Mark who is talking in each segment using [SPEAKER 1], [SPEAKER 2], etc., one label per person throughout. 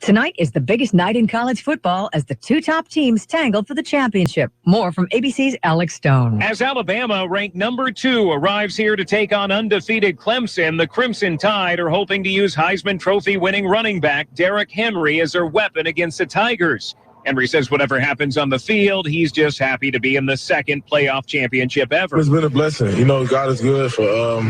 [SPEAKER 1] Tonight is the biggest night in college football as the two top teams tangled for the championship. More from ABC's Alex Stone.
[SPEAKER 2] As Alabama, ranked number 2, arrives here to take on undefeated Clemson, the Crimson Tide are hoping to use Heisman Trophy winning running back Derrick Henry as their weapon against the Tigers. Henry says whatever happens on the field, he's just happy to be in the second playoff championship ever.
[SPEAKER 3] It's been a blessing. You know, God is good for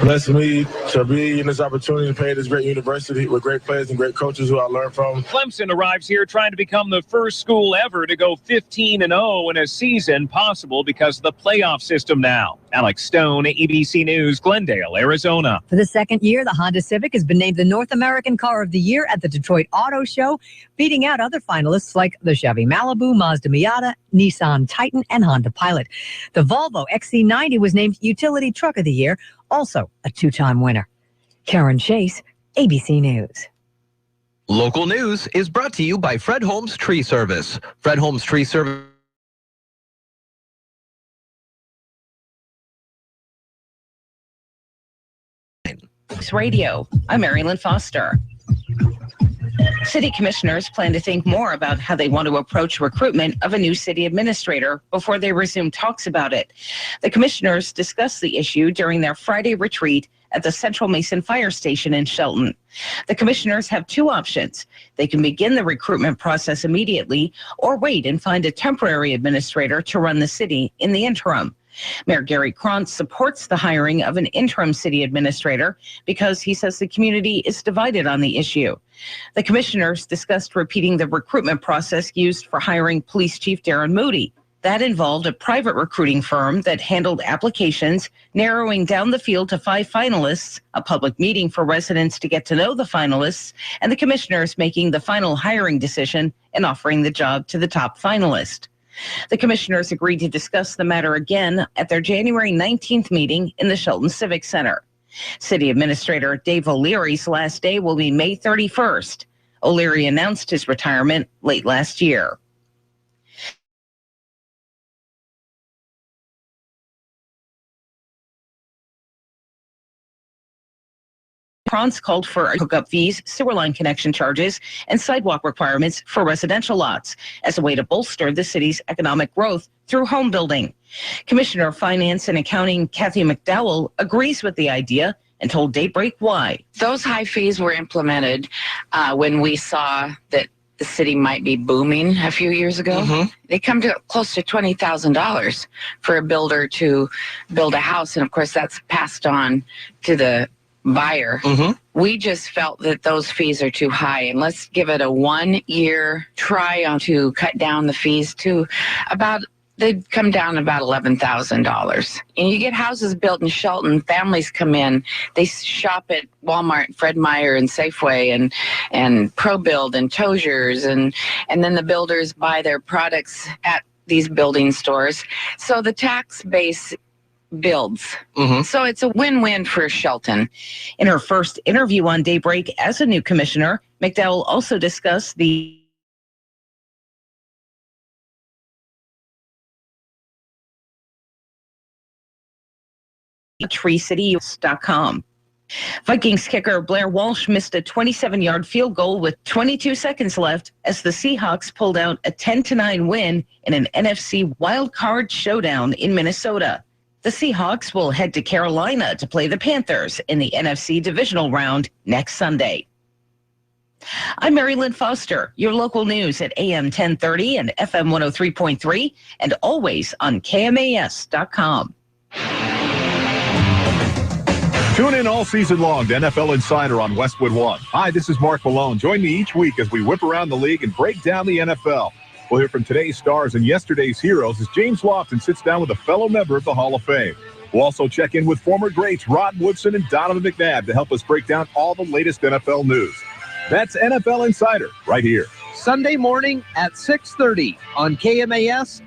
[SPEAKER 3] blessing me to be in this opportunity to play at this great university with great players and great coaches who I learned from.
[SPEAKER 2] Clemson arrives here trying to become the first school ever to go 15-0 in a season, possible because of the playoff system now. Alex Stone, ABC News, Glendale, Arizona.
[SPEAKER 1] For the second year, the Honda Civic has been named the North American Car of the Year at the Detroit Auto Show, beating out other finalists like the Chevy Malibu, Mazda Miata, Nissan Titan, and Honda Pilot. The Volvo XC90 was named Utility Truck of the Year, also a two-time winner. Karen Chase, ABC News.
[SPEAKER 4] Local news is brought to you by Fred Holmes Tree Service. Fred Holmes Tree Service.
[SPEAKER 5] Newsradio. I'm Marilyn Foster. City commissioners plan to think more about how they want to approach recruitment of a new city administrator before they resume talks about it. The commissioners discussed the issue during their Friday retreat at the Central Mason Fire Station in Shelton. The commissioners have two options. They can begin the recruitment process immediately or wait and find a temporary administrator to run the city in the interim. Mayor Gary Krantz supports the hiring of an interim city administrator because he says the community is divided on the issue. The commissioners discussed repeating the recruitment process used for hiring Police Chief Darren Moody. That involved a private recruiting firm that handled applications, narrowing down the field to 5 finalists, a public meeting for residents to get to know the finalists, and the commissioners making the final hiring decision and offering the job to the top finalist. The commissioners agreed to discuss the matter again at their January 19th meeting in the Shelton Civic Center. City Administrator Dave O'Leary's last day will be May 31st. O'Leary announced his retirement late last year. Krantz called for hookup fees, sewer line connection charges, and sidewalk requirements for residential lots as a way to bolster the city's economic growth through home building. Commissioner of Finance and Accounting Kathy McDowell agrees with the idea and told Daybreak why.
[SPEAKER 6] Those high fees were implemented when we saw that the city might be booming a few years ago. They come to close to $20,000 for a builder to build a house. And of course, that's passed on to the buyer. We just felt that those fees are too high, and let's give it a 1-year try on to cut down the fees to about, they'd come down about $11,000. And you get houses built in Shelton, families come in, they shop at Walmart, Fred Meyer, and Safeway, and ProBuild, and Tozier's, and then the builders buy their products at these building stores. So the tax base builds. So it's a win-win for Shelton.
[SPEAKER 5] In her first interview on Daybreak as a new commissioner, McDowell also discussed the treecity.com. Vikings kicker Blair Walsh missed a 27-yard field goal with 22 seconds left as the Seahawks pulled out a 10-9 win in an NFC wildcard showdown in Minnesota. The Seahawks will head to Carolina to play the Panthers in the NFC divisional round next Sunday. I'm Marilyn Foster, your local news at AM 1030 and FM 103.3, and always on KMAS.com.
[SPEAKER 7] Tune in all season long to NFL Insider on Westwood One. Hi, this is Mark Malone. Join me each week as we whip around the league and break down the NFL. We'll hear from today's stars and yesterday's heroes as James Lofton sits down with a fellow member of the Hall of Fame. We'll also check in with former greats Rod Woodson and Donovan McNabb to help us break down all the latest NFL news. That's NFL Insider right here.
[SPEAKER 8] Sunday morning at 6:30 on KMAS.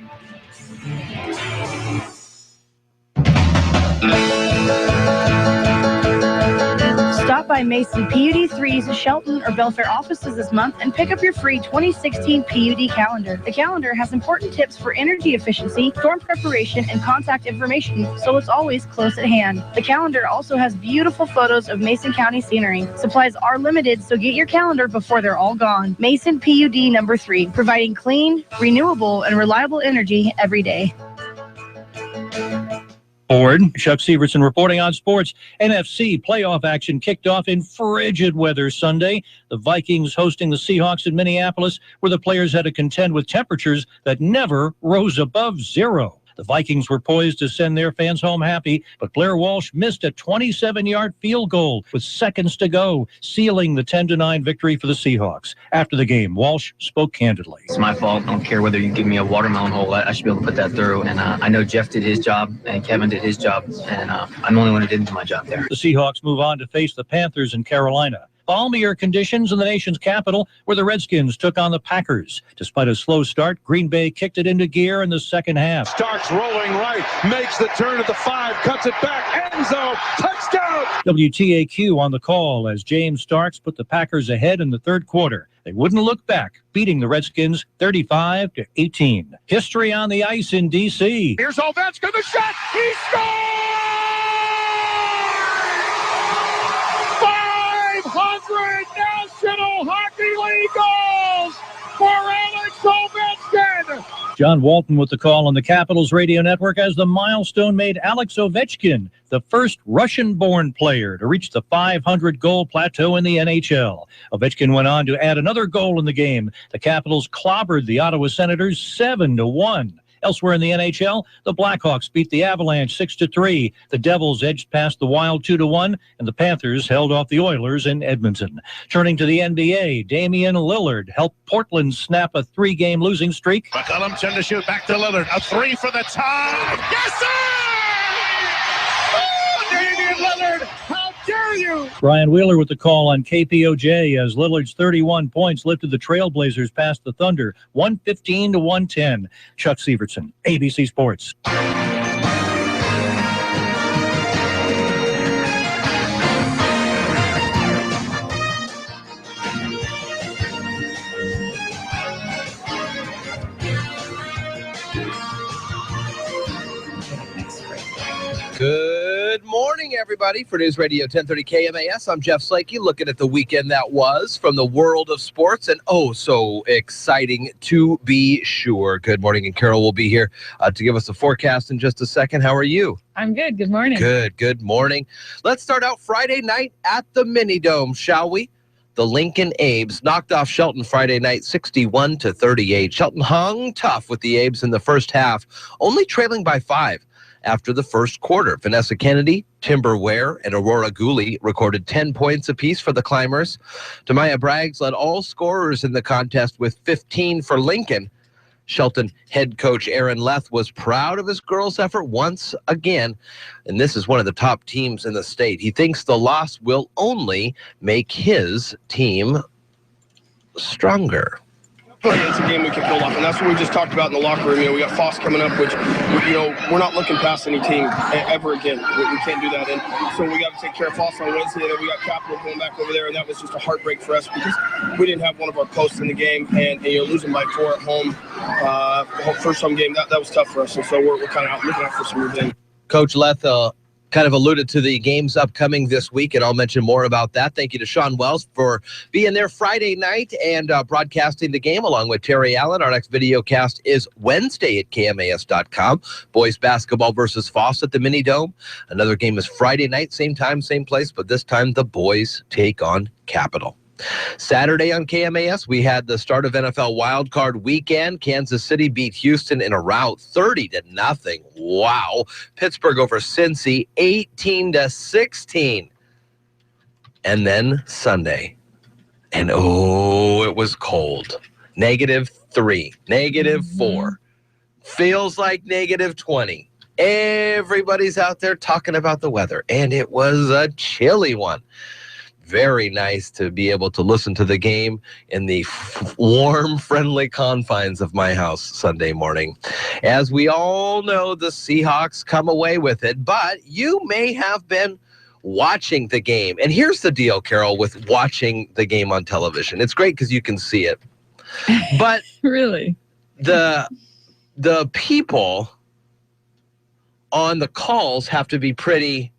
[SPEAKER 9] Stop by Mason PUD 3's Shelton or Belfair offices this month and pick up your free 2016 PUD calendar. The calendar has important tips for energy efficiency, storm preparation, and contact information, so it's always close at hand. The calendar also has beautiful photos of Mason County scenery. Supplies are limited, so get your calendar before they're all gone. Mason PUD number 3, providing clean, renewable, and reliable energy every day.
[SPEAKER 10] Forward, Chuck Severson reporting on sports. NFC playoff action kicked off in frigid weather Sunday. The Vikings hosting the Seahawks in Minneapolis, where the players had to contend with temperatures that never rose above zero. The Vikings were poised to send their fans home happy, but Blair Walsh missed a 27-yard field goal with seconds to go, sealing the 10-9 victory for the Seahawks. After the game, Walsh spoke candidly.
[SPEAKER 11] It's my fault. I don't care whether you give me a watermelon hole. I should be able to put that through. And I know Jeff did his job and Kevin did his job. And I'm the only one who didn't do my job there.
[SPEAKER 10] The Seahawks move on to face the Panthers in Carolina. Balmier conditions in the nation's capital, where the Redskins took on the Packers. Despite a slow start, Green Bay kicked it into gear in the second half.
[SPEAKER 12] Starks rolling right, makes the turn at the 5, cuts it back, end zone, touchdown!
[SPEAKER 10] WTAQ on the call as James Starks put the Packers ahead in the third quarter. They wouldn't look back, beating the Redskins 35-18. History on the ice in D.C.
[SPEAKER 12] Here's Ovechkin, the shot, he scores! 500 National Hockey League goals for Alex Ovechkin!
[SPEAKER 10] John Walton with the call on the Capitals Radio Network as the milestone made Alex Ovechkin the first Russian-born player to reach the 500-goal plateau in the NHL. Ovechkin went on to add another goal in the game. The Capitals clobbered the Ottawa Senators 7-1. Elsewhere in the NHL, the Blackhawks beat the Avalanche 6-3. The Devils edged past the Wild 2-1, and the Panthers held off the Oilers in Edmonton. Turning to the NBA, Damian Lillard helped Portland snap a 3-game losing streak.
[SPEAKER 12] McCollum turned to shoot, back to Lillard. A 3 for the tie. Yes, sir! Oh, Damian Lillard, how dare you!
[SPEAKER 10] Brian Wheeler with the call on KPOJ as Lillard's 31 points lifted the Trailblazers past the Thunder, 115-110. Chuck Severson, ABC Sports.
[SPEAKER 8] Good morning, everybody. For News Radio 1030 KMAS, I'm Jeff Slakey, looking at the weekend that was from the world of sports, and oh, so exciting to be sure. Good morning, and Carol will be here to give us a forecast in just a second. How are you?
[SPEAKER 13] I'm good. Good morning.
[SPEAKER 8] Good morning. Let's start out Friday night at the Mini Dome, shall we? The Lincoln Abes knocked off Shelton Friday night 61-38. Shelton hung tough with the Abes in the first half, only trailing by 5. After the first quarter, Vanessa Kennedy, Timber Ware, and Aurora Gooley recorded 10 points apiece for the Climbers. Demaya Braggs led all scorers in the contest with 15 for Lincoln. Shelton head coach Aaron Leth was proud of his girls' effort once again, and this is one of the top teams in the state. He thinks the loss will only make his team stronger.
[SPEAKER 14] It's a game we can build off, and that's what we just talked about in the locker room. We got Foss coming up, which, we're not looking past any team ever again. We can't do that, and so we got to take care of Foss on Wednesday. Then we got Capital going back over there, and that was just a heartbreak for us because we didn't have one of our posts in the game, and losing by 4 at home, first home game, that was tough for us, and so we're kind of out looking out for some revenge.
[SPEAKER 8] Coach Leth kind of alluded to the games upcoming this week, and I'll mention more about that. Thank you to Sean Wells for being there Friday night and broadcasting the game along with Terry Allen. Our next video cast is Wednesday at KMAS.com. Boys basketball versus Foss at the Mini Dome. Another game is Friday night, same time, same place, but this time the boys take on Capital. Saturday on KMAS, we had the start of NFL wildcard weekend. Kansas City beat Houston in a rout 30-0. Wow. Pittsburgh over Cincy 18-16. And then Sunday. And it was cold. -3, -4. Feels like -20. Everybody's out there talking about the weather, and it was a chilly one. Very nice to be able to listen to the game in the warm, friendly confines of my house Sunday morning. As we all know, the Seahawks come away with it, but you may have been watching the game. And here's the deal, Carol, with watching the game on television. It's great because you can see it. But
[SPEAKER 5] really,
[SPEAKER 8] the people on the calls have to be pretty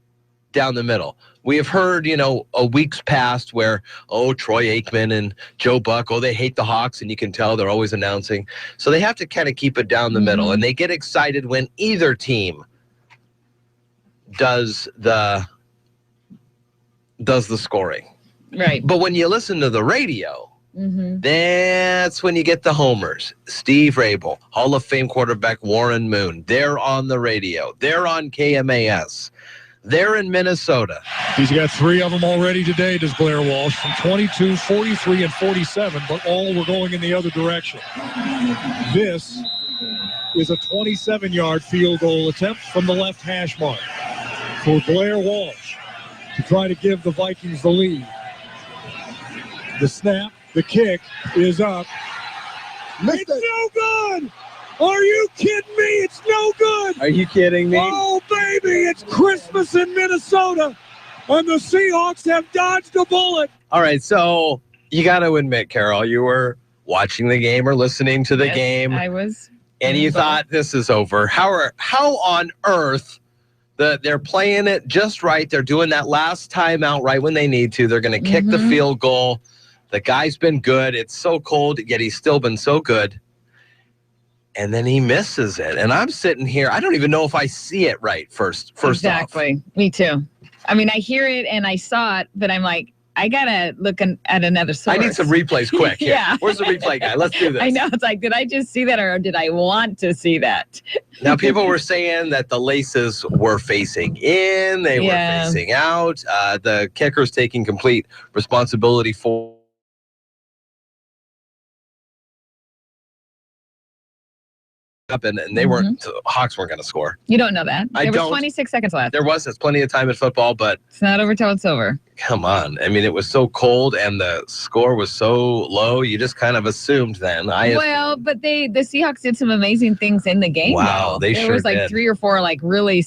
[SPEAKER 8] down the middle. We have heard, a week's past where, Troy Aikman and Joe Buck, they hate the Hawks, and you can tell they're always announcing. So they have to kind of keep it down the middle, and they get excited when either team does the scoring.
[SPEAKER 5] Right.
[SPEAKER 8] But when you listen to the radio, that's when you get the homers. Steve Rabel, Hall of Fame quarterback Warren Moon, they're on the radio. They're on KMAS. They're in Minnesota.
[SPEAKER 13] He's got 3 of them already today, does Blair Walsh, from 22, 43, and 47, but all were going in the other direction. This is a 27-yard field goal attempt from the left hash mark for Blair Walsh to try to give the Vikings the lead. The snap, the kick is up. It's no good! Are you kidding me? It's no good!
[SPEAKER 8] Are you kidding me?
[SPEAKER 13] Oh, baby, it's Christmas in Minnesota, and the Seahawks have dodged a bullet.
[SPEAKER 8] All right, so you got to admit, Carol, you were watching the game or listening to the game.
[SPEAKER 5] I was.
[SPEAKER 8] And you thought, this is over. How on earth they're playing it just right. They're doing that last timeout right when they need to. They're going to kick the field goal. The guy's been good. It's so cold, yet he's still been so good. And then he misses it. And I'm sitting here. I don't even know if I see it right first
[SPEAKER 5] exactly.
[SPEAKER 8] off.
[SPEAKER 5] Me too. I mean, I hear it and I saw it, but I'm like, I got to look at another source.
[SPEAKER 8] I need some replays quick. Here.
[SPEAKER 5] Yeah.
[SPEAKER 8] Where's the replay guy? Let's do this.
[SPEAKER 5] I know. It's like, did I just see that or did I want to see that?
[SPEAKER 8] Now, people were saying that the laces were facing in. They were facing out. The kicker's taking complete responsibility for up, and they weren't. The Hawks weren't going to score.
[SPEAKER 5] You don't know that.
[SPEAKER 8] There
[SPEAKER 5] was 26 seconds left.
[SPEAKER 8] There was. There's plenty of time in football, but
[SPEAKER 5] it's not over till it's over.
[SPEAKER 8] Come on. I mean, it was so cold and the score was so low. You just kind of assumed then.
[SPEAKER 5] But the Seahawks did some amazing things in the game.
[SPEAKER 8] Wow,
[SPEAKER 5] though.
[SPEAKER 8] they sure did.
[SPEAKER 5] There was like 3 or 4 like really.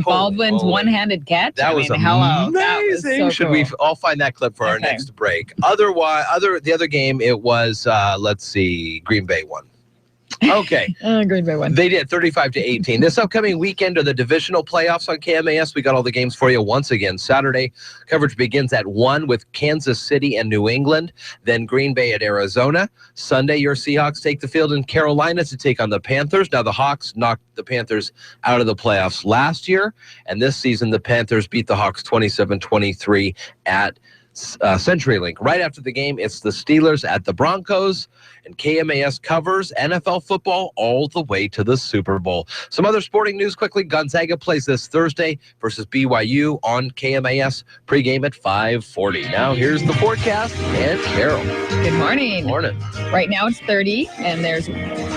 [SPEAKER 5] Baldwin's one-handed catch.
[SPEAKER 8] That was amazing.
[SPEAKER 5] That was so
[SPEAKER 8] Should
[SPEAKER 5] cool.
[SPEAKER 8] we all find that clip for our next break? Otherwise, the other game, it was let's see, Green Bay won. Okay.
[SPEAKER 5] Green Bay won.
[SPEAKER 8] They did 35-18. This upcoming weekend are the divisional playoffs on KMAS. We got all the games for you once again. Saturday coverage begins at 1 with Kansas City and New England, then Green Bay at Arizona. Sunday, your Seahawks take the field in Carolina to take on the Panthers. Now, the Hawks knocked the Panthers out of the playoffs last year, and this season the Panthers beat the Hawks 27-23 at CenturyLink. Right after the game, it's the Steelers at the Broncos, and KMAS covers NFL football all the way to the Super Bowl. Some other sporting news quickly. Gonzaga plays this Thursday versus BYU on KMAS. Pregame at 5:40. Now here's the forecast and Carol.
[SPEAKER 5] Good morning.
[SPEAKER 8] Morning.
[SPEAKER 5] Right now it's 30, and there's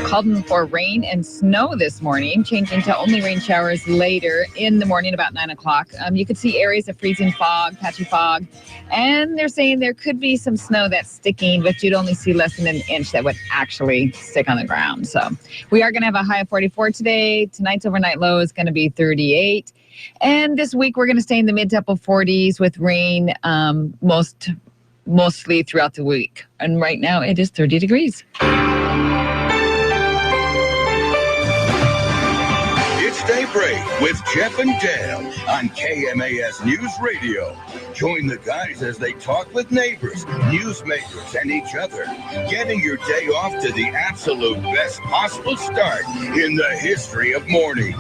[SPEAKER 5] calling for rain and snow this morning, changing to only rain showers later in the morning about 9 o'clock. You could see areas of freezing fog, patchy fog, and they're saying there could be some snow that's sticking, but you'd only see less than an inch that would actually stick on the ground. So we are going to have a high of 44 today. Tonight's overnight low is going to be 38. And this week we're going to stay in the mid to upper 40s with rain mostly throughout the week. And right now it is 30 degrees.
[SPEAKER 15] It's Daybreak with Jeff and Dale on KMAS News Radio. Join the guys as they talk with neighbors, newsmakers, and each other, getting your day off to the absolute best possible start in the history of mornings.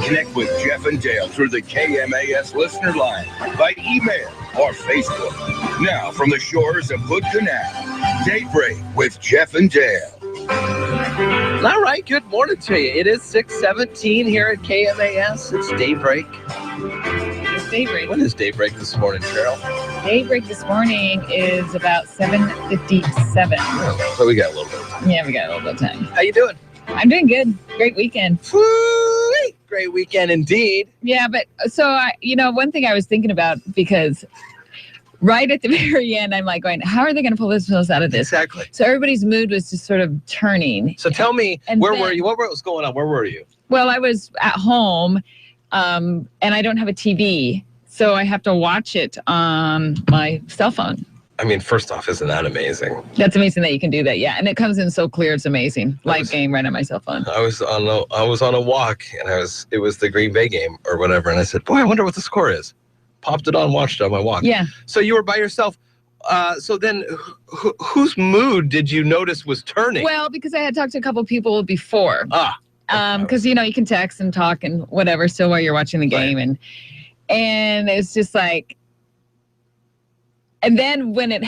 [SPEAKER 15] Connect with Jeff and Dale through the KMAS listener line, by email or Facebook. Now, from the shores of Hood Canal, Daybreak with Jeff and Dale.
[SPEAKER 8] All right, good morning to you. It is 6:17 here at KMAS. It's Daybreak.
[SPEAKER 5] It's Daybreak.
[SPEAKER 8] What is Daybreak this morning, Carol?
[SPEAKER 5] Daybreak this morning is about 7:57.
[SPEAKER 8] So we got a little bit of time.
[SPEAKER 5] Yeah, we got a little bit of time.
[SPEAKER 8] How you doing?
[SPEAKER 5] I'm doing good. Great weekend.
[SPEAKER 8] Woo-wee. Great weekend indeed.
[SPEAKER 5] Yeah, but so, one thing I was thinking about, because right at the very end, I'm like going, how are they going to pull themselves out of this?
[SPEAKER 8] Exactly.
[SPEAKER 5] So everybody's mood was just sort of turning.
[SPEAKER 8] So tell me, where were you? What was going on? Where were you?
[SPEAKER 5] Well, I was at home, and I don't have a TV. So I have to watch it on my cell phone.
[SPEAKER 8] I mean, first off, isn't that amazing?
[SPEAKER 5] That's amazing that you can do that. Yeah, and it comes in so clear. It's amazing. Live game right on my cell phone.
[SPEAKER 8] I was on a walk, and it was the Green Bay game or whatever, and I said, boy, I wonder what the score is. Popped it on, watched it on my walk.
[SPEAKER 5] Yeah.
[SPEAKER 8] So you were by yourself. So then whose mood did you notice was turning?
[SPEAKER 5] Well, because I had talked to a couple people before. Because, you can text and talk and whatever still while you're watching the game. Right. And it's just like, and then when it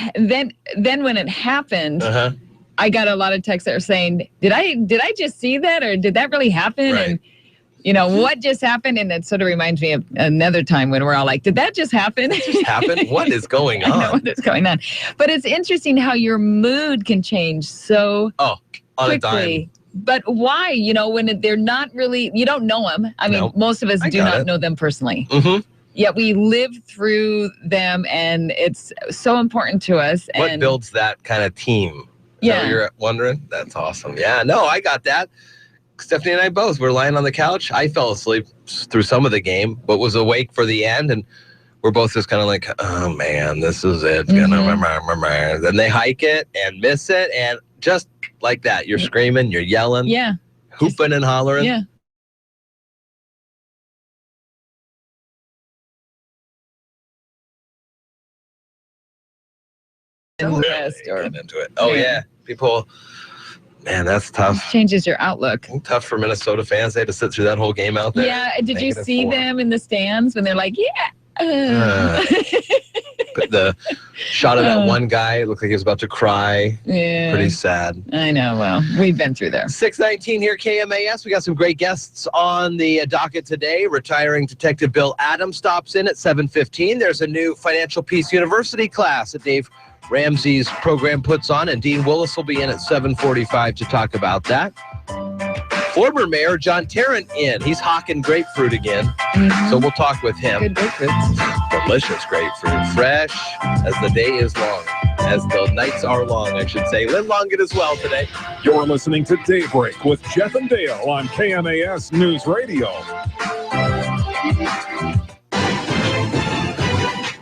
[SPEAKER 5] happened, I got a lot of texts that are saying, did I just see that, or did that really happen?
[SPEAKER 8] Right.
[SPEAKER 5] And what just happened? And it sort of reminds me of another time when we're all like, did that just happen?
[SPEAKER 8] Did that just happen? What is going on?
[SPEAKER 5] I know what is going on. But it's interesting how your mood can change so
[SPEAKER 8] on
[SPEAKER 5] quickly.
[SPEAKER 8] A dime.
[SPEAKER 5] But why? When they're not really, you don't know them. I mean, most of us do not know them personally.
[SPEAKER 8] Mm-hmm.
[SPEAKER 5] Yet we live through them, and it's so important to us.
[SPEAKER 8] What builds that kind of team?
[SPEAKER 5] Yeah.
[SPEAKER 8] What you're wondering? That's awesome. Yeah, no, I got that. Stephanie and I both were lying on the couch. I fell asleep through some of the game, but was awake for the end. And we're both just kind of like, oh, man, this is it.
[SPEAKER 5] Mm-hmm.
[SPEAKER 8] Then they hike it and miss it. And just like that, you're screaming, you're yelling, hooping and hollering.
[SPEAKER 5] Yeah.
[SPEAKER 8] Get into it. Oh, yeah. People, man, that's tough.
[SPEAKER 5] It changes your outlook.
[SPEAKER 8] Tough for Minnesota fans. They had to sit through that whole game out there.
[SPEAKER 5] Yeah. Did you see them in the stands when they're like,
[SPEAKER 8] the shot of that one guy looked like he was about to cry.
[SPEAKER 5] Yeah.
[SPEAKER 8] Pretty sad.
[SPEAKER 5] I know. Well, we've been through there.
[SPEAKER 8] 6:19 here, KMAS. We got some great guests on the docket today. Retiring Detective Bill Adams stops in at 7:15. There's a new Financial Peace University class that Dave Ramsey's program puts on, and Dean Willis will be in at 7:45 to talk about that. Former Mayor John Tarrant in. He's hawking grapefruit again, so we'll talk with him.
[SPEAKER 5] Good grapefruit.
[SPEAKER 8] Delicious grapefruit, fresh as the day is long, as the nights are long, I should say. Lynn Longett as well today.
[SPEAKER 7] You're listening to Daybreak with Jeff and Dale on KMAS News Radio.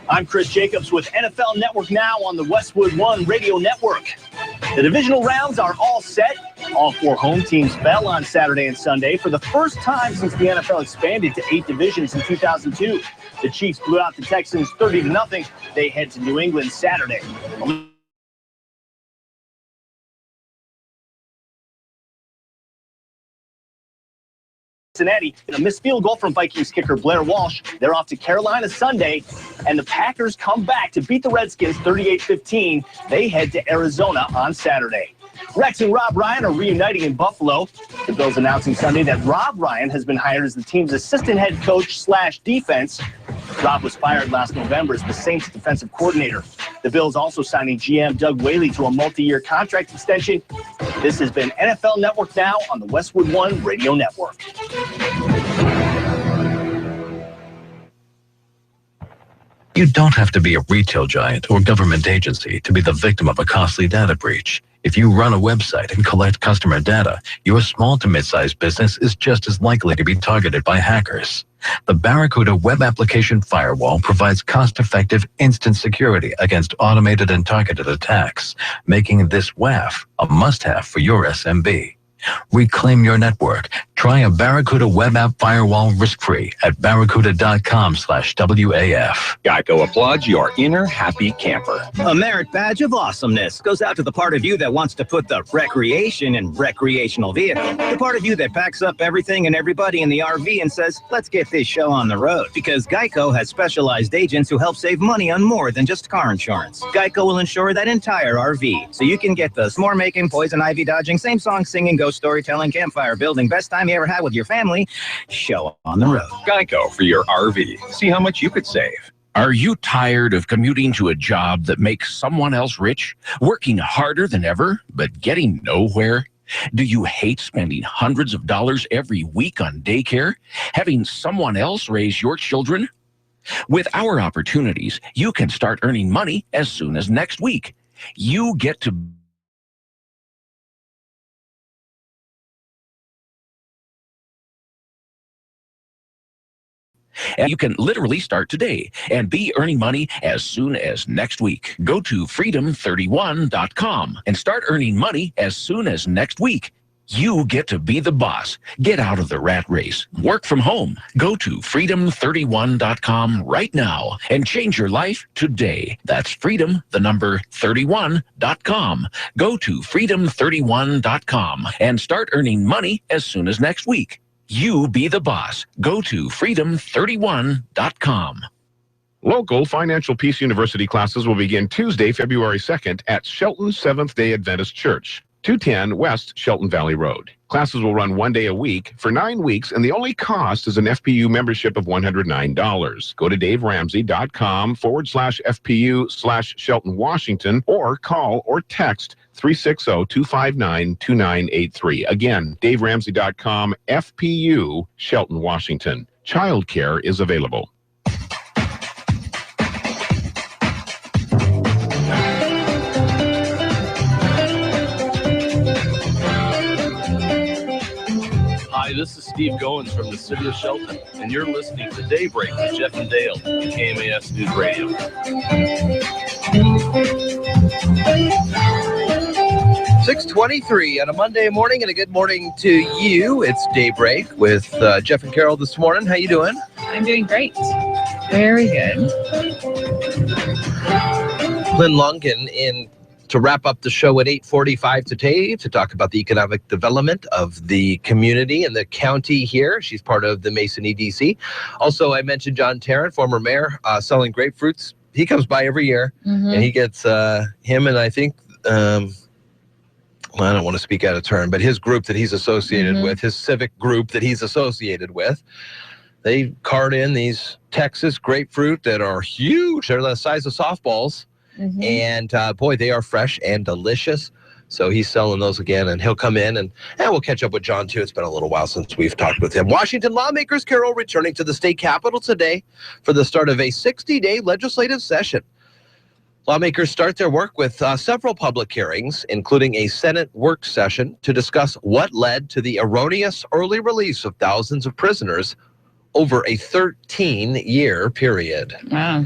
[SPEAKER 16] I'm Chris Jacobs with NFL Network Now on the Westwood One Radio Network. The divisional rounds are all set. All 4 home teams fell on Saturday and Sunday for the first time since the NFL expanded to 8 divisions in 2002. The Chiefs blew out the Texans 30-0. They head to New England Saturday. Cincinnati, a missed field goal from Vikings kicker Blair Walsh. They're off to Carolina Sunday, and the Packers come back to beat the Redskins 38-15. They head to Arizona on Saturday. Rex and Rob Ryan are reuniting in Buffalo. The Bills announcing Sunday that Rob Ryan has been hired as the team's assistant head coach / defense. Rob was fired last November as the Saints defensive coordinator. The Bills also signing GM Doug Whaley to a multi-year contract extension. This has been NFL Network Now on the Westwood One Radio Network.
[SPEAKER 17] You don't have to be a retail giant or government agency to be the victim of a costly data breach. If you run a website and collect customer data, your small to mid-sized business is just as likely to be targeted by hackers. The Barracuda Web Application Firewall provides cost-effective instant security against automated and targeted attacks, making this WAF a must-have for your SMB. Reclaim your network. Try a Barracuda Web App Firewall risk-free at barracuda.com/WAF.
[SPEAKER 18] Geico applauds your inner happy camper. A merit badge of awesomeness goes out to the part of you that wants to put the recreation in recreational vehicle. The part of you that packs up everything and everybody in the RV and says, let's get this show on the road. Because Geico has specialized agents who help save money on more than just car insurance. Geico will insure that entire RV, so you can get the s'more making, poison ivy dodging, same song singing, ghost storytelling, campfire building, best time you ever had with your family show on the road.
[SPEAKER 12] Geico for your RV. See how much you could save. Are you tired of commuting to a job that makes someone else rich? Working harder than ever, but getting nowhere? Do you hate spending hundreds of dollars every week on daycare? Having someone else raise your children? With our opportunities, you can start earning money as soon as next week. You get to And you can literally start today and be earning money as soon as next week. Go to freedom31.com and start earning money as soon as next week. You get to be the boss. Get out of the rat race. Work from home. Go to freedom31.com right now and change your life today. That's freedom31.com. Go to freedom31.com and start earning money as soon as next week. You be the boss. Go to freedom31.com.
[SPEAKER 7] Local Financial Peace University classes will begin Tuesday, February 2nd at Shelton Seventh-day Adventist Church, 210 West Shelton Valley Road. Classes will run 1 day a week for 9 weeks, and the only cost is an FPU membership of $109. Go to daveramsey.com/FPU/Shelton, Washington, or call or text 360-259-2983. Again, daveramsey.com, FPU, Shelton, Washington. Childcare is available.
[SPEAKER 19] Hi, this is Steve Goins from the city of Shelton, and you're listening to Daybreak with Jeff and Dale on KMAS Newsradio.
[SPEAKER 8] 6:23 on a Monday morning, and a good morning to you. It's Daybreak with Jeff and Carol this morning. How you doing?
[SPEAKER 5] I'm doing great. Very good.
[SPEAKER 8] Lynn Lungan in to wrap up the show at 8:45 today to talk about the economic development of the community and the county here. She's part of the Mason EDC. Also, I mentioned John Tarrant, former mayor, selling grapefruits. He comes by every year, and he gets him and I think, well, I don't want to speak out of turn, but his group that he's associated with, his civic group that he's associated with, they cart in these Texas grapefruit that are huge. They're the size of softballs. And boy, they are fresh and delicious. So he's selling those again, and he'll come in, and we'll catch up with John too. It's been a little while since we've talked with him. Washington lawmakers, Carol, returning to the state capitol today for the start of a 60-day legislative session. Lawmakers start their work with several public hearings, including a Senate work session to discuss what led to the erroneous early release of thousands of prisoners over a 13-year period.
[SPEAKER 5] Wow.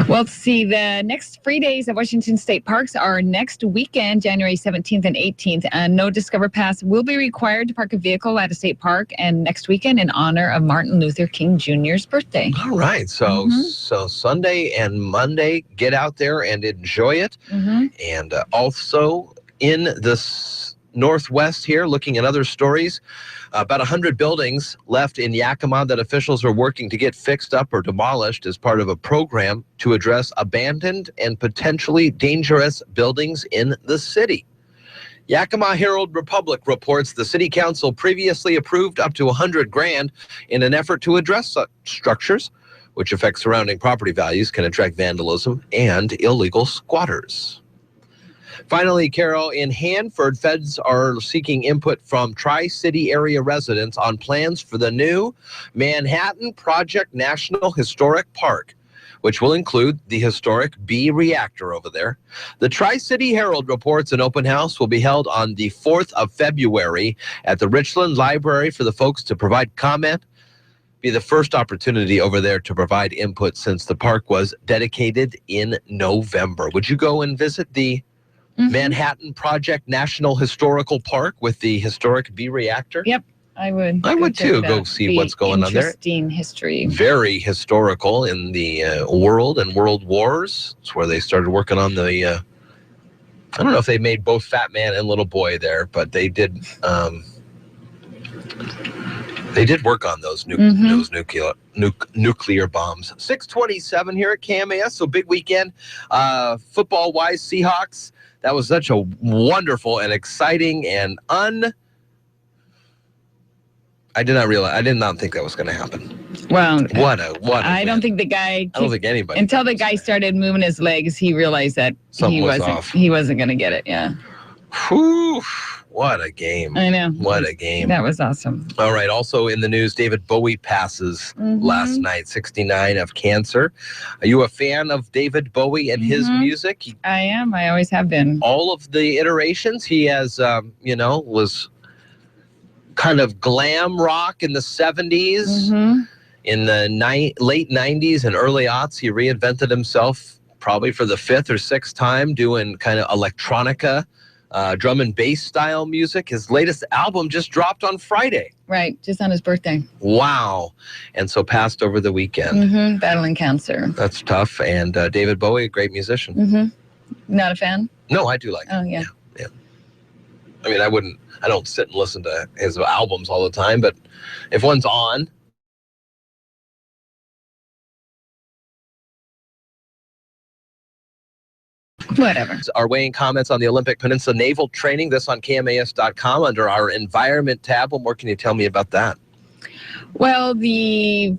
[SPEAKER 5] Well, see, the next free days at Washington State Parks are next weekend, January 17th and 18th. And no Discover Pass will be required to park a vehicle at a state park, and next weekend in honor of Martin Luther King Jr.'s birthday.
[SPEAKER 8] All right. So Sunday and Monday, get out there and enjoy it. And also in the Northwest here, looking at other stories, about 100 buildings left in Yakima that officials are working to get fixed up or demolished as part of a program to address abandoned and potentially dangerous buildings in the city. Yakima Herald Republic reports the city council previously approved up to $100,000 in an effort to address such structures, which affect surrounding property values, can attract vandalism and illegal squatters. Finally, Carol, in Hanford, feds are seeking input from Tri-City area residents on plans for the new Manhattan Project National Historic Park, which will include the historic B reactor over there. The Tri-City Herald reports an open house will be held on the 4th of February at the Richland Library for the folks to provide comment. Be the first opportunity over there to provide input since the park was dedicated in November. Would you go and visit the Manhattan Project National Historical Park with the historic B reactor?
[SPEAKER 5] Yep, I would.
[SPEAKER 8] I would too. Go see what's going on there.
[SPEAKER 5] Interesting history.
[SPEAKER 8] Very historical in the world and world wars. It's where they started working on the. I don't know if they made both Fat Man and Little Boy there, but they did. They did work on those nuclear bombs. 6:27 here at KMAS. So big weekend. Football wise, Seahawks. That was such a wonderful and exciting and I did not think that was going to happen.
[SPEAKER 5] Well,
[SPEAKER 8] what
[SPEAKER 5] I don't think the guy.
[SPEAKER 8] I don't think anybody.
[SPEAKER 5] Until the guy started moving his legs, he realized that he wasn't going to get it. Yeah.
[SPEAKER 8] Whew. What a game.
[SPEAKER 5] I know.
[SPEAKER 8] What a game.
[SPEAKER 5] That was awesome.
[SPEAKER 8] All right. Also in the news, David Bowie passes last night, 69, of cancer. Are you a fan of David Bowie and his music?
[SPEAKER 5] I am. I always have been.
[SPEAKER 8] All of the iterations he has, was kind of glam rock in the 70s.
[SPEAKER 5] Mm-hmm.
[SPEAKER 8] In the late 90s and early aughts, he reinvented himself probably for the 5th or 6th time, doing kind of electronica, drum and bass style music. His latest album just dropped on Friday.
[SPEAKER 5] Right, just on his birthday.
[SPEAKER 8] Wow. And so passed over the weekend.
[SPEAKER 5] Mm-hmm. Battling cancer.
[SPEAKER 8] That's tough. And David Bowie, a great musician.
[SPEAKER 5] Mm-hmm. Not a fan?
[SPEAKER 8] No, I do like him.
[SPEAKER 5] Oh, yeah.
[SPEAKER 8] Yeah. I mean, I don't sit and listen to his albums all the time, but if one's on.
[SPEAKER 5] Whatever.
[SPEAKER 8] Our weighing comments on the Olympic Peninsula Naval Training, this on KMAS.com under our Environment tab. What more can you tell me about that?
[SPEAKER 5] Well, the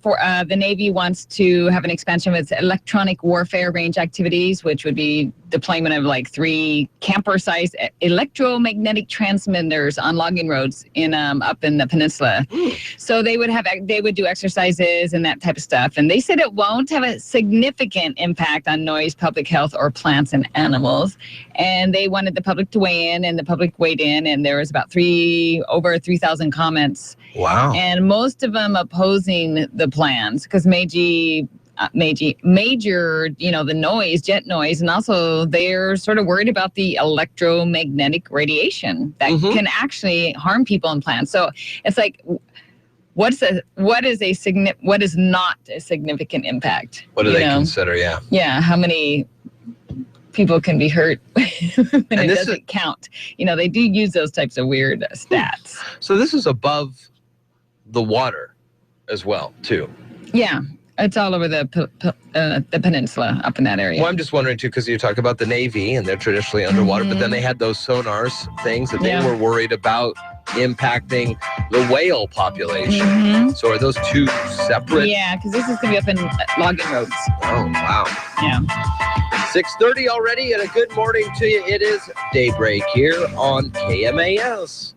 [SPEAKER 5] Navy wants to have an expansion of its electronic warfare range activities, which would be deployment of like 3 camper-sized electromagnetic transmitters on logging roads in up in the peninsula. So they would do exercises and that type of stuff. And they said it won't have a significant impact on noise, public health, or plants and animals. And they wanted the public to weigh in, and the public weighed in, and there was about over 3,000 comments.
[SPEAKER 8] Wow.
[SPEAKER 5] And most of them opposing the plans because major, the noise, jet noise, and also they're sort of worried about the electromagnetic radiation that can actually harm people and plants. So it's like, what is not a significant impact?
[SPEAKER 8] What do they consider? Yeah.
[SPEAKER 5] Yeah. How many people can be hurt when it doesn't count? They do use those types of weird stats.
[SPEAKER 8] So this is above the water as well, too.
[SPEAKER 5] Yeah. It's all over the peninsula up in that area.
[SPEAKER 8] Well, I'm just wondering, too, because you talk about the Navy, and they're traditionally underwater, but then they had those sonars things that they were worried about impacting the whale population. So are those two separate?
[SPEAKER 5] Yeah, because this is going to be up in logging roads.
[SPEAKER 8] Oh, wow.
[SPEAKER 5] Yeah.
[SPEAKER 8] 6:30 already, and a good morning to you. It is Daybreak here on KMAS.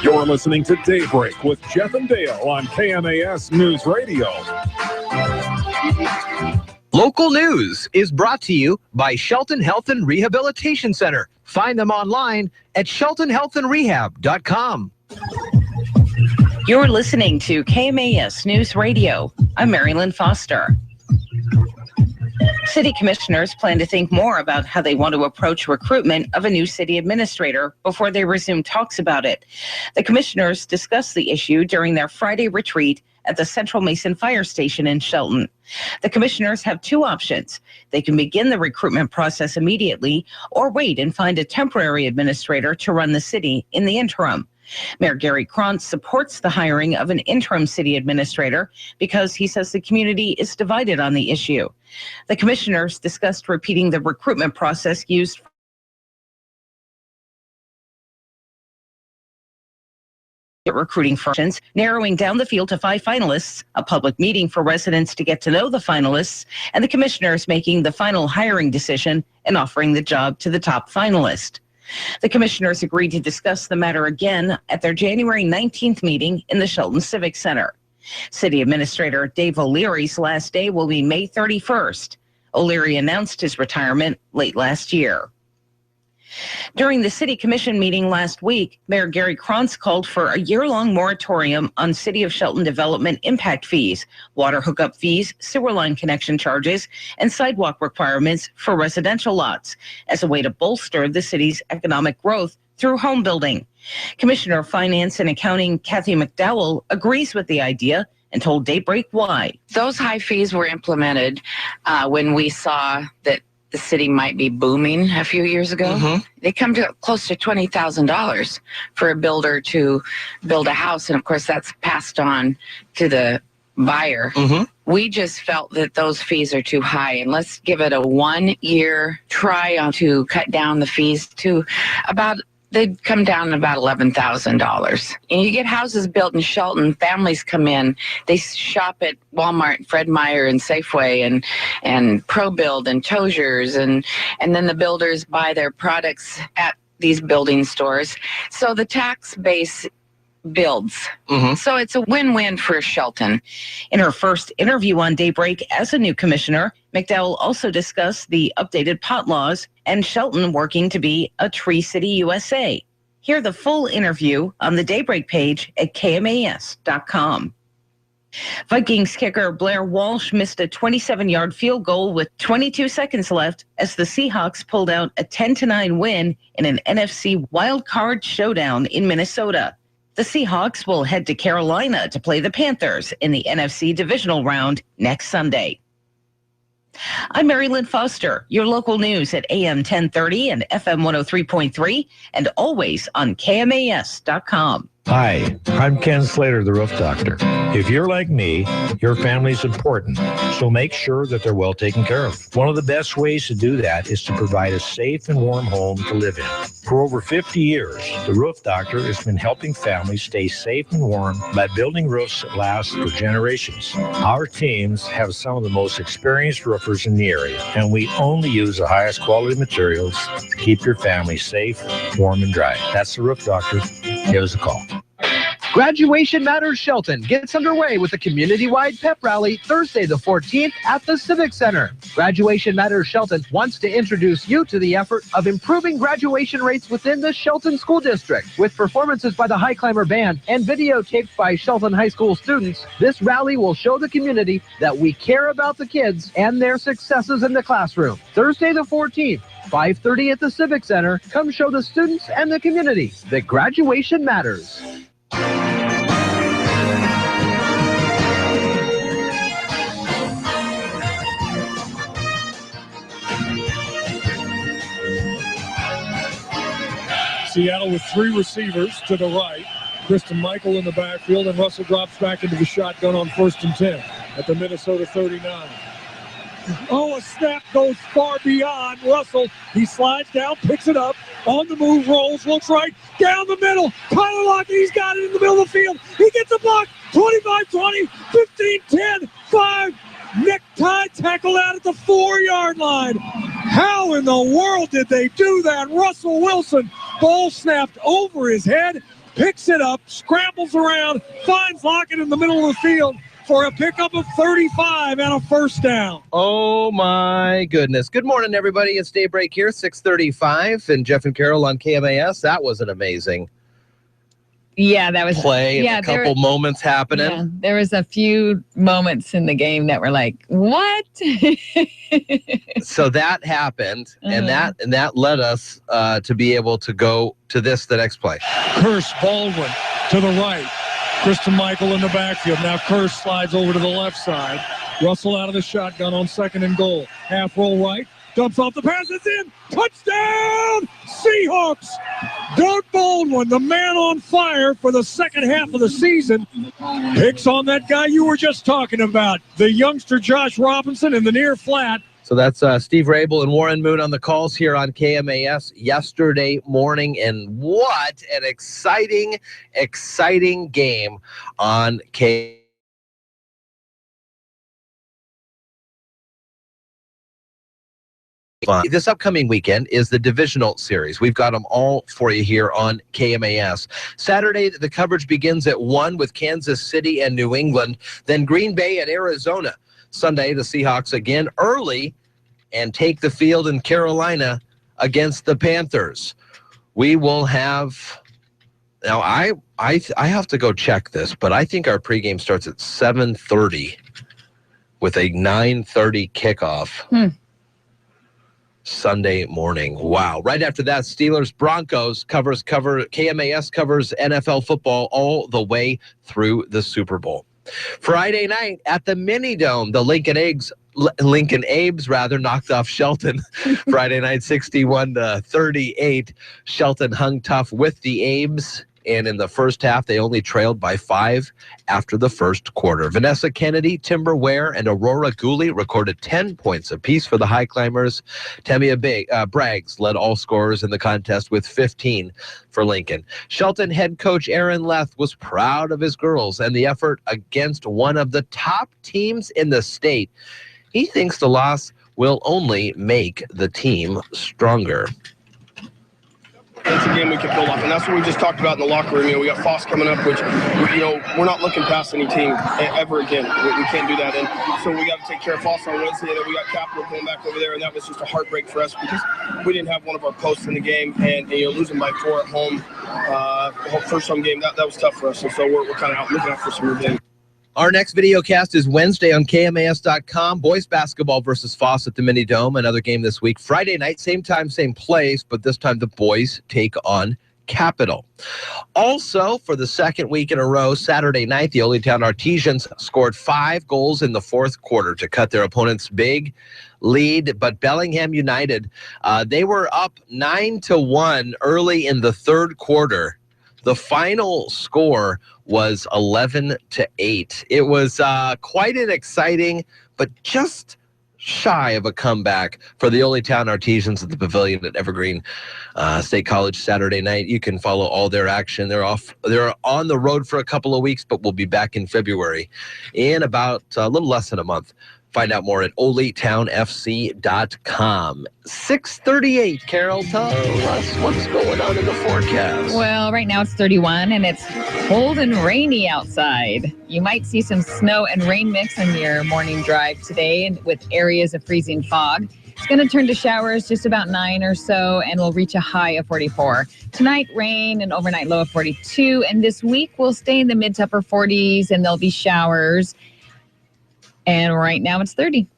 [SPEAKER 7] You're listening to Daybreak with Jeff and Dale on KMAS News Radio.
[SPEAKER 8] Local news is brought to you by Shelton Health and Rehabilitation Center. Find them online at sheltonhealthandrehab.com.
[SPEAKER 5] You're listening to KMAS News Radio. I'm Marilyn Foster. City commissioners plan to think more about how they want to approach recruitment of a new city administrator before they resume talks about it. The commissioners discussed the issue during their Friday retreat at the Central Mason Fire Station in Shelton. The commissioners have 2 options. They can begin the recruitment process immediately or wait and find a temporary administrator to run the city in the interim. Mayor Gary Krantz supports the hiring of an interim city administrator because he says the community is divided on the issue. The commissioners discussed repeating the recruitment process used recruiting functions, narrowing down the field to 5 finalists, a public meeting for residents to get to know the finalists, and the commissioners making the final hiring decision and offering the job to the top finalist. The commissioners agreed to discuss the matter again at their January 19th meeting in the Shelton Civic Center. City Administrator Dave O'Leary's last day will be May 31st. O'Leary announced his retirement late last year. During the City Commission meeting last week, Mayor Gary Krantz called for a year-long moratorium on City of Shelton development impact fees, water hookup fees, sewer line connection charges, and sidewalk requirements for residential lots as a way to bolster the city's economic growth through home building. Commissioner of Finance and Accounting Kathy McDowell agrees with the idea and told Daybreak why.
[SPEAKER 6] Those high fees were implemented when we saw that the city might be booming a few years ago. They come to close to $20,000 for a builder to build a house. And of course, that's passed on to the buyer. We just felt that those fees are too high. And let's give it a 1-year try to cut down the fees to they'd come down to about $11,000. And you get houses built in Shelton, families come in, they shop at Walmart, Fred Meyer, and Safeway, and ProBuild, and Tozier's, and then the builders buy their products at these building stores. So the tax base builds. So it's a win-win for Shelton.
[SPEAKER 5] In her first interview on Daybreak as a new commissioner, McDowell also discussed the updated pot laws and Shelton working to be a Tree City USA. Hear the full interview on the Daybreak page at KMAS.com. Vikings kicker Blair Walsh missed a 27-yard field goal with 22 seconds left as the Seahawks pulled out a 10-9 win in an NFC wildcard showdown in Minnesota. The Seahawks will head to Carolina to play the Panthers in the NFC divisional round next Sunday. I'm Mary Lynn Foster, your local news at AM 1030 and FM 103.3 and always on KMAS.com.
[SPEAKER 20] Hi, I'm Ken Slater, the Roof Doctor. If you're like me, your family's important, so make sure that they're well taken care of. One of the best ways to do that is to provide a safe and warm home to live in. For over 50 years, the Roof Doctor has been helping families stay safe and warm by building roofs that last for generations. Our teams have some of the most experienced roofers in the area, and we only use the highest quality materials to keep your family safe, warm, and dry. That's the Roof Doctor. Give us a call.
[SPEAKER 8] Graduation Matters Shelton gets underway with a community-wide pep rally Thursday the 14th at the Civic Center. Graduation Matters Shelton wants to introduce you to the effort of improving graduation rates within the Shelton School District. With performances by the High Climber Band and videotaped by Shelton High School students, this rally will show the community that we care about the kids and their successes in the classroom. Thursday the 14th, 5:30 at the Civic Center. Come show the students and the community that graduation matters.
[SPEAKER 13] Seattle with three receivers to the right. Kristen Michael in the backfield, and Russell drops back into the shotgun on 1st and 10 at the Minnesota 39. Oh, a snap goes far beyond Russell. He slides down, picks it up, on the move, rolls, looks right, down the middle. Tyler Lockett, he's got it in the middle of the field. He gets a block, 25-20, 15-10, 5. Necktie tackle out at the 4-yard line. How in the world did they do that? Russell Wilson, ball snapped over his head, picks it up, scrambles around, finds Lockett in the middle of the field for a pickup of 35 and a first down.
[SPEAKER 8] Oh, my goodness. Good morning, everybody. It's Daybreak here, 6:35, and Jeff and Carol on KMAS. That was an amazing
[SPEAKER 21] that was
[SPEAKER 8] play and a couple moments happening.
[SPEAKER 21] Yeah, there was a few moments in the game that were like, what?
[SPEAKER 8] So that happened, and that led us to be able to go to the next play.
[SPEAKER 13] Curse Baldwin to the right. Kristen Michael in the backfield. Now Curse slides over to the left side. Russell out of the shotgun on 2nd and goal. Half roll right. Dumps off the pass. It's in. Touchdown! Seahawks! Doug Baldwin, the man on fire for the second half of the season, picks on that guy you were just talking about, the youngster Josh Robinson in the near flat.
[SPEAKER 8] So that's Steve Rabel and Warren Moon on the calls here on KMAS yesterday morning. And what an exciting game on KMAS. This upcoming weekend is the divisional series. We've got them all for you here on KMAS. Saturday, the coverage begins at 1 with Kansas City and New England, then Green Bay and Arizona. Sunday, the Seahawks again early and take the field in Carolina against the Panthers. We will have... Now, I have to go check this, but I think our pregame starts at 7:30 with a 9:30 kickoff. Sunday morning. Wow. Right after that, Steelers Broncos KMAS covers NFL football all the way through the Super Bowl. Friday night at the Mini Dome, the Lincoln Abes knocked off Shelton. Friday night, 61-38. Shelton hung tough with the Abes, and in the first half, they only trailed by 5 after the first quarter. Vanessa Kennedy, Timber Ware, and Aurora Gooley recorded 10 points apiece for the High Climbers. Tamia Braggs led all scorers in the contest with 15 for Lincoln. Shelton head coach Aaron Leth was proud of his girls and the effort against one of the top teams in the state. He thinks the loss will only make the team stronger.
[SPEAKER 14] It's a game we can build off, and that's what we just talked about in the locker room. We got Foss coming up, which, we're not looking past any team ever again. We can't do that, and so we got to take care of Foss on Wednesday. And then we got Capital going back over there, and that was just a heartbreak for us because we didn't have one of our posts in the game, and losing by 4 at home First home game, that was tough for us. And so we're kind of looking out for some revenge.
[SPEAKER 8] Our next video cast is Wednesday on KMAS.com. Boys basketball versus Foss at the Mini Dome. Another game this week. Friday night, same time, same place, but this time the boys take on Capital. Also, for the second week in a row, Saturday night, the Oldtown Artesians scored 5 goals in the fourth quarter to cut their opponent's big lead. But Bellingham United, they were up 9-1 early in the third quarter. The final score was 11-8. It was quite an exciting, but just shy of a comeback for the Oldtown Artesians at the Pavilion at Evergreen State College Saturday night. You can follow all their action. They're on the road for a couple of weeks, but we'll be back in February in about a little less than a month. Find out more at oldtownfc.com. 6:38, Carol, tell us what's going on in the forecast.
[SPEAKER 21] Well, right now it's 31 and it's cold and rainy outside. You might see some snow and rain mix on your morning drive today with areas of freezing fog. It's going to turn to showers just about 9 or so, and we'll reach a high of 44. Tonight, rain and overnight low of 42. And this week, we'll stay in the mid to upper 40s, and there'll be showers. And right now, it's 30.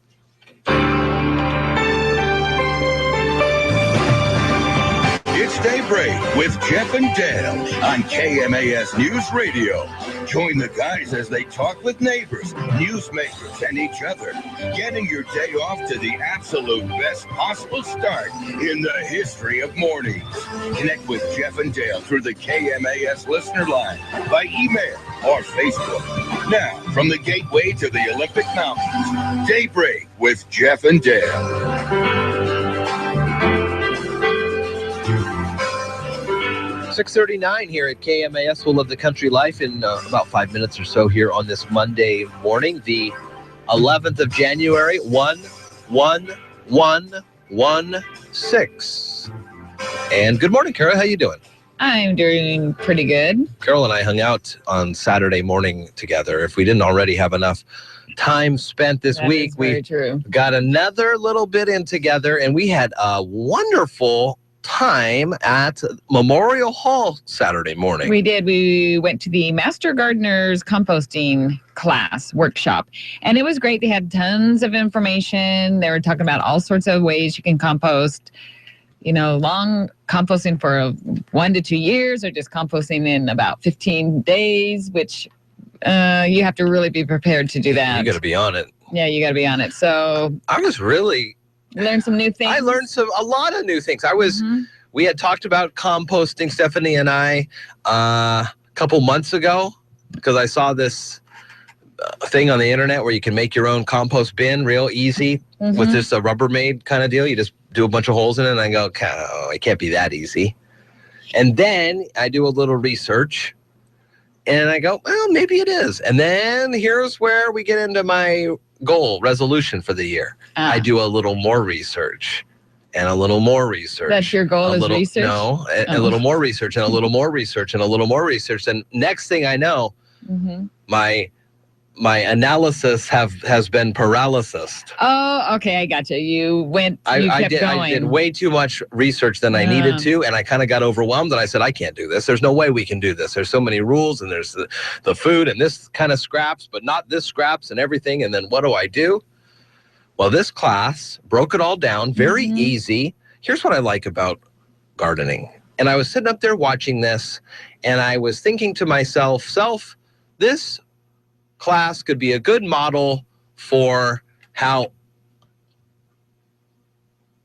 [SPEAKER 15] It's Daybreak with Jeff and Dale on KMAS News Radio. Join the guys as they talk with neighbors, newsmakers, and each other, getting your day off to the absolute best possible start in the history of mornings. Connect with Jeff and Dale through the KMAS listener line, by email, or Facebook. Now, from the gateway to the Olympic Mountains, Daybreak with Jeff and Dale.
[SPEAKER 8] 6:39 here at KMAS. We'll live the country life in about 5 minutes or so here on this Monday morning, the 11th of January, 1-1-1-1-6. And good morning, Carol. How you doing?
[SPEAKER 21] I'm doing pretty good.
[SPEAKER 8] Carol and I hung out on Saturday morning together. If we didn't already have enough time spent this week, we got another little bit in together, and we had a wonderful time at Memorial Hall Saturday morning.
[SPEAKER 21] We did. We went to the Master Gardener's composting class workshop, and it was great. They had tons of information. They were talking about all sorts of ways you can compost, long composting for 1 to 2 years, or just composting in about 15 days, which you have to really be prepared to do that.
[SPEAKER 8] You got to be on it.
[SPEAKER 21] Yeah, you got to be on it. So
[SPEAKER 8] I was really
[SPEAKER 21] learned some new things.
[SPEAKER 8] I learned a lot of new things. We had talked about composting, Stephanie and I, a couple months ago, because I saw this thing on the internet where you can make your own compost bin real easy with just a Rubbermaid kind of deal. You just do a bunch of holes in it, and I go, oh, it can't be that easy. And then I do a little research, and I go, well, maybe it is. And then here's where we get into my resolution for the year. I do a little more research and a little more research.
[SPEAKER 21] That's your goal, is research?
[SPEAKER 8] No, a little more research and a little more research and a little more research. And next thing I know, my analysis has been paralysis.
[SPEAKER 21] Oh, okay, I got you. You kept going.
[SPEAKER 8] I did way too much research than I needed to, and I kind of got overwhelmed, and I said, I can't do this. There's no way we can do this. There's so many rules, and there's the food, and this kind of scraps, but not this scraps and everything, and then what do? Well, this class broke it all down, very easy. Here's what I like about gardening. And I was sitting up there watching this, and I was thinking to myself, this class could be a good model for how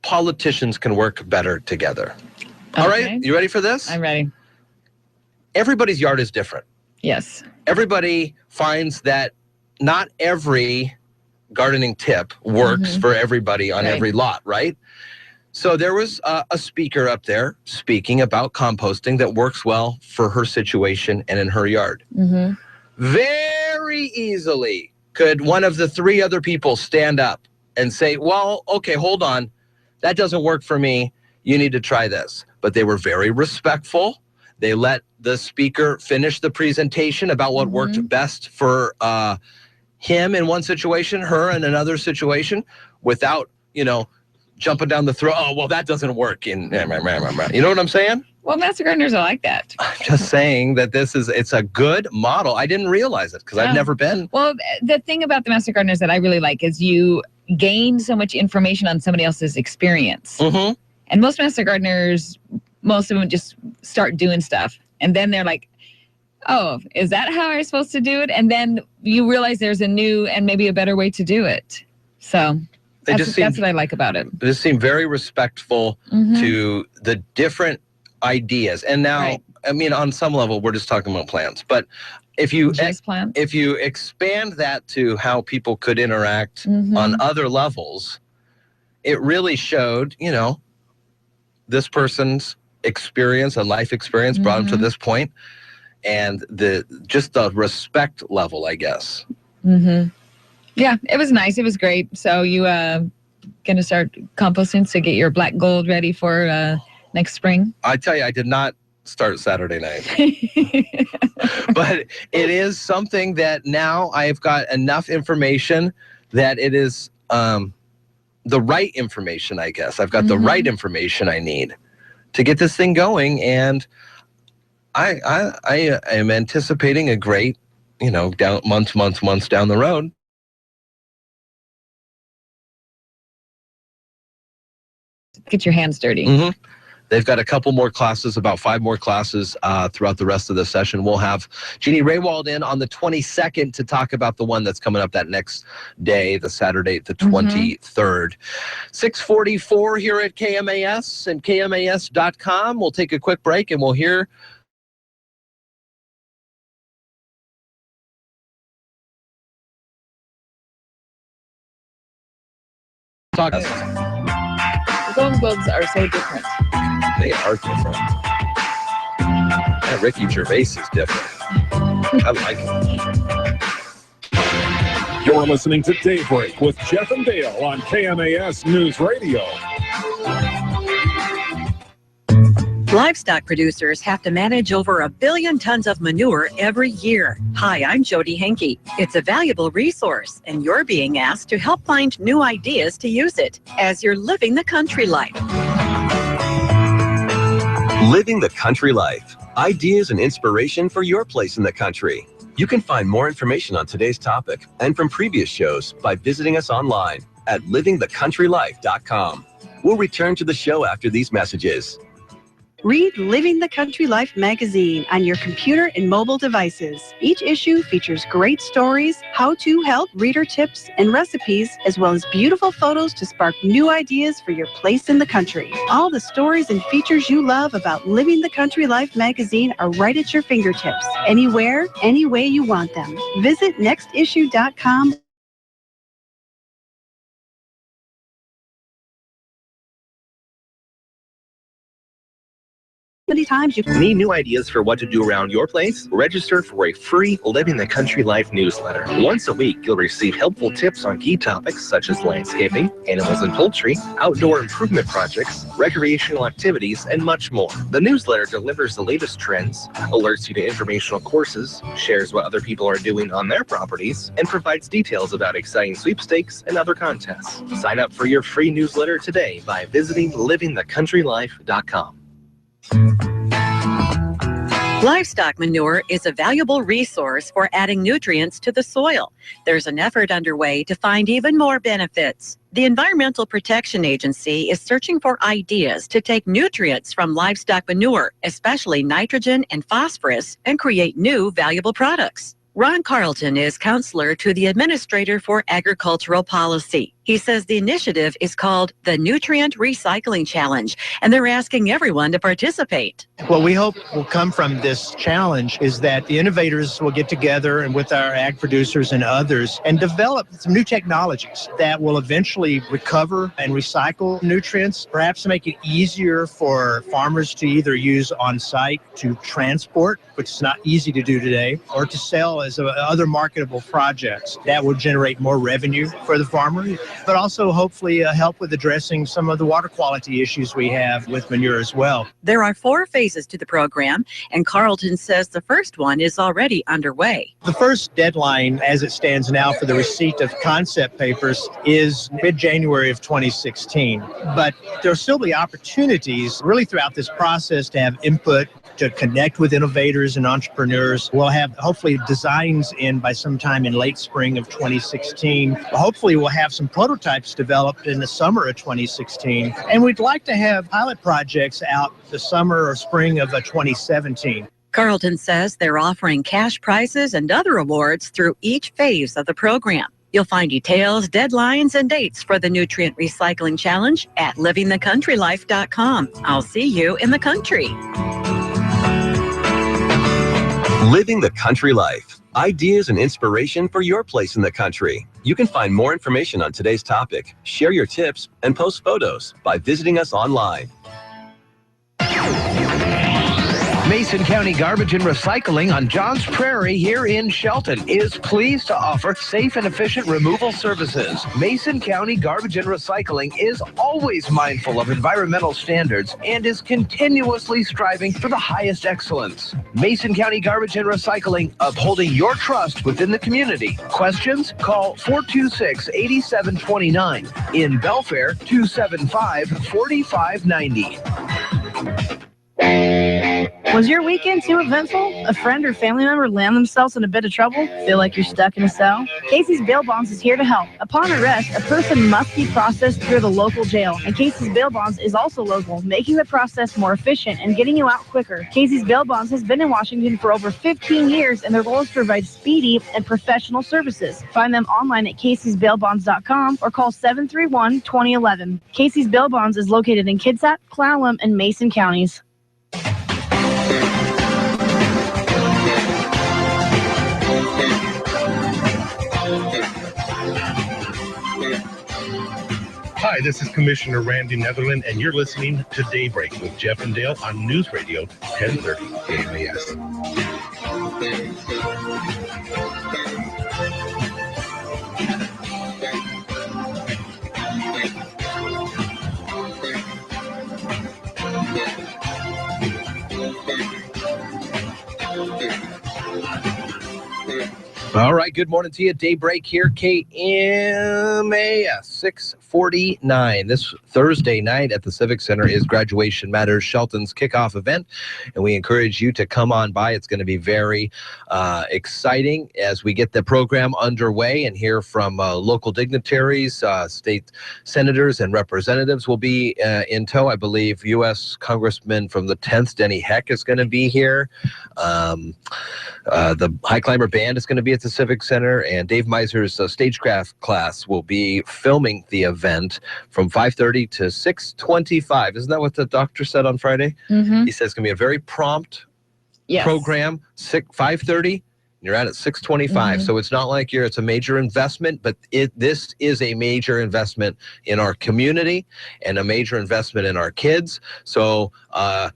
[SPEAKER 8] politicians can work better together. Okay. All right, you ready for this?
[SPEAKER 21] I'm ready.
[SPEAKER 8] Everybody's yard is different.
[SPEAKER 21] Yes.
[SPEAKER 8] Everybody finds that not every gardening tip works for everybody on every lot, right? So there was a speaker up there speaking about composting that works well for her situation and in her yard. Very easily could one of the 3 other people stand up and say, well, okay, hold on. That doesn't work for me. You need to try this. But they were very respectful. They let the speaker finish the presentation about what worked best for him in one situation, her in another situation, without, jumping down the throat. Oh, well, that doesn't work. You know what I'm saying?
[SPEAKER 21] Well, master gardeners are like that.
[SPEAKER 8] I'm just saying that it's a good model. I didn't realize it because I've never been.
[SPEAKER 21] Well, the thing about the master gardeners that I really like is you gain so much information on somebody else's experience.
[SPEAKER 8] Mm-hmm.
[SPEAKER 21] And most master gardeners, most of them just start doing stuff. And then they're like, oh, is that how I'm supposed to do it? And then you realize there's a new and maybe a better way to do it. So that's what I like about it.
[SPEAKER 8] They just seem very respectful to the different ideas. And now, I mean, on some level, we're just talking about plants. But if you expand that to how people could interact on other levels, it really showed, this person's experience, a life experience brought them to this point, and the respect level, I guess.
[SPEAKER 21] Yeah, it was nice. It was great. So you gonna start composting to get your black gold ready for next spring?
[SPEAKER 8] I tell you, I did not start Saturday night. But it is something that now I've got enough information that it is the right information, I guess. I've got the right information I need to get this thing going, and I am anticipating a great, down months down the road.
[SPEAKER 21] Get your hands dirty.
[SPEAKER 8] They've got a couple more classes, about 5 more classes throughout the rest of the session. We'll have Jeannie Raywald in on the 22nd to talk about the one that's coming up that next day, the Saturday, the 23rd. 6:44 here at KMAS and KMAS.com. We'll take a quick break and we'll hear
[SPEAKER 21] The Golden Globes are so different.
[SPEAKER 8] They are different. Yeah, Ricky Gervais is different. I like it.
[SPEAKER 7] You're listening to Daybreak with Jeff and Dale on KMAS News Radio.
[SPEAKER 1] Livestock producers have to manage over 1 billion tons of manure every year. Hi, I'm Jody Henke. It's a valuable resource, and you're being asked to help find new ideas to use it as you're living the country life.
[SPEAKER 3] Living the country life. Ideas and inspiration for your place in the country. You can find more information on today's topic and from previous shows by visiting us online at livingthecountrylife.com. We'll return to the show after these messages.
[SPEAKER 22] Read Living the Country Life magazine on your computer and mobile devices. Each issue features great stories, how-to help, reader tips, and recipes, as well as beautiful photos to spark new ideas for your place in the country. All the stories and features you love about Living the Country Life magazine are right at your fingertips, anywhere, any way you want them. Visit nextissue.com. Many times you
[SPEAKER 23] need new ideas for what to do around your place? Register for a free Living the Country Life newsletter. Once a week, you'll receive helpful tips on key topics such as landscaping, animals and poultry, outdoor improvement projects, recreational activities, and much more. The newsletter delivers the latest trends, alerts you to informational courses, shares what other people are doing on their properties, and provides details about exciting sweepstakes and other contests. Sign up for your free newsletter today by visiting livingthecountrylife.com.
[SPEAKER 1] Livestock manure is a valuable resource for adding nutrients to the soil. There's an effort underway to find even more benefits. The Environmental Protection Agency is searching for ideas to take nutrients from livestock manure, especially nitrogen and phosphorus, and create new valuable products. Ron Carlton is counselor to the Administrator for Agricultural Policy. He says the initiative is called the Nutrient Recycling Challenge, and they're asking everyone to participate.
[SPEAKER 24] What we hope will come from this challenge is that the innovators will get together and with our ag producers and others and develop some new technologies that will eventually recover and recycle nutrients, perhaps make it easier for farmers to either use on site to transport, which is not easy to do today, or to sell as other marketable projects that will generate more revenue for the farmer. but also hopefully help with addressing some of the water quality issues we have with manure as well.
[SPEAKER 2] There are 4 phases to the program, and Carlton says the first one is already underway.
[SPEAKER 24] The first deadline, as it stands now, for the receipt of concept papers is mid-January of 2016. But there'll still be opportunities really throughout this process to have input, to connect with innovators and entrepreneurs. We'll have hopefully designs in by sometime in late spring of 2016. Hopefully we'll have some prototypes developed in the summer of 2016. And we'd like to have pilot projects out the summer or spring of 2017.
[SPEAKER 2] Carlton says they're offering cash prizes and other awards through each phase of the program. You'll find details, deadlines, and dates for the Nutrient Recycling Challenge at livingthecountrylife.com. I'll see you in the country.
[SPEAKER 3] Living the Country Life. Ideas and inspiration for your place in the country. You can find more information on today's topic, share your tips, and post photos by visiting us online.
[SPEAKER 8] Mason County Garbage and Recycling on Johns Prairie here in Shelton is pleased to offer safe and efficient removal services. Mason County Garbage and Recycling is always mindful of environmental standards and is continuously striving for the highest excellence. Mason County Garbage and Recycling, upholding your trust within the community. Questions? Call 426-8729. In Belfair, 275-4590.
[SPEAKER 4] Was your weekend too eventful? A friend or family member land themselves in a bit of trouble? Feel like you're stuck in a cell? Casey's Bail Bonds is here to help. Upon arrest, a person must be processed through the local jail, and Casey's Bail Bonds is also local, making the process more efficient and getting you out quicker. Casey's Bail Bonds has been in Washington for over 15 years, and their goal is to provide speedy and professional services. Find them online at caseysbailbonds.com or call 731-2011. Casey's Bail Bonds is located in Kitsap, Clallam, and Mason counties.
[SPEAKER 9] Hi, this is Commissioner Randy Netherland, and you're listening to Daybreak with Jeff and Dale on Newsradio 1030 KMAS.
[SPEAKER 8] All right, good morning to you. Daybreak here, KMAS 649. This Thursday night at the Civic Center is Graduation Matters Shelton's kickoff event, and we encourage you to come on by. It's going to be very exciting as we get the program underway and hear from local dignitaries, state senators and representatives will be in tow. I believe U.S. Congressman from the 10th, Denny Heck, is going to be here. The High Climber Band is going to be at the Civic Center, and Dave Meiser's stagecraft class will be filming the event from 5:30 to 6:25. Isn't that what the doctor said on Friday?
[SPEAKER 21] Mm-hmm.
[SPEAKER 8] He says it's going to be a very prompt program. 5:30, you're out at 6:25.
[SPEAKER 21] Mm-hmm.
[SPEAKER 8] So it's not like it's a major investment, but this is a major investment in our community and a major investment in our kids. So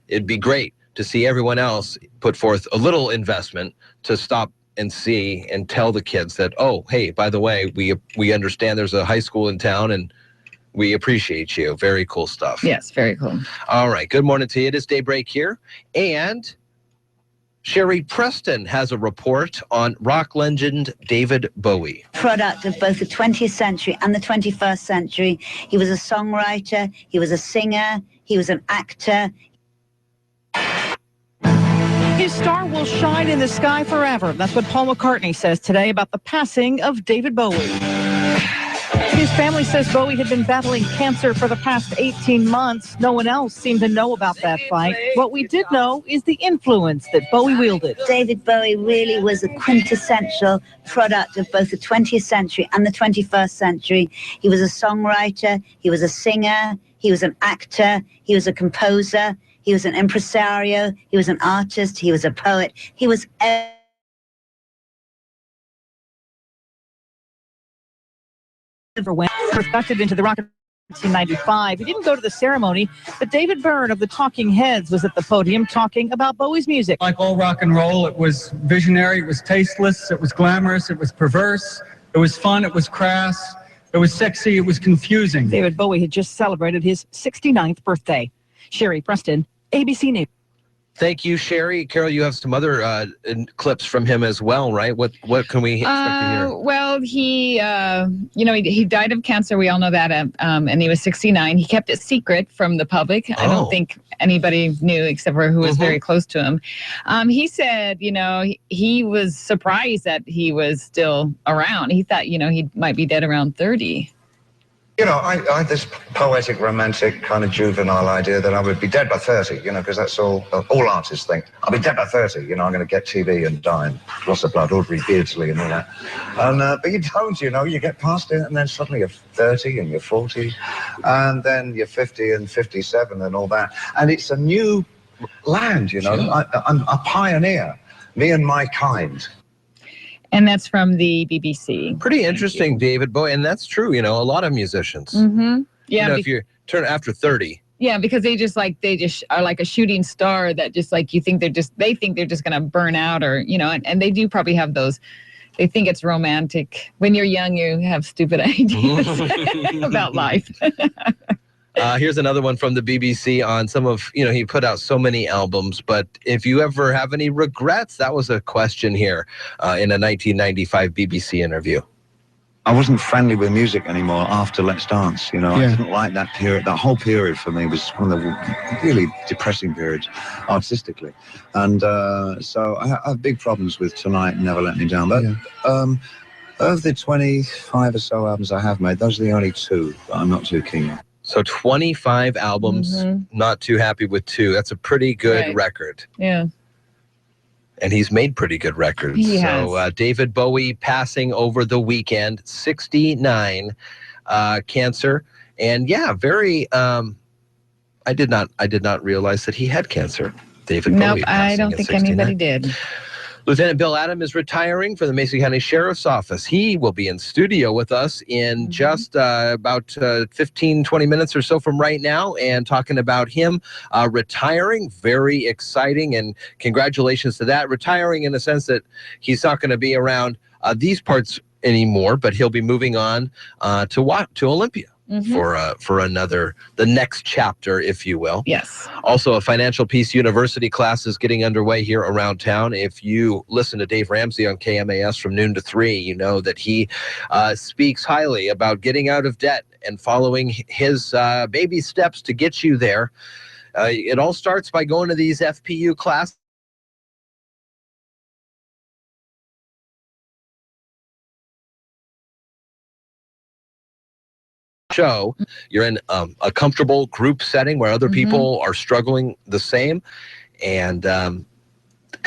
[SPEAKER 8] it'd be great to see everyone else put forth a little investment to stop and see and tell the kids that, oh, hey, by the way, we understand there's a high school in town and we appreciate you. Very cool stuff.
[SPEAKER 21] Yes, very cool.
[SPEAKER 8] All right. Good morning to you. It is Daybreak here. And Sherry Preston has a report on rock legend David Bowie.
[SPEAKER 11] Product of both the 20th century and the 21st century. He was a songwriter. He was a singer. He was an actor.
[SPEAKER 25] His star will shine in the sky forever. That's what Paul McCartney says today about the passing of David Bowie. His family says Bowie had been battling cancer for the past 18 months. No one else seemed to know about that fight. What we did know is the influence that Bowie wielded.
[SPEAKER 11] David Bowie really was a quintessential product of both the 20th century and the 21st century. He was a songwriter. He was a singer. He was an actor. He was a composer. He was an impresario, he was an artist, he was a poet, he was
[SPEAKER 25] Inducted into the Rock in 1995. He didn't go to the ceremony, but David Byrne of the Talking Heads was at the podium talking about Bowie's music.
[SPEAKER 26] Like all rock and roll, it was visionary, it was tasteless, it was glamorous, it was perverse, it was fun, it was crass. It was sexy. It was confusing.
[SPEAKER 25] David Bowie had just celebrated his 69th birthday. Sherry Preston, ABC News.
[SPEAKER 8] Thank you, Sherry. Carol, you have some other clips from him as well, right? What can we expect to hear?
[SPEAKER 21] Well, he died of cancer. We all know that, and he was 69. He kept it secret from the public. I don't think anybody knew except for who was very close to him. He said, he was surprised that he was still around. He thought, he might be dead around 30.
[SPEAKER 10] I had this poetic, romantic, kind of juvenile idea that I would be dead by 30, because that's all artists think. I'll be dead by 30, I'm going to get TB and die and loss of blood, Audrey Beardsley and all that. But you don't, you get past it and then suddenly you're 30 and you're 40 and then you're 50 and 57 and all that. And it's a new land, I'm a pioneer, me and my kind.
[SPEAKER 21] And that's from the BBC.
[SPEAKER 8] Pretty interesting, David Bowie, and that's true. A lot of musicians.
[SPEAKER 21] Mm-hmm. Yeah,
[SPEAKER 8] if you turn after 30.
[SPEAKER 21] Yeah, because they just are like a shooting star that just they think they're just going to burn out, or and they do probably have those. They think it's romantic. When you're young, you have stupid ideas about life.
[SPEAKER 8] Here's another one from the BBC on some of, he put out so many albums, but if you ever have any regrets, that was a question here in a 1995 BBC interview.
[SPEAKER 10] I wasn't friendly with music anymore after Let's Dance, I didn't like that period. That whole period for me was one of the really depressing periods artistically. And so I have big problems with Tonight and Never Let Me Down. But of the 25 or so albums I have made, those are the only two that I'm not too keen on.
[SPEAKER 8] So 25 albums, not too happy with 2. That's a pretty good record.
[SPEAKER 21] Yeah.
[SPEAKER 8] And he's made pretty good records.
[SPEAKER 21] He has.
[SPEAKER 8] David Bowie passing over the weekend, 69, cancer. And very, I did not realize that he had cancer. David Bowie.
[SPEAKER 21] Nope, I don't think anybody did.
[SPEAKER 8] Lieutenant Bill Adam is retiring for the Mason County Sheriff's Office. He will be in studio with us in just about 15, 20 minutes or so from right now, and talking about him retiring. Very exciting, and congratulations to that. Retiring in the sense that he's not going to be around these parts anymore, but he'll be moving on to Olympia. For the next chapter, if you will.
[SPEAKER 21] Yes.
[SPEAKER 8] Also, a Financial Peace University class is getting underway here around town. If you listen to Dave Ramsey on KMAS from noon to 3, you know that he speaks highly about getting out of debt and following his baby steps to get you there. It all starts by going to these FPU classes. Show you're in a comfortable group setting where other people are struggling the same, and kind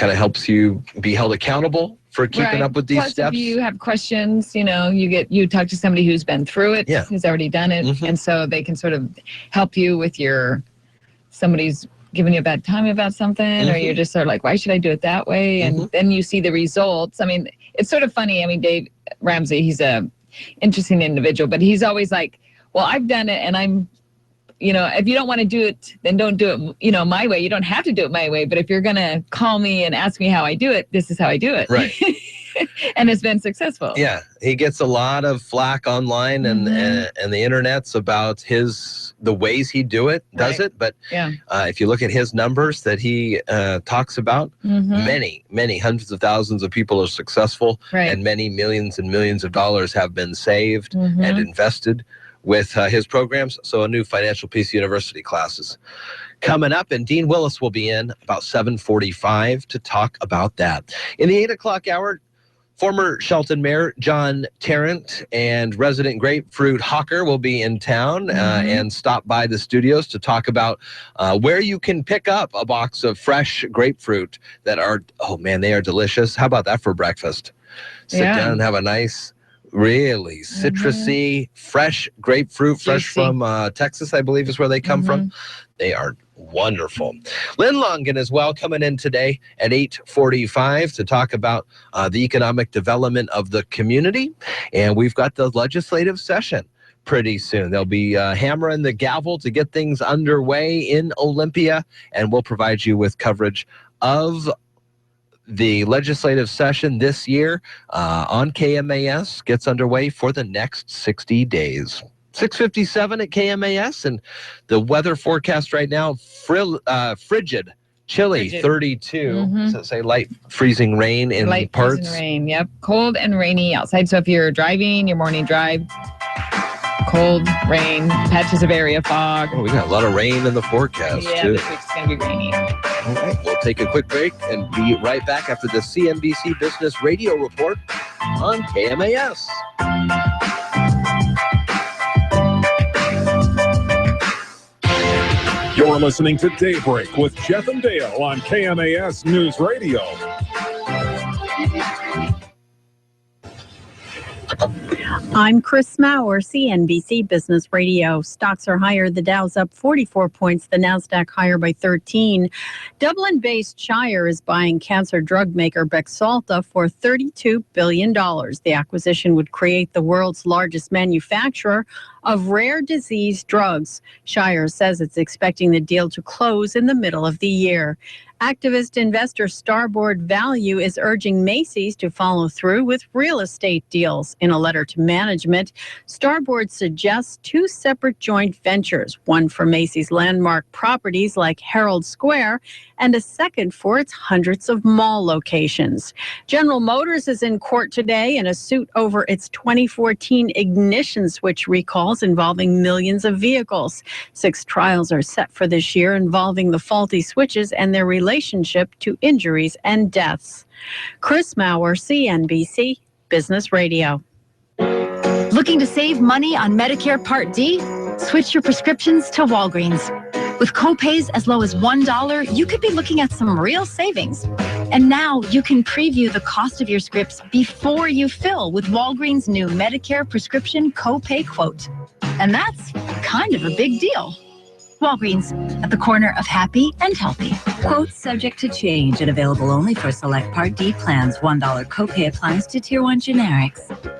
[SPEAKER 8] of helps you be held accountable for keeping up with these steps.
[SPEAKER 21] If you have questions, you talk to somebody who's been through it, who's already done it, and so they can sort of help you with somebody's giving you a bad time about something, or you're just sort of like, why should I do it that way? And then you see the results. I mean, it's sort of funny. I mean, Dave Ramsey, he's a interesting individual, but he's always like, well, I've done it, and I'm, if you don't want to do it, then don't do it, my way. You don't have to do it my way, but if you're going to call me and ask me how I do it, this is how I do it.
[SPEAKER 8] Right.
[SPEAKER 21] And it's been successful.
[SPEAKER 8] Yeah, he gets a lot of flack online and the internets about the ways he does it. But if you look at his numbers that he talks about, many hundreds of thousands of people are successful, and many millions and millions of dollars have been saved and invested with his programs. So a new Financial Peace University classes coming up, and Dean Willis will be in about 7:45 to talk about that. In the 8 o'clock hour, former Shelton Mayor John Tarrant and resident grapefruit hawker will be in town and stop by the studios to talk about where you can pick up a box of fresh grapefruit that are, they are delicious. How about that for breakfast? Sit down and have a nice, really citrusy, fresh grapefruit, fresh from Texas, I believe is where they come from. They are wonderful. Lynn Longan as well coming in today at 8:45 to talk about the economic development of the community. And we've got the legislative session pretty soon. They'll be hammering the gavel to get things underway in Olympia, and we'll provide you with coverage of the legislative session this year on KMAS gets underway for the next 60 days. 6:57 at KMAS, and the weather forecast right now, frigid. Chilly, 32. So say light freezing rain in
[SPEAKER 21] light
[SPEAKER 8] parts.
[SPEAKER 21] Freezing rain, yep. Cold and rainy outside. So if you're driving, your morning drive, cold, rain, patches of area fog.
[SPEAKER 8] Oh, we got a lot of rain in the forecast, too.
[SPEAKER 21] This week's going to be rainy.
[SPEAKER 8] All right, we'll take a quick break and be right back after the CNBC Business Radio Report on KMAS.
[SPEAKER 7] You're listening to Daybreak with Jeff and Dale on KMAS News Radio.
[SPEAKER 6] I'm Chris Maurer, CNBC Business Radio. Stocks are higher. The Dow's up 44 points. The Nasdaq higher by 13. Dublin-based Shire is buying cancer drug maker Bexalta for $32 billion. The acquisition would create the world's largest manufacturer of rare disease drugs. Shire says it's expecting the deal to close in the middle of the year. Activist investor Starboard Value is urging Macy's to follow through with real estate deals. In a letter to management, Starboard suggests two separate joint ventures, one for Macy's landmark properties like Herald Square and a second for its hundreds of mall locations. General Motors is in court today in a suit over its 2014 ignition switch recalls involving millions of vehicles. 6 trials are set for this year involving the faulty switches and their relationship to injuries and deaths. Chris Maurer, CNBC Business Radio.
[SPEAKER 12] Looking to save money on Medicare Part D? Switch your prescriptions to Walgreens. With copays as low as $1, you could be looking at some real savings. And now you can preview the cost of your scripts before you fill with Walgreens' new Medicare prescription copay quote. And that's kind of a big deal. Walgreens, at the corner of happy and healthy.
[SPEAKER 16] Quotes subject to change and available only for select Part D plans. $1 copay applies to Tier 1 generics.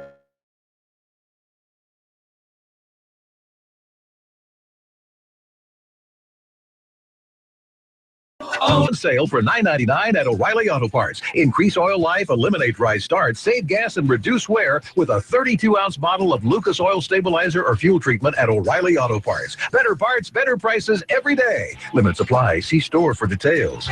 [SPEAKER 17] On sale for $9.99 at O'Reilly Auto Parts. Increase oil life, eliminate dry starts, save gas, and reduce wear with a 32-ounce bottle of Lucas Oil Stabilizer or Fuel Treatment at O'Reilly Auto Parts. Better parts, better prices every day. Limit supply. See store for details.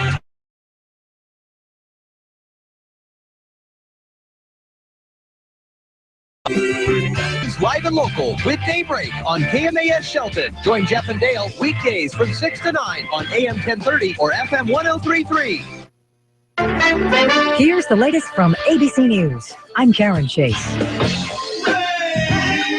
[SPEAKER 8] Live and local with Daybreak on KMAS Shelton. Join Jeff and Dale weekdays from 6 to 9 on AM 1030 or FM 103.3.
[SPEAKER 1] Here's the latest from ABC News. I'm Karen Chase.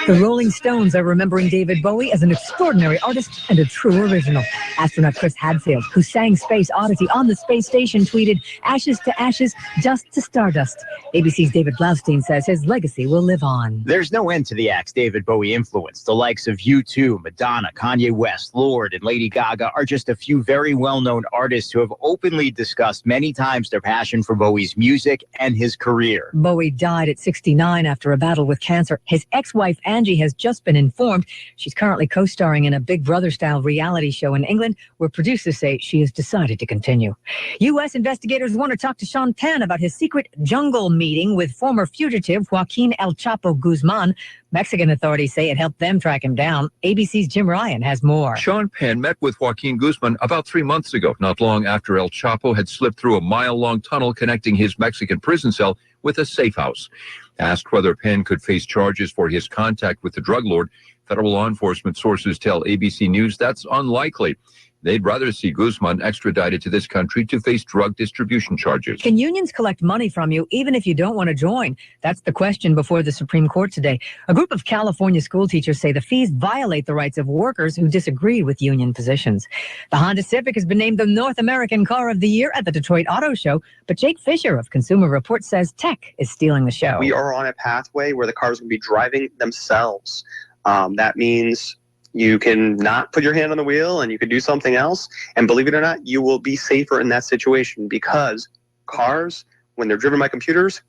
[SPEAKER 1] The Rolling Stones are remembering David Bowie as an extraordinary artist and a true original. Astronaut Chris Hadfield, who sang Space Oddity on the space station, tweeted, "Ashes to ashes, dust to stardust." ABC's David Blaustein says his legacy will live on.
[SPEAKER 18] There's no end to the acts David Bowie influenced. The likes of U2, Madonna, Kanye West, Lorde, and Lady Gaga are just a few very well-known artists who have openly discussed many times their passion for Bowie's music and his career.
[SPEAKER 1] Bowie died at 69 after a battle with cancer. His ex-wife, Angie, has just been informed. She's currently co-starring in a Big Brother-style reality show in England, where producers say she has decided to continue. U.S. investigators want to talk to Sean Penn about his secret jungle meeting with former fugitive Joaquin El Chapo Guzman. Mexican authorities say it helped them track him down. ABC's Jim Ryan has more.
[SPEAKER 19] Sean Penn met with Joaquin Guzman about 3 months ago, not long after El Chapo had slipped through a mile-long tunnel connecting his Mexican prison cell with a safe house. Asked whether Penn could face charges for his contact with the drug lord, federal law enforcement sources tell ABC News that's unlikely. They'd rather see Guzman extradited to this country to face drug distribution charges.
[SPEAKER 1] Can unions collect money from you even if you don't want to join? That's the question before the Supreme Court today. A group of California school teachers say the fees violate the rights of workers who disagree with union positions. The Honda Civic has been named the North American Car of the Year at the Detroit Auto Show, but Jake Fisher of Consumer Reports says tech is stealing the show.
[SPEAKER 27] We are on a pathway where the cars will be driving themselves. That means you can not put your hand on the wheel and you can do something else. And believe it or not, you will be safer in that situation because cars, when they're driven by computers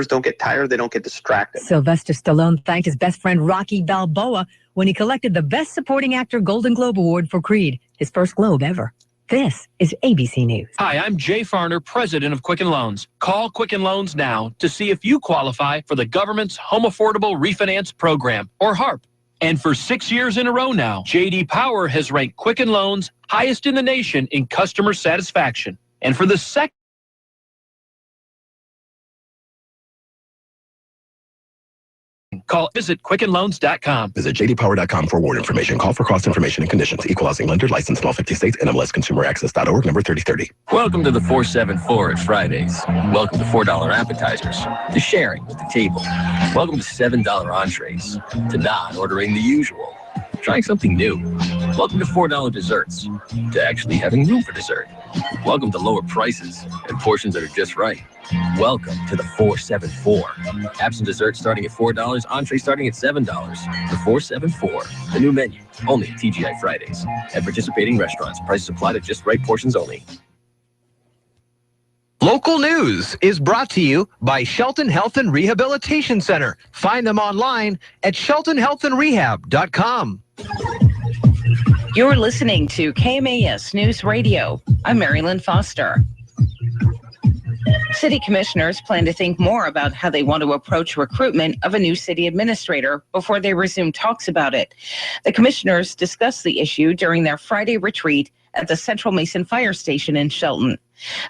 [SPEAKER 27] don't get tired, they don't get distracted.
[SPEAKER 1] Sylvester Stallone thanked his best friend Rocky Balboa when he collected the Best Supporting Actor Golden Globe Award for Creed, his first Globe ever. This is ABC News.
[SPEAKER 5] Hi, I'm Jay Farner, president of Quicken Loans. Call Quicken Loans now to see if you qualify for the government's Home Affordable Refinance Program, or HARP. And for 6 years in a row now, J.D. Power has ranked Quicken Loans highest in the nation in customer satisfaction. And for the second visit QuickenLoans.com.
[SPEAKER 13] Visit jdpower.com for award information. Call for cost information and conditions. Equal housing lender, licensed in all 50 states. NMLSConsumerAccess.org, number 3030.
[SPEAKER 14] Welcome to the 474 at Fridays. Welcome to $4 appetizers, to sharing with the table. Welcome to $7 entrees, to not ordering the usual. Trying something new. Welcome to $4 desserts, to actually having room for dessert. Welcome to lower prices and portions that are just right. Welcome to the 474. Apps and desserts starting at $4, entrees starting at $7. The 474, the new menu, only at TGI Fridays. At participating restaurants, prices apply to just right portions only.
[SPEAKER 8] Local news is brought to you by Shelton Health and Rehabilitation Center. Find them online at sheltonhealthandrehab.com.
[SPEAKER 15] You're listening to KMAS News Radio. I'm Marilyn Foster. City commissioners plan to think more about how they want to approach recruitment of a new city administrator before they resume talks about it. The commissioners discussed the issue during their Friday retreat at the Central Mason Fire Station in Shelton.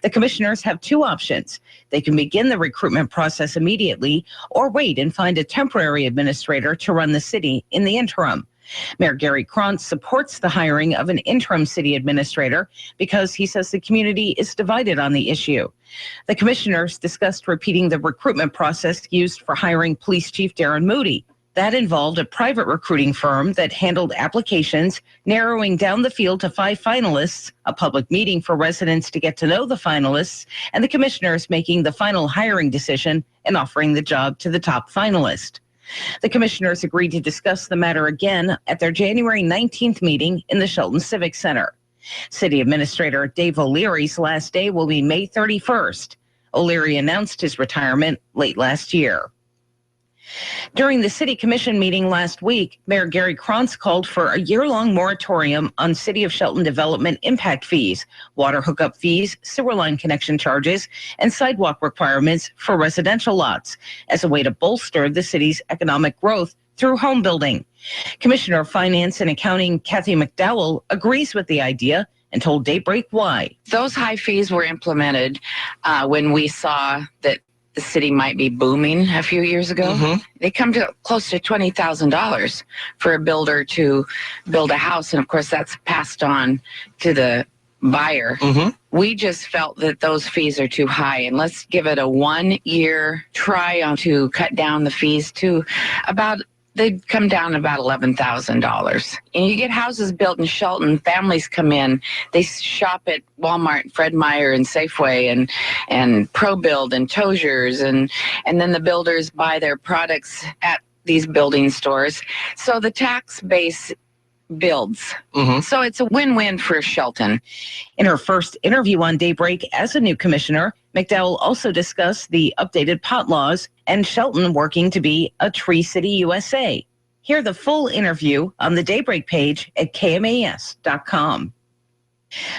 [SPEAKER 15] The commissioners have two options. They can begin the recruitment process immediately or wait and find a temporary administrator to run the city in the interim. Mayor Gary Krantz supports the hiring of an interim city administrator because he says the community is divided on the issue. The commissioners discussed repeating the recruitment process used for hiring Police Chief Darren Moody. That involved a private recruiting firm that handled applications, narrowing down the field to 5 finalists, a public meeting for residents to get to know the finalists, and the commissioners making the final hiring decision and offering the job to the top finalist. The commissioners agreed to discuss the matter again at their January 19th meeting in the Shelton Civic Center. City Administrator Dave O'Leary's last day will be May 31st. O'Leary announced his retirement late last year. During the City Commission meeting last week, Mayor Gary Krantz called for a year-long moratorium on City of Shelton development impact fees, water hookup fees, sewer line connection charges, and sidewalk requirements for residential lots as a way to bolster the city's economic growth through home building. Commissioner of Finance and Accounting Kathy McDowell agrees with the idea and told Daybreak why.
[SPEAKER 20] Those high fees were implemented when we saw that the city might be booming a few years ago. They come to close to $20,000 for a builder to build a house. And of course, that's passed on to the buyer. We just felt that those fees are too high, and let's give it a 1-year try on to cut down the fees to about, they'd come down about $11,000. And you get houses built in Shelton, families come in, they shop at Walmart, Fred Meyer, and Safeway, and ProBuild, and Tozier's, and then the builders buy their products at these building stores. So the tax base builds. So it's a win-win for Shelton.
[SPEAKER 15] In her first interview on Daybreak as a new commissioner, McDowell also discussed the updated pot laws and Shelton working to be a Tree City USA. Hear the full interview on the Daybreak page at KMAS.com.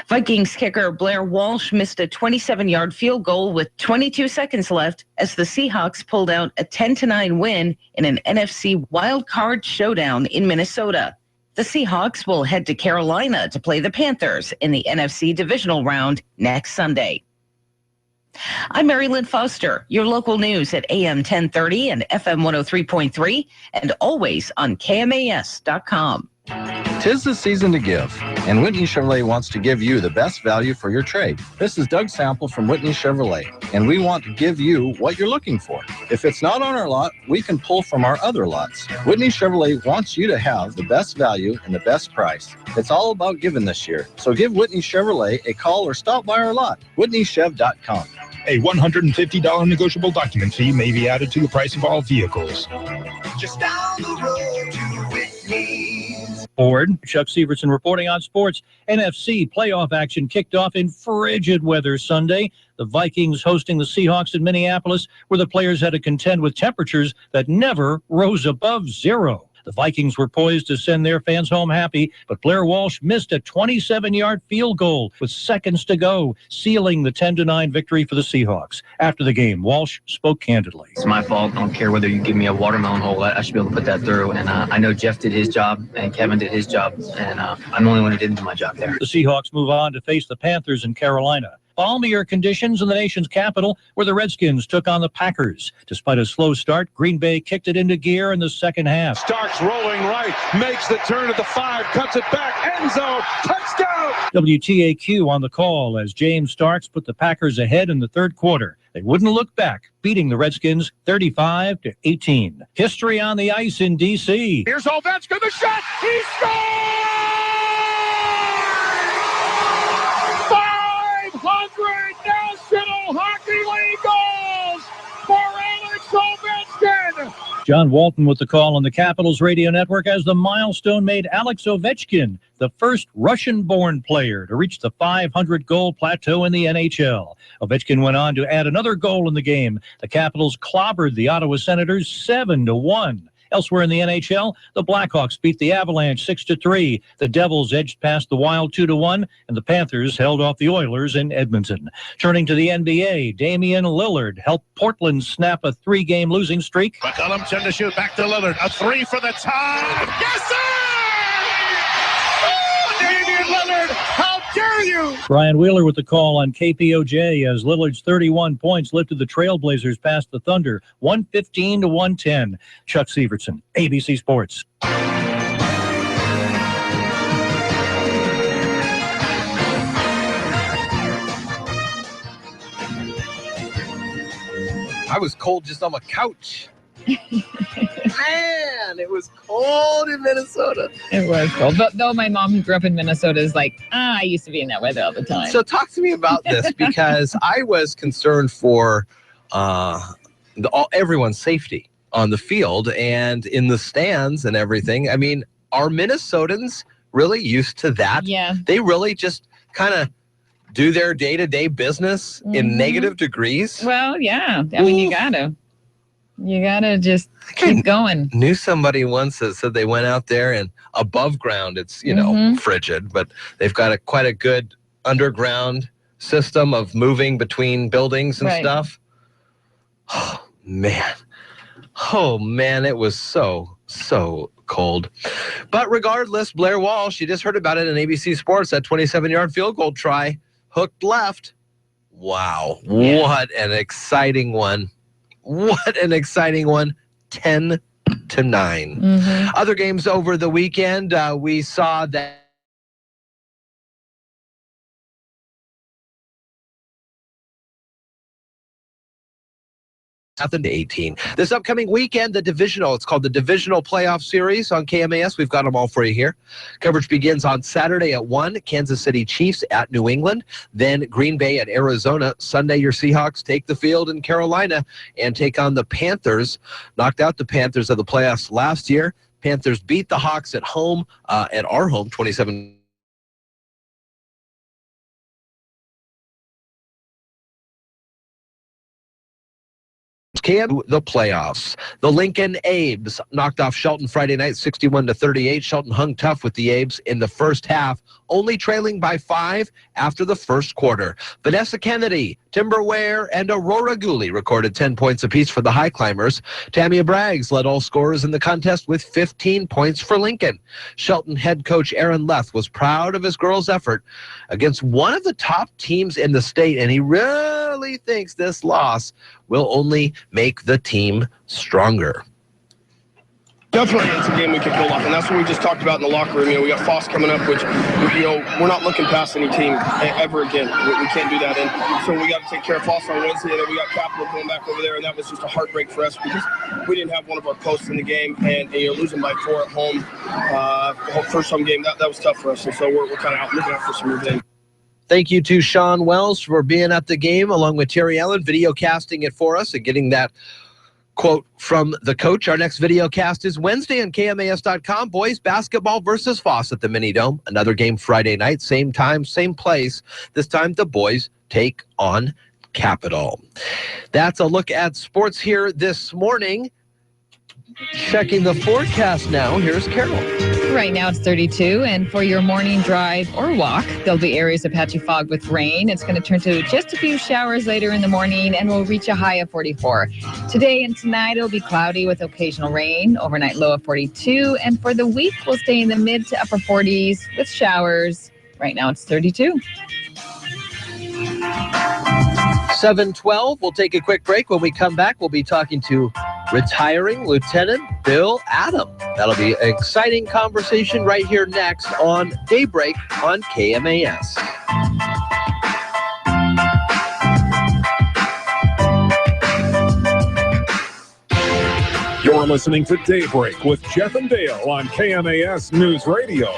[SPEAKER 15] Vikings kicker Blair Walsh missed a 27-yard field goal with 22 seconds left as the Seahawks pulled out a 10-9 win in an NFC wildcard showdown in Minnesota. The Seahawks will head to Carolina to play the Panthers in the NFC divisional round next Sunday. I'm Marilyn Foster, your local news at AM 1030 and FM 103.3, and always on KMAS.com.
[SPEAKER 22] 'Tis the season to give, and Whitney Chevrolet wants to give you the best value for your trade. This is Doug Sample from Whitney Chevrolet, and we want to give you what you're looking for. If it's not on our lot, we can pull from our other lots. Whitney Chevrolet wants you to have the best value and the best price. It's all about giving this year, so give Whitney Chevrolet a call or stop by our lot, whitneychev.com.
[SPEAKER 23] A $150 negotiable document fee may be added to the price of all vehicles.
[SPEAKER 28] Just down the road to Whitney's.
[SPEAKER 29] Ford, Chuck Severson reporting on sports. NFC playoff action kicked off in frigid weather Sunday. The Vikings hosting the Seahawks in Minneapolis, where the players had to contend with temperatures that never rose above 0. The Vikings were poised to send their fans home happy, but Blair Walsh missed a 27-yard field goal with seconds to go, sealing the 10-9 victory for the Seahawks. After the game, Walsh spoke candidly.
[SPEAKER 2] It's my fault. I don't care whether you give me a watermelon hole. I should be able to put that through. And I know Jeff did his job and Kevin did his job. And I'm the only one who didn't do my job there.
[SPEAKER 29] The Seahawks move on to face the Panthers in Carolina. Balmier conditions in the nation's capital, where the Redskins took on the Packers. Despite a slow start, Green Bay kicked it into gear in the second half.
[SPEAKER 3] Starks rolling right, makes the turn at the 5, cuts it back, end zone, touchdown!
[SPEAKER 29] WTAQ on the call as James Starks put the Packers ahead in the third quarter. They wouldn't look back, beating the Redskins 35-18. History on the ice in D.C.
[SPEAKER 3] Here's Ovechkin, the shot, he scores! 500 National Hockey League goals for Alex Ovechkin!
[SPEAKER 29] John Walton with the call on the Capitals radio network as the milestone made Alex Ovechkin the first Russian-born player to reach the 500-goal plateau in the NHL. Ovechkin went on to add another goal in the game. The Capitals clobbered the Ottawa Senators 7-1. Elsewhere in the NHL, the Blackhawks beat the Avalanche 6-3. The Devils edged past the Wild 2-1, and the Panthers held off the Oilers in Edmonton. Turning to the NBA, Damian Lillard helped Portland snap a 3-game losing streak.
[SPEAKER 3] McCollum turned to shoot, back to Lillard, a 3 for the tie. Yes, sir! Oh, Damian Lillard, how dare you!
[SPEAKER 29] Brian Wheeler with the call on KPOJ as Lillard's 31 points lifted the Trailblazers past the Thunder, 115-110. Chuck Severson, ABC Sports.
[SPEAKER 8] I was cold just on my couch. Man, it was cold in Minnesota.
[SPEAKER 21] It was cold. But though my mom, who grew up in Minnesota, is like, I used to be in that weather all the time.
[SPEAKER 8] So talk to me about this, because I was concerned for everyone's safety on the field and in the stands and everything. I mean, are Minnesotans really used to that?
[SPEAKER 21] Yeah.
[SPEAKER 8] They really just kind of do their day-to-day business in negative degrees?
[SPEAKER 21] Well, yeah. I mean, you gotta just keep going.
[SPEAKER 8] Knew somebody once that said they went out there and above ground, it's, frigid, but they've got quite a good underground system of moving between buildings and stuff. Oh, man, it was so cold. But regardless, Blair Walsh, you just heard about it in ABC Sports, that 27-yard field goal try, hooked left. Wow, what an exciting one. What an exciting one. 10-9. Other games over the weekend, we saw that nothing to 18. This upcoming weekend, it's called the Divisional Playoff Series on KMAS. We've got them all for you here. Coverage begins on Saturday at 1, Kansas City Chiefs at New England, then Green Bay at Arizona. Sunday, your Seahawks take the field in Carolina and take on the Panthers. Knocked out the Panthers of the playoffs last year. Panthers beat the Hawks at home, at our home, 27. The playoffs. The Lincoln Abes knocked off Shelton Friday night 61-38. Shelton hung tough with the Abes in the first half, only trailing by 5 after the first quarter. Vanessa Kennedy, Timber Ware, and Aurora Gooley recorded 10 points apiece for the High Climbers. Tamia Braggs led all scorers in the contest with 15 points for Lincoln. Shelton head coach Aaron Leth was proud of his girls' effort against one of the top teams in the state, and he really thinks this loss will only make the team stronger.
[SPEAKER 4] Definitely, it's a game we can build off, and that's what we just talked about in the locker room. We got Foss coming up, which, we're not looking past any team ever again. We can't do that, and so we got to take care of Foss on Wednesday, and then we got Capital going back over there, and that was just a heartbreak for us because we didn't have one of our posts in the game, and losing by 4 at home, first home game, that was tough for us, and so we're kind of out looking out for some revenge.
[SPEAKER 8] Thank you to Sean Wells for being at the game, along with Terry Allen, video casting it for us and getting that quote from the coach. Our next video cast is Wednesday on KMAS.com. Boys basketball versus Foss at the Mini Dome. Another game Friday night, same time, same place. This time the boys take on Capital. That's a look at sports here this morning. Checking the forecast now, here's Carol.
[SPEAKER 21] Right now it's 32, and for your morning drive or walk, there'll be areas of patchy fog with rain. It's going to turn to just a few showers later in the morning, and we'll reach a high of 44. Today and tonight it'll be cloudy with occasional rain, overnight low of 42, and for the week we'll stay in the mid to upper 40s with showers. Right now it's 32.
[SPEAKER 8] 7:12. We'll take a quick break. When we come back, we'll be talking to retiring Lieutenant Bill Adam. That'll be an exciting conversation right here next on Daybreak on KMAS.
[SPEAKER 3] You're listening to Daybreak with Jeff and Dale on KMAS News Radio.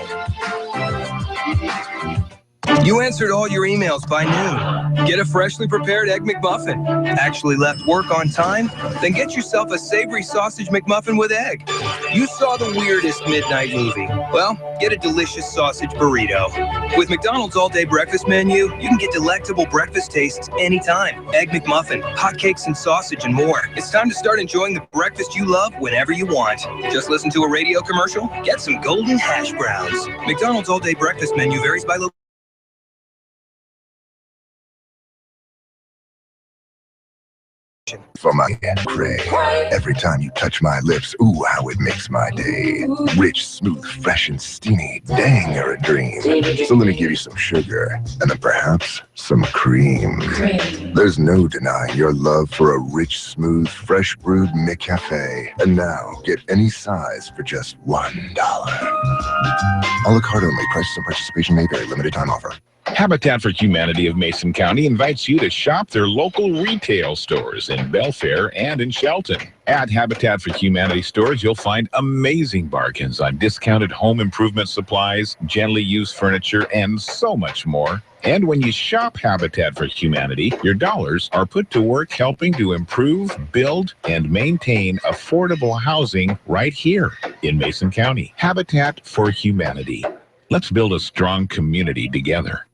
[SPEAKER 6] You answered all your emails by noon. Get a freshly prepared Egg McMuffin. Actually left work on time? Then get yourself a savory sausage McMuffin with egg. You saw the weirdest midnight movie. Well, get a delicious sausage burrito. With McDonald's all-day breakfast menu, you can get delectable breakfast tastes anytime. Egg McMuffin, hotcakes and sausage and more. It's time to start enjoying the breakfast you love whenever you want. Just listen to a radio commercial? Get some golden hash browns. McDonald's all-day breakfast menu varies by location.
[SPEAKER 7] For my Craig. Every time you touch my lips, ooh, how it makes my day. Rich, smooth, fresh, and steamy. Dang, you're a dream. So let me give you some sugar, and then perhaps some cream. There's no denying your love for a rich, smooth, fresh brewed McCafe. And now, get any size for just $1. A la carte only. Prices and participation may vary. Limited time offer.
[SPEAKER 23] Habitat for Humanity of Mason County invites you to shop their local retail stores in Belfair and in Shelton. At Habitat for Humanity stores, you'll find amazing bargains on discounted home improvement supplies, gently used furniture, and so much more. And when you shop Habitat for Humanity, your dollars are put to work helping to improve, build, and maintain affordable housing right here in Mason County. Habitat for Humanity. Let's build a strong community together.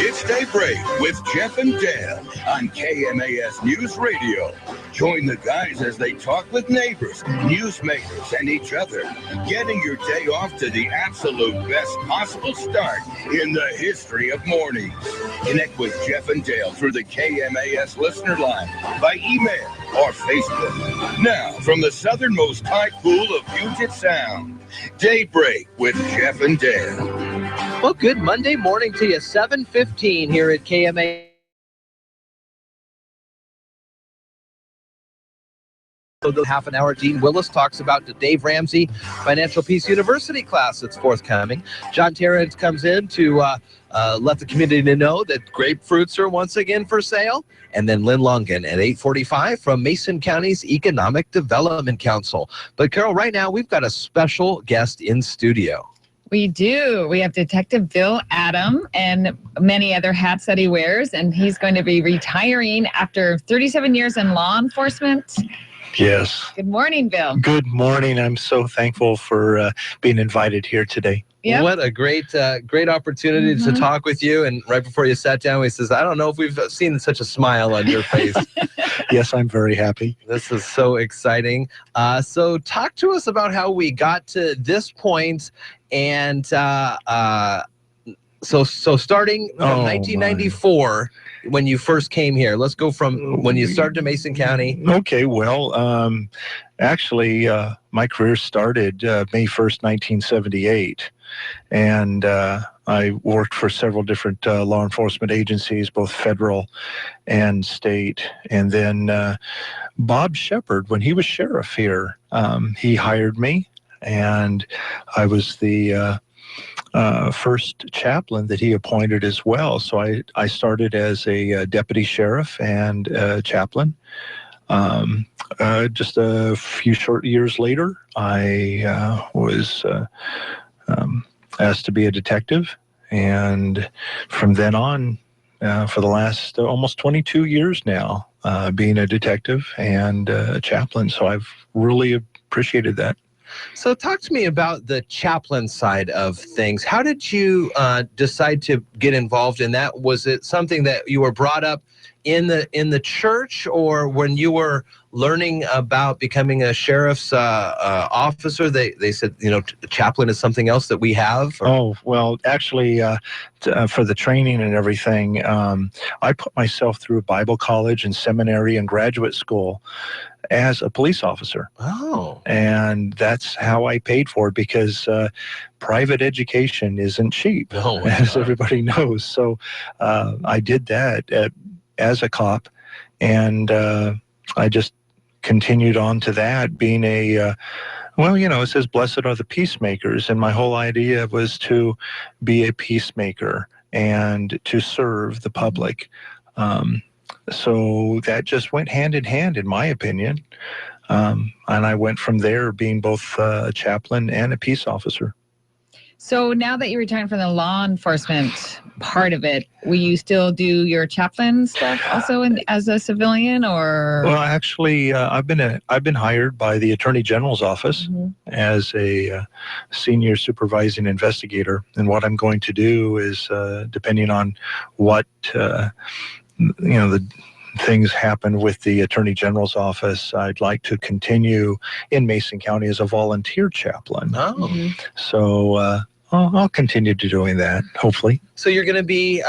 [SPEAKER 9] It's Daybreak with Jeff and Dale on KMAS News Radio. Join the guys as they talk with neighbors, newsmakers, and each other, getting your day off to the absolute best possible start in the history of mornings. Connect with Jeff and Dale through the KMAS listener line, by email, or Facebook. Now, from the southernmost tide pool of Puget Sound, Daybreak with Jeff and Dale.
[SPEAKER 8] Well, good Monday morning to you. 7:15 here at KMA. The half an hour, Dean Willis talks about the Dave Ramsey Financial Peace University class that's forthcoming. John Terrence comes in to let the community know that grapefruits are once again for sale. And then Lynn Longan at 8:45 from Mason County's Economic Development Council. But Carol, right now we've got a special guest in studio.
[SPEAKER 21] We do. We have Detective Bill Adam and many other hats that he wears, and he's going to be retiring after 37 years in law enforcement.
[SPEAKER 10] Yes.
[SPEAKER 21] Good morning, Bill.
[SPEAKER 10] Good morning. I'm so thankful for being invited here today.
[SPEAKER 21] Yep.
[SPEAKER 8] What a great opportunity to talk with you. And right before you sat down, he says, I don't know if we've seen such a smile on your face.
[SPEAKER 10] Yes, I'm very happy.
[SPEAKER 8] This is so exciting. So talk to us about how we got to this point. And so starting from 1994, when you first came here, let's go from when you started to Mason County.
[SPEAKER 10] Okay, well, actually, my career started May 1st, 1978. And I worked for several different law enforcement agencies, both federal and state. And then Bob Shepard, when he was sheriff here, he hired me, and I was the first chaplain that he appointed as well. So I started as a deputy sheriff and chaplain. Just a few short years later, I was asked to be a detective, and from then on, for the last almost 22 years now, being a detective and a chaplain. So I've really appreciated that.
[SPEAKER 8] So talk to me about the chaplain side of things. How did you decide to get involved in that? Was it something that you were brought up in the church, or when you were learning about becoming a sheriff's officer, they said, chaplain is something else that we have? Or?
[SPEAKER 10] Oh, well, actually, for the training and everything, I put myself through Bible college and seminary and graduate school as a police officer.
[SPEAKER 8] Oh.
[SPEAKER 10] And that's how I paid for it, because private education isn't cheap, as everybody knows. So I did that as a cop, and I just continued on to that, being a it says blessed are the peacemakers, and my whole idea was to be a peacemaker and to serve the public. So that just went hand in hand, in my opinion. And I went from there being both a chaplain and a peace officer.
[SPEAKER 21] So now that you're retired from the law enforcement part of it, will you still do your chaplain stuff also as a civilian, or?
[SPEAKER 10] Well, actually, I've been hired by the Attorney General's office as a senior supervising investigator, and what I'm going to do is, depending on what the things happen with the Attorney General's office, I'd like to continue in Mason County as a volunteer chaplain.
[SPEAKER 8] Oh.
[SPEAKER 10] So I'll continue to doing that, hopefully.
[SPEAKER 8] So you're going to be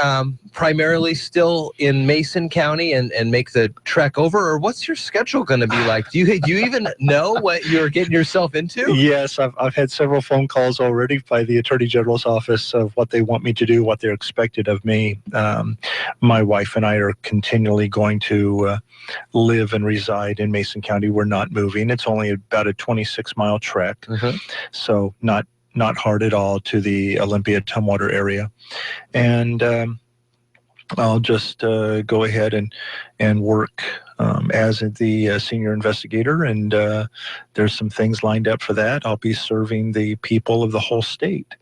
[SPEAKER 8] primarily still in Mason County and make the trek over, or what's your schedule going to be like? Do you even know what you're getting yourself into?
[SPEAKER 10] Yes, I've had several phone calls already by the Attorney General's office of what they want me to do, what they're expected of me. My wife and I are continually going to live and reside in Mason County. We're not moving. It's only about a 26-mile trek, so not hard at all to the Olympia-Tumwater area. And I'll just go ahead and work as the senior investigator, and there's some things lined up for that. I'll be serving the people of the whole state,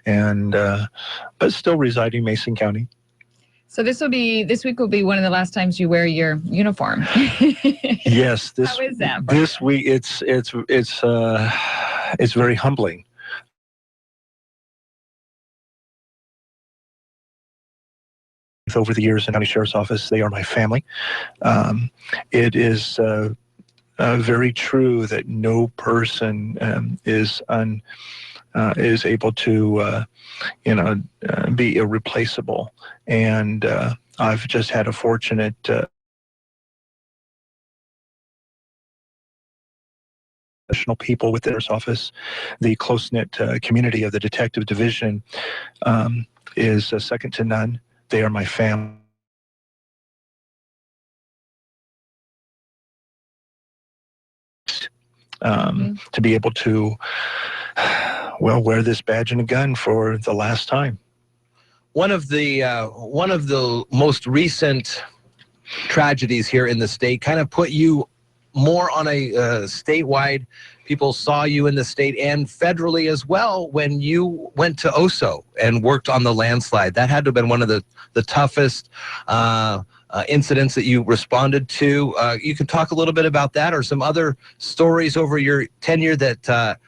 [SPEAKER 10] and but still residing in Mason County.
[SPEAKER 21] So this week will be one of the last times you wear your uniform.
[SPEAKER 10] Yes.
[SPEAKER 21] How is that?
[SPEAKER 10] This week, it's very humbling. Over the years in County Sheriff's Office, they are my family. It is very true that no person is able to be irreplaceable, and I've just had a fortunate professional people within this office. The close-knit community of the Detective Division is second to none. They are my family. To be able to, wear this badge and a gun for the last time.
[SPEAKER 8] One of the most recent tragedies here in the state kind of put you more on a statewide. People saw you in the state and federally as well when you went to Oso and worked on the landslide. That had to have been one of the toughest incidents that you responded to. You can talk a little bit about that, or some other stories over your tenure that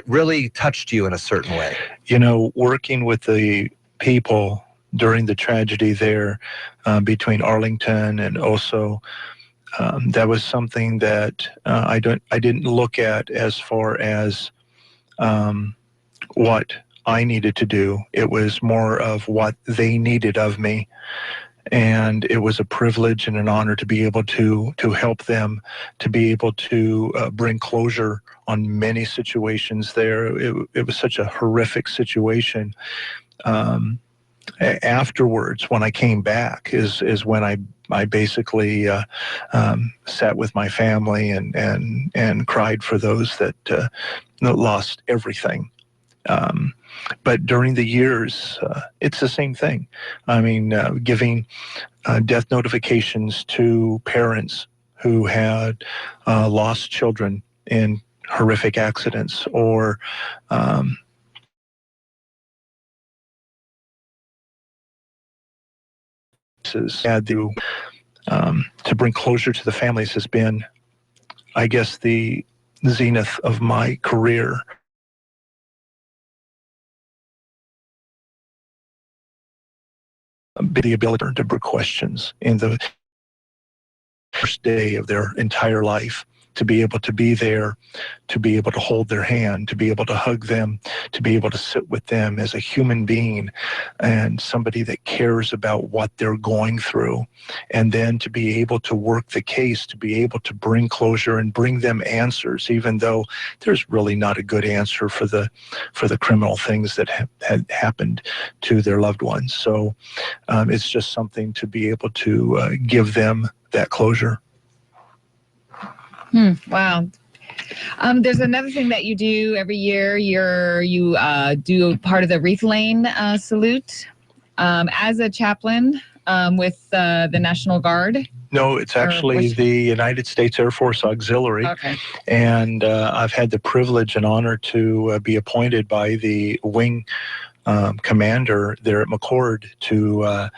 [SPEAKER 8] really touched you in a certain way.
[SPEAKER 10] Working with the people during the tragedy there between Arlington and Oso, that was something that I didn't look at as far as what I needed to do. It was more of what they needed of me. And it was a privilege and an honor to be able to help them, to be able to bring closure on many situations there. It was such a horrific situation. Afterwards, when I came back, is when I basically sat with my family and cried for those that lost everything. But during the years, it's the same thing. I mean, giving death notifications to parents who had lost children in horrific accidents, or had to bring closure to the families has been, I guess, the zenith of my career. the ability to answer questions in the first day of their entire life, to be able to be there, to be able to hold their hand, to be able to hug them, to be able to sit with them as a human being and somebody that cares about what they're going through, and then to be able to work the case, to be able to bring closure and bring them answers, even though there's really not a good answer for the criminal things that had happened to their loved ones. So it's just something to be able to give them that closure.
[SPEAKER 21] Wow. There's another thing that you do every year. You do part of the Wreath Lane salute as a chaplain with the National Guard.
[SPEAKER 10] No, it's actually the United States Air Force Auxiliary.
[SPEAKER 21] Okay.
[SPEAKER 10] And I've had the privilege and honor to be appointed by the wing commander there at McCord to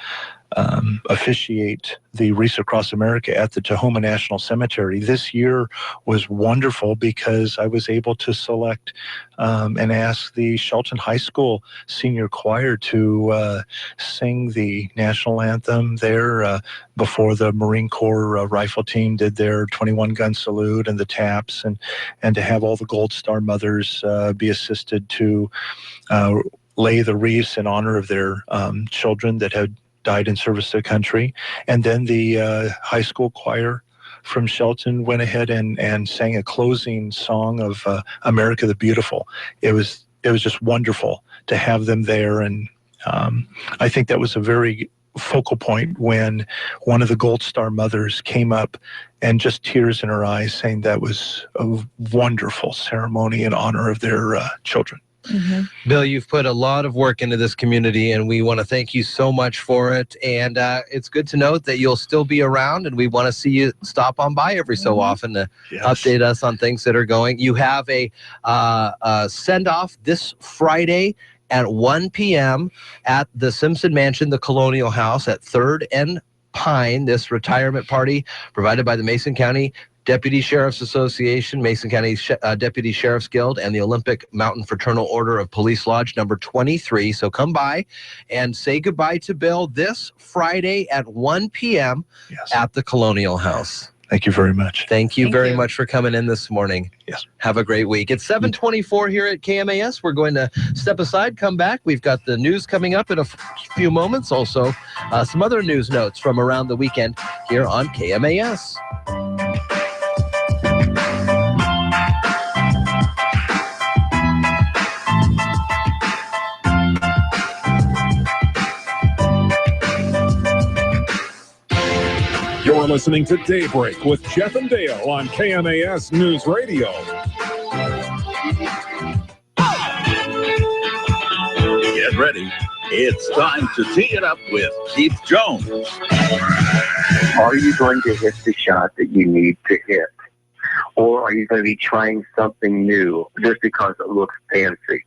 [SPEAKER 10] officiate the Wreaths Across America at the Tahoma National Cemetery. This year was wonderful because I was able to select and ask the Shelton High School senior choir to sing the national anthem there before the Marine Corps rifle team did their 21-gun salute and the taps, and to have all the Gold Star mothers be assisted to lay the wreaths in honor of their children that had died in service to the country. And then the high school choir from Shelton went ahead and sang a closing song of America the Beautiful. It was just wonderful to have them there. And I think that was a very focal point when one of the Gold Star mothers came up and just tears in her eyes saying that was a wonderful ceremony in honor of their children.
[SPEAKER 8] Mm-hmm. Bill, you've put a lot of work into this community, and we want to thank you so much for it. And it's good to note that you'll still be around, and we want to see you stop on by every so often to update us on things that are going. You have a send-off this Friday at 1 p.m. at the Simpson Mansion, the Colonial House at 3rd and Pine, this retirement party provided by the Mason County Deputy Sheriff's Association, Mason County Deputy Sheriff's Guild, and the Olympic Mountain Fraternal Order of Police Lodge number 23. So come by and say goodbye to Bill this Friday at 1 p.m. at the Colonial House.
[SPEAKER 10] Thank you very much.
[SPEAKER 8] Thank you very much for coming in this morning.
[SPEAKER 10] Yes.
[SPEAKER 8] Have a great week. It's 7:24 here at KMAS. We're going to step aside, come back. We've got the news coming up in a few moments. Also, some other news notes from around the weekend here on KMAS.
[SPEAKER 23] You're listening to Daybreak with Jeff and Dale on KMAS News Radio.
[SPEAKER 11] Get ready. It's time to tee it up with Keith Jones.
[SPEAKER 12] Are you going to hit the shot that you need to hit? Or are you going to be trying something new just because it looks fancy?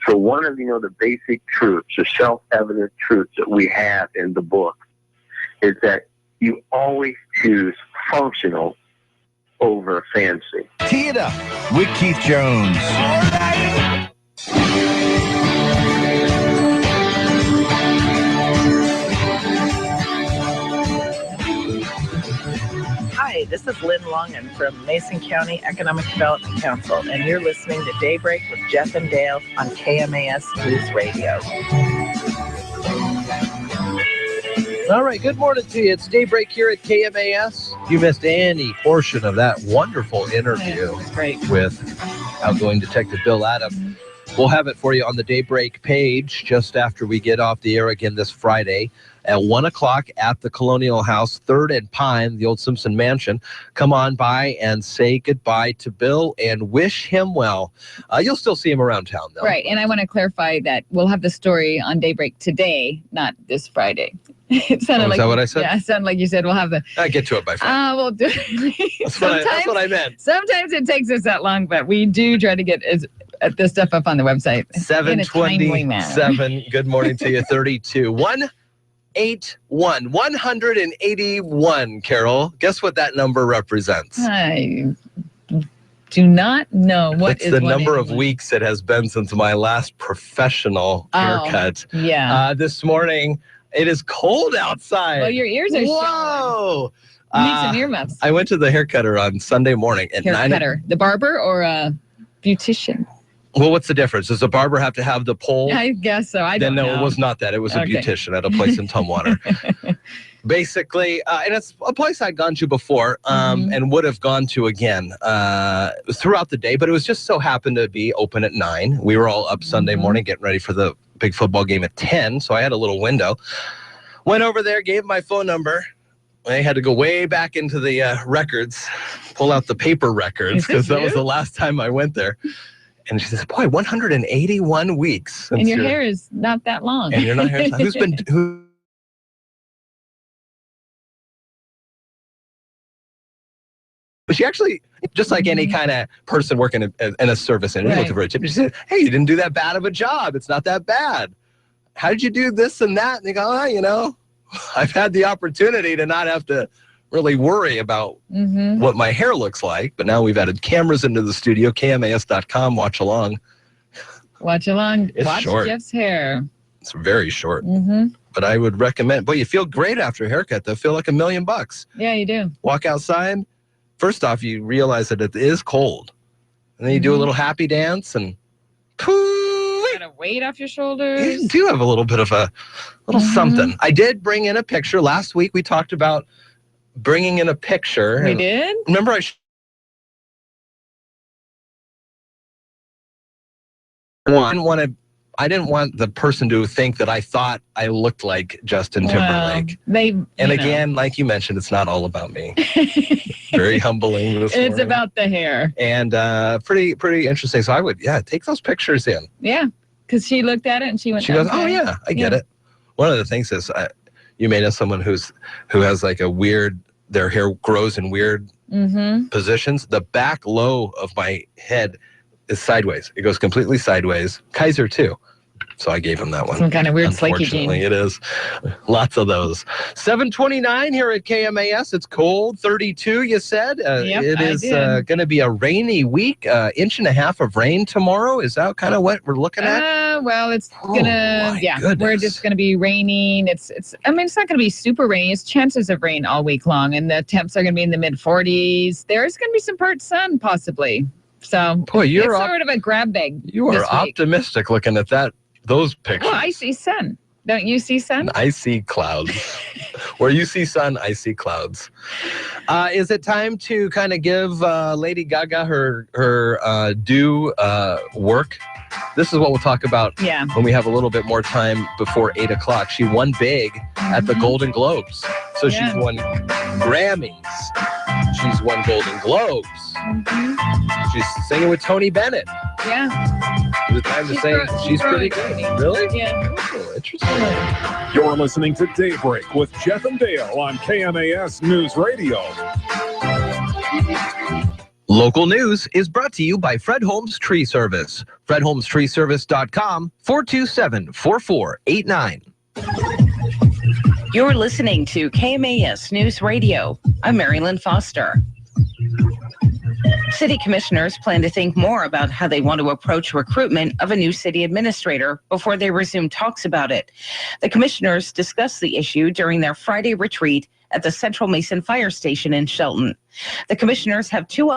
[SPEAKER 12] So one of, the basic truths, the self-evident truths that we have in the book is that you always choose functional over fancy.
[SPEAKER 11] Tee it up with Keith Jones.
[SPEAKER 16] Hi, this is Lynn Longan from Mason County Economic Development Council, and you're listening to Daybreak with Jeff and Dale on KMAS News Radio.
[SPEAKER 8] All right, good morning to you. It's Daybreak here at KMAS. If you missed any portion of that wonderful interview with outgoing Detective Bill Adam, we'll have it for you on the Daybreak page just after we get off the air again this Friday at 1 o'clock at the Colonial House, 3rd and Pine, the old Simpson Mansion. Come on by and say goodbye to Bill and wish him well. You'll still see him around town, though.
[SPEAKER 21] Right, and I want to clarify that we'll have the story on Daybreak today, not this Friday. It sounded
[SPEAKER 8] is that what I said?
[SPEAKER 21] Yeah, it sounded like you said we'll have the...
[SPEAKER 8] I get to it by Friday.
[SPEAKER 21] We'll do it.
[SPEAKER 8] That's what I meant.
[SPEAKER 21] Sometimes it takes us that long, but we do try to get this stuff up on the website.
[SPEAKER 8] 7:27. Good morning to you. 32. 181. Carol. Guess what that number represents?
[SPEAKER 21] I do not know what
[SPEAKER 8] is the number of weeks it has been since my last professional haircut.
[SPEAKER 21] Yeah.
[SPEAKER 8] This morning, It is cold outside.
[SPEAKER 21] Oh, your ears are
[SPEAKER 8] Whoa.
[SPEAKER 21] You need some earmuffs.
[SPEAKER 8] I went to the haircutter on Sunday morning at 9.
[SPEAKER 21] Haircutter. The barber or a beautician?
[SPEAKER 8] Well, what's the difference? Does the barber have to have the pole?
[SPEAKER 21] I guess so. I don't know.
[SPEAKER 8] No, it was not that. It was a beautician at a place in Tumwater. Basically, and it's a place I'd gone to before and would have gone to again throughout the day, but it was just so happened to be open at 9. We were all up Sunday morning getting ready for the big football game at 10, so I had a little window. Went over there, gave my phone number. I had to go way back into the records, pull out the paper records, because that was the last time I went there. And she says, boy, 181 weeks.
[SPEAKER 21] And your hair is not that long.
[SPEAKER 8] And you're not hair. But she actually, just like any kind of person working in a service industry, looking for a tip, she said, hey, you didn't do that bad of a job. It's not that bad. How did you do this and that? And they go, I've had the opportunity to not have to really worry about what my hair looks like. But now we've added cameras into the studio, KMAS.com, watch along.
[SPEAKER 21] Watch along.
[SPEAKER 8] It's short.
[SPEAKER 21] Jeff's hair.
[SPEAKER 8] It's very short. But I would recommend, boy, you feel great after a haircut, though. Feel like $1 million.
[SPEAKER 21] Yeah, you do.
[SPEAKER 8] Walk outside. First off, you realize that it is cold. And then you do a little happy dance and
[SPEAKER 21] Got a weight off your shoulders.
[SPEAKER 8] You do have a little bit of a little something. I did bring in a picture. Last week we talked about bringing in a picture.
[SPEAKER 21] We did?
[SPEAKER 8] Remember I didn't want the person to think that I thought I looked like Justin Timberlake. Again, like you mentioned, it's not all about me. Very humbling this morning.
[SPEAKER 21] It's about the hair.
[SPEAKER 8] And pretty interesting. So I would, take those pictures in.
[SPEAKER 21] Yeah, because she looked at it and she went,
[SPEAKER 8] She goes, oh yeah, I get it. One of the things is you may know someone who has like a weird, their hair grows in weird positions. The back low of my head is sideways. It goes completely sideways. Kaiser too. So I gave him that one.
[SPEAKER 21] Some kind of weird flaky gene.
[SPEAKER 8] Unfortunately, it is. Lots of those. 7:29 here at KMAS. It's cold. 32, you said. It is going to be a rainy week. 1.5 inches of rain tomorrow. Is that kind of what we're looking at?
[SPEAKER 21] Well, it's gonna. We're just gonna be raining. It's not gonna be super rainy. It's chances of rain all week long, and the temps are gonna be in the mid-40s. There's gonna be some part sun possibly. So
[SPEAKER 8] boy,
[SPEAKER 21] it's sort of a grab bag.
[SPEAKER 8] You are optimistic looking at those pictures.
[SPEAKER 21] Well, I see sun. Don't you see sun?
[SPEAKER 8] I see clouds. Where you see sun, I see clouds. Is it time to kind of give Lady Gaga her due work? This is what we'll talk about when we have a little bit more time before 8 o'clock. She won big at the Golden Globes. So she's won Grammys. She's won Golden Globes. She's singing with Tony Bennett.
[SPEAKER 21] Yeah.
[SPEAKER 8] Is it time to say she's pretty good? Really?
[SPEAKER 21] Yeah.
[SPEAKER 8] Oh, interesting.
[SPEAKER 3] You're listening to Daybreak with Jeff and Dale on KMAS News Radio.
[SPEAKER 8] Local news is brought to you by Fred Holmes Tree Service. FredHolmesTreeService.com, 427-4489.
[SPEAKER 15] You're listening to KMAS News Radio. I'm Marilyn Foster. City commissioners plan to think more about how they want to approach recruitment of a new city administrator before they resume talks about it. The commissioners discussed the issue during their Friday retreat at the Central Mason Fire Station in Shelton. The commissioners have two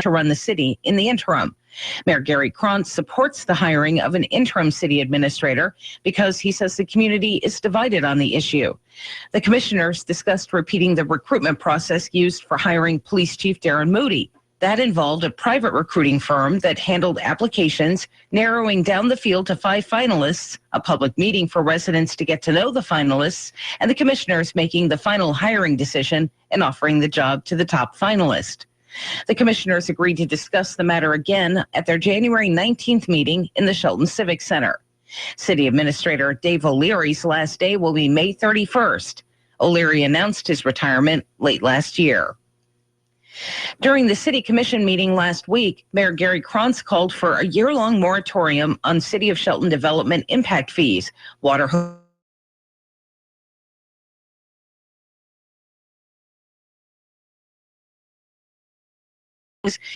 [SPEAKER 15] to run the city in the interim. Mayor Gary Krantz supports the hiring of an interim city administrator because he says the community is divided on the issue. The commissioners discussed repeating the recruitment process used for hiring Police Chief Darren Moody. That involved a private recruiting firm that handled applications, narrowing down the field to 5 finalists, a public meeting for residents to get to know the finalists, and the commissioners making the final hiring decision and offering the job to the top finalist. The commissioners agreed to discuss the matter again at their January 19th meeting in the Shelton Civic Center. City Administrator Dave O'Leary's last day will be May 31st. O'Leary announced his retirement late last year. During the City Commission meeting last week, Mayor Gary Krantz called for a year-long moratorium on City of Shelton development impact fees, water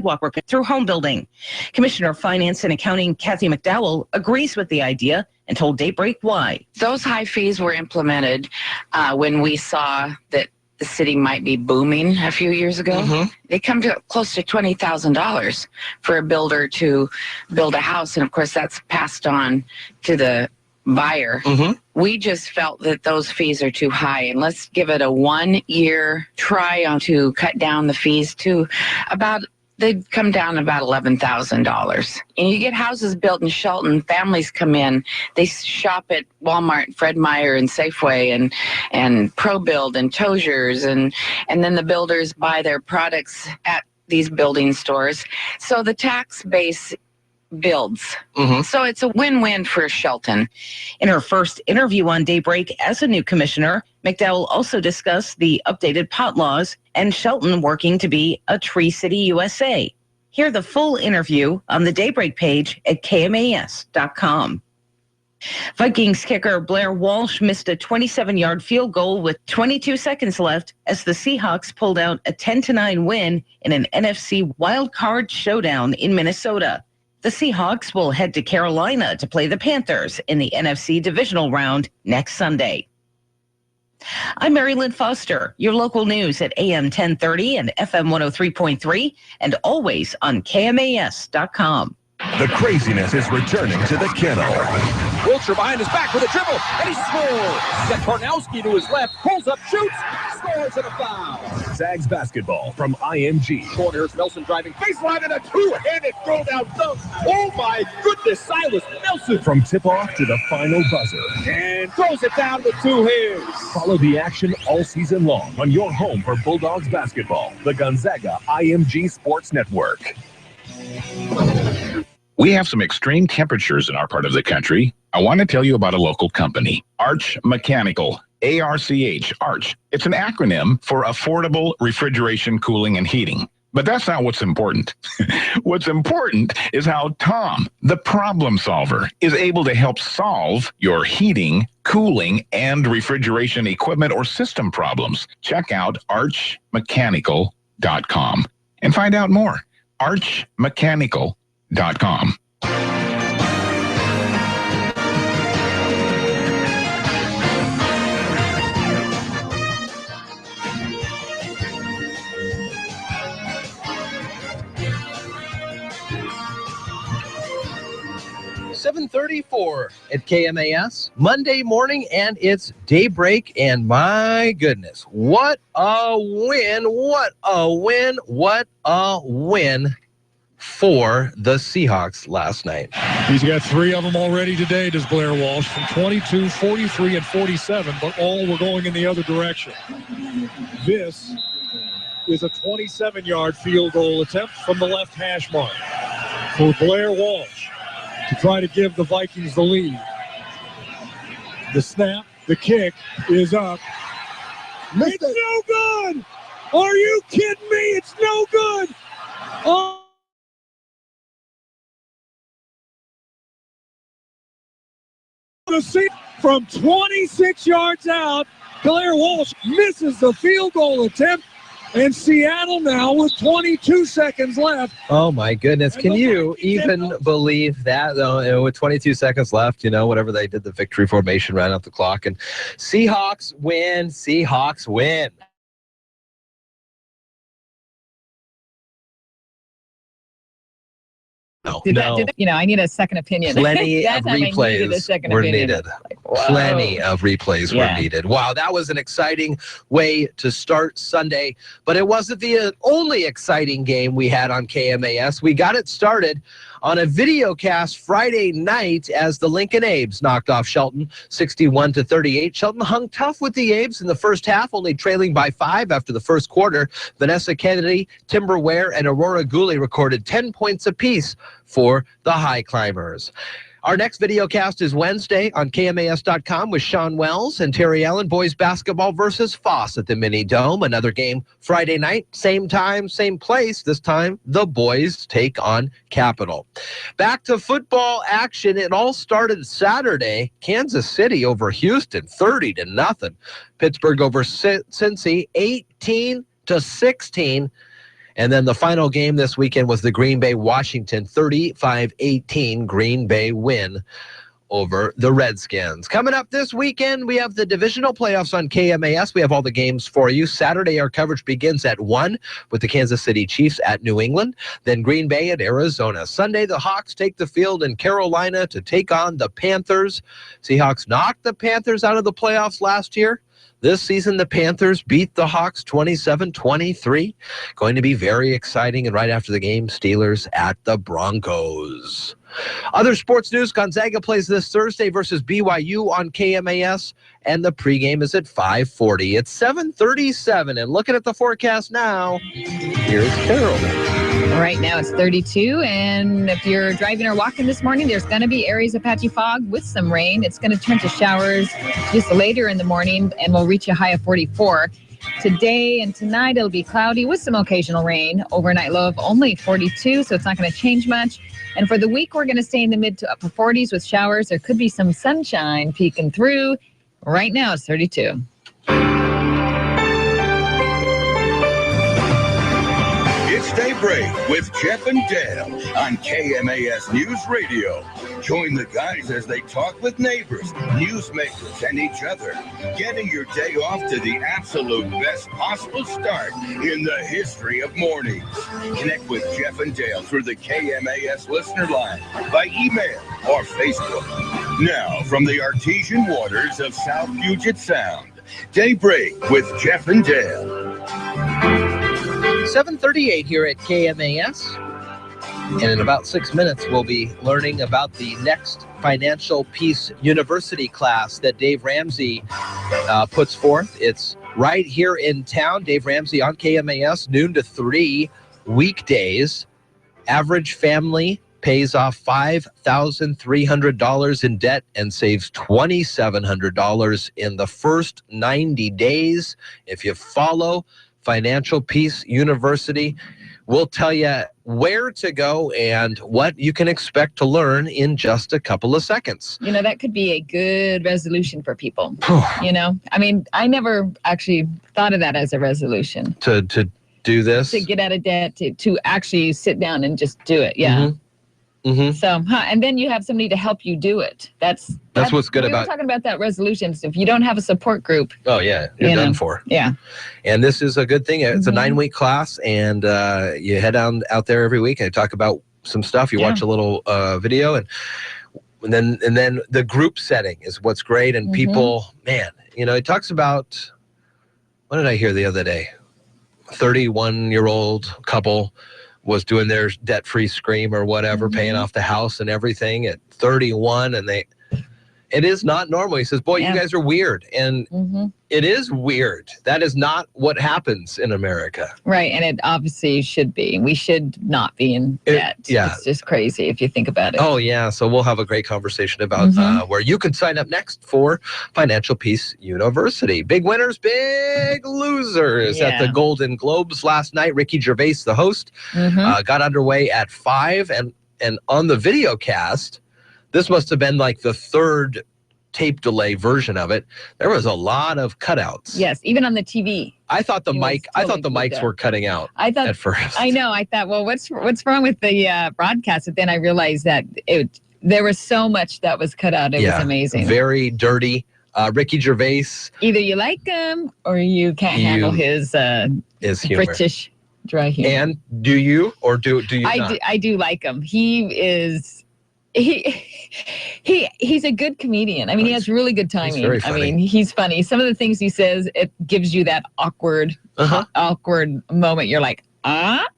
[SPEAKER 15] walk through home building. Commissioner of Finance and Accounting Kathy McDowell agrees with the idea and told Daybreak why.
[SPEAKER 20] Those high fees were implemented when we saw that the city might be booming a few years ago. They come to close to $20,000 for a builder to build a house. And of course, that's passed on to the buyer. We just felt that those fees are too high, and let's give it a 1-year try on to cut down the fees to they'd come down about $11,000. And you get houses built in Shelton, families come in, they shop at Walmart, Fred Meyer, and Safeway, and ProBuild, and Tozier's, and then the builders buy their products at these building stores. So the tax base builds. So it's a win-win for Shelton.
[SPEAKER 15] In her first interview on Daybreak as a new commissioner, McDowell also discussed the updated pot laws and Shelton working to be a Tree City USA. Hear the full interview on the Daybreak page at KMAS.com. Vikings kicker Blair Walsh missed a 27-yard field goal with 22 seconds left as the Seahawks pulled out a 10-9 win in an NFC wildcard showdown in Minnesota. The Seahawks will head to Carolina to play the Panthers in the NFC divisional round next Sunday. I'm Mary Lynn Foster, your local news at AM 1030 and FM 103.3, and always on KMAS.com.
[SPEAKER 1] The craziness is returning to the kennel.
[SPEAKER 3] Wiltshire behind his back with a dribble, and he scores. Set Karnowski to his left, pulls up, shoots, scores, and a foul.
[SPEAKER 1] Zags basketball from IMG.
[SPEAKER 3] Corners, Nelson driving baseline, and a two-handed throw-down dunk. Oh my goodness, Silas Nelson.
[SPEAKER 1] From tip-off to the final buzzer.
[SPEAKER 3] And throws it down with two hands.
[SPEAKER 1] Follow the action all season long on your home for Bulldogs basketball, the Gonzaga IMG Sports Network.
[SPEAKER 23] We have some extreme temperatures in our part of the country. I want to tell you about a local company, Arch Mechanical, ARCH, Arch. It's an acronym for Affordable Refrigeration, Cooling, and Heating. But that's not what's important. What's important is how Tom, the problem solver, is able to help solve your heating, cooling, and refrigeration equipment or system problems. Check out archmechanical.com and find out more. archmechanical.com.
[SPEAKER 8] 7:34 at KMAS, Monday morning, and it's Daybreak, and my goodness, what a win, what a win, what a win for the Seahawks last night.
[SPEAKER 5] He's got 3 of them already today, does Blair Walsh, from 22, 43, and 47, but all were going in the other direction. This is a 27-yard field goal attempt from the left hash mark for Blair Walsh to try to give the Vikings the lead. The snap, the kick is up. It's no good! Are you kidding me? It's no good! Oh! From 26 yards out, Blair Walsh misses the field goal attempt, and Seattle now with 22 seconds left.
[SPEAKER 8] Oh my goodness, can you even believe that, though? With 22 seconds left, whatever they did, the victory formation ran out the clock, and Seahawks win, Seahawks win. No.
[SPEAKER 21] I need a second opinion.
[SPEAKER 8] Plenty of replays were needed. Plenty of replays were needed. Wow, that was an exciting way to start Sunday, but it wasn't the only exciting game we had on KMAS. We got it started on a video cast Friday night as the Lincoln Abes knocked off Shelton 61-38. Shelton hung tough with the Abes in the first half, only trailing by 5 after the first quarter. Vanessa Kennedy, Timber Ware, and Aurora Gooley recorded 10 points apiece for the High Climbers. Our next video cast is Wednesday on KMAS.com with Sean Wells and Terry Allen. Boys basketball versus Foss at the Mini Dome. Another game Friday night, same time, same place. This time, the boys take on Capital. Back to football action. It all started Saturday. Kansas City over Houston, 30-0. Pittsburgh over Cincy, 18-16. And then the final game this weekend was the Green Bay-Washington 35-18 Green Bay win over the Redskins. Coming up this weekend, we have the divisional playoffs on KMAS. We have all the games for you. Saturday, our coverage begins at 1 with the Kansas City Chiefs at New England. Then Green Bay at Arizona. Sunday, the Hawks take the field in Carolina to take on the Panthers. Seahawks knocked the Panthers out of the playoffs last year. This season, the Panthers beat the Hawks 27-23. Going to be very exciting. And right after the game, Steelers at the Broncos. Other sports news, Gonzaga plays this Thursday versus BYU on KMAS, and the pregame is at 5:40. It's 7:37, and looking at the forecast now, here's Carol.
[SPEAKER 21] Right now it's 32, and if you're driving or walking this morning, there's going to be areas of patchy fog with some rain. It's going to turn to showers just later in the morning, and we'll reach a high of 44. Today and tonight, it'll be cloudy with some occasional rain. Overnight low of only 42, so it's not going to change much. And for the week, we're going to stay in the mid to upper 40s with showers. There could be some sunshine peeking through. Right now, it's 32.
[SPEAKER 9] It's Daybreak with Jeff and Dale on KMAS News Radio. Join the guys as they talk with neighbors, newsmakers, and each other, getting your day off to the absolute best possible start in the history of mornings. Connect with Jeff and Dale through the KMAS listener line, by email or Facebook. Now, from the artesian waters of South Puget Sound, Daybreak with Jeff and Dale.
[SPEAKER 8] 7:38 here at KMAS. And in about 6 minutes, we'll be learning about the next Financial Peace University class that Dave Ramsey puts forth. It's right here in town. Dave Ramsey on KMAS, noon to 3 weekdays. Average family pays off $5,300 in debt and saves $2,700 in the first 90 days. If you follow Financial Peace University, we'll tell you where to go and what you can expect to learn in just a couple of seconds.
[SPEAKER 21] You know, that could be a good resolution for people. You know, I mean, I never actually thought of that as a resolution.
[SPEAKER 8] To do this?
[SPEAKER 21] To get out of debt, to actually sit down and just do it. Yeah.
[SPEAKER 8] Mm-hmm. Mm-hmm.
[SPEAKER 21] So, and then you have somebody to help you do it. That's
[SPEAKER 8] what's good about.
[SPEAKER 21] We were talking about that resolutions. If you don't have a support group.
[SPEAKER 8] Oh yeah, you're done for.
[SPEAKER 21] Yeah. And
[SPEAKER 8] this is a good thing. It's a 9-week class, and you head out there every week and talk about some stuff. You watch a little video, and then the group setting is what's great. And people, man, you know, it talks about. What did I hear the other day? 31-year-old couple was doing their debt-free scream or whatever, paying off the house and everything at 31, and it is not normal. He says, boy, you guys are weird. And it is weird. That is not what happens in America.
[SPEAKER 21] Right, and it obviously should be. We should not be in debt. It's just crazy if you think about it.
[SPEAKER 8] Oh, yeah. So we'll have a great conversation about where you can sign up next for Financial Peace University. Big winners, big losers at the Golden Globes last night. Ricky Gervais, the host, got underway at 5, and on the video cast, this must have been like the third tape delay version of it. There was a lot of cutouts.
[SPEAKER 21] Yes, even on the TV.
[SPEAKER 8] I thought the mics were cutting out. At first.
[SPEAKER 21] I know. I thought, well, what's wrong with the broadcast? But then I realized that there was so much that was cut out. It was amazing.
[SPEAKER 8] Very dirty. Ricky Gervais.
[SPEAKER 21] Either you like him or you can't handle his
[SPEAKER 8] humor.
[SPEAKER 21] British dry humor.
[SPEAKER 8] And do you or do you not?
[SPEAKER 21] I do like him. He is. He's a good comedian. I mean, he has really good timing.
[SPEAKER 8] He's very funny.
[SPEAKER 21] I mean, he's funny. Some of the things he says, it gives you that awkward moment. You're like,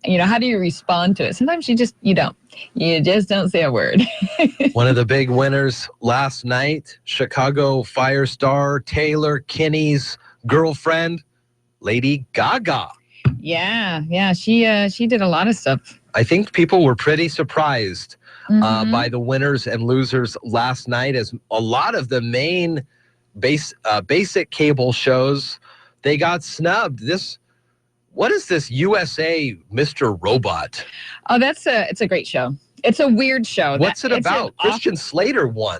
[SPEAKER 21] you know, how do you respond to it? Sometimes you just don't say a word.
[SPEAKER 8] One of the big winners last night, Chicago Fire star Taylor Kinney's girlfriend, Lady Gaga.
[SPEAKER 21] Yeah, she did a lot of stuff.
[SPEAKER 8] I think people were pretty surprised by the winners and losers last night, as a lot of the main basic cable shows, they got snubbed. What is this USA Mr. Robot?
[SPEAKER 21] Oh, it's a great show. It's a weird show.
[SPEAKER 8] What's it about? Christian Slater won.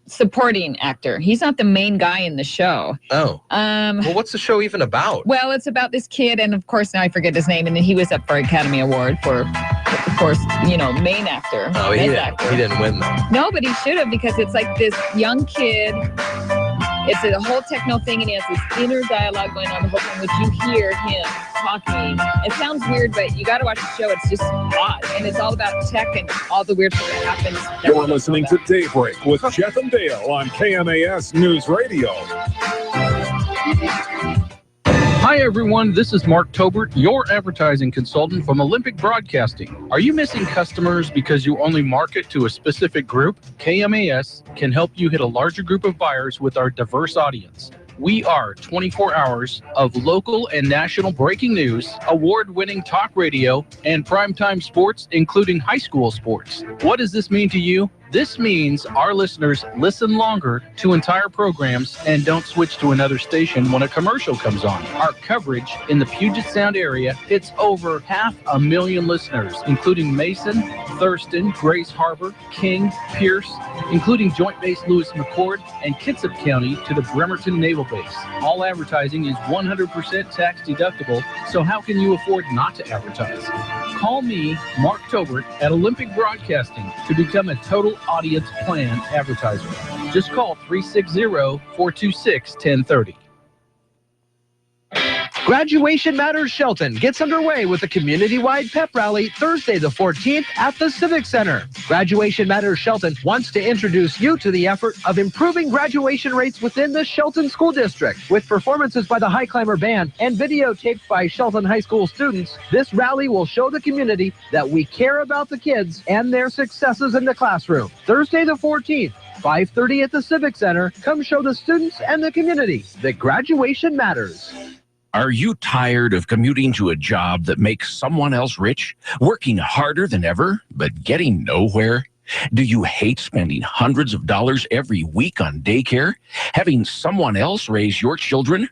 [SPEAKER 21] supporting actor. He's not the main guy in the show.
[SPEAKER 8] Oh. Well, what's the show even about?
[SPEAKER 21] Well, it's about this kid, and of course now I forget his name, and then he was up for Academy Award for, of course, main actor.
[SPEAKER 8] Oh, he didn't win though.
[SPEAKER 21] No, but he should have, because it's like this young kid. It's a whole techno thing, and he has this inner dialogue going on the whole time, which you hear him talking. It sounds weird, but you got to watch the show. It's just odd, and it's all about tech and all the weird stuff that happens.
[SPEAKER 1] You're listening to Daybreak with Jeff and Dale on KMAS News Radio.
[SPEAKER 13] Hi everyone, this is Mark Tobert, your advertising consultant from Olympic Broadcasting. Are you missing customers because you only market to a specific group? KMAS can help you hit a larger group of buyers with our diverse audience. We are 24 hours of local and national breaking news, award-winning talk radio, and primetime sports, including high school sports. What does this mean to you? This means our listeners listen longer to entire programs and don't switch to another station when a commercial comes on. Our coverage in the Puget Sound area hits over 500,000 listeners, including Mason, Thurston, Grace Harbor, King, Pierce, including Joint Base Lewis McChord, and Kitsap County to the Bremerton Naval Base. All advertising is 100% tax deductible, so how can you afford not to advertise? Call me, Mark Tobert, at Olympic Broadcasting to become a total audience plan advertiser. Just call 360-426-1030.
[SPEAKER 8] Graduation Matters Shelton gets underway with a community-wide pep rally Thursday the 14th at the Civic Center. Graduation Matters Shelton wants to introduce you to the effort of improving graduation rates within the Shelton School District. With performances by the High Climber Band and videotaped by Shelton High School students, this rally will show the community that we care about the kids and their successes in the classroom. Thursday the 14th, 5:30 at the Civic Center. Come show the students and the community that graduation matters.
[SPEAKER 11] Are you tired of commuting to a job that makes someone else rich, working harder than ever, but getting nowhere? Do you hate spending hundreds of dollars every week on daycare, having someone else raise your children?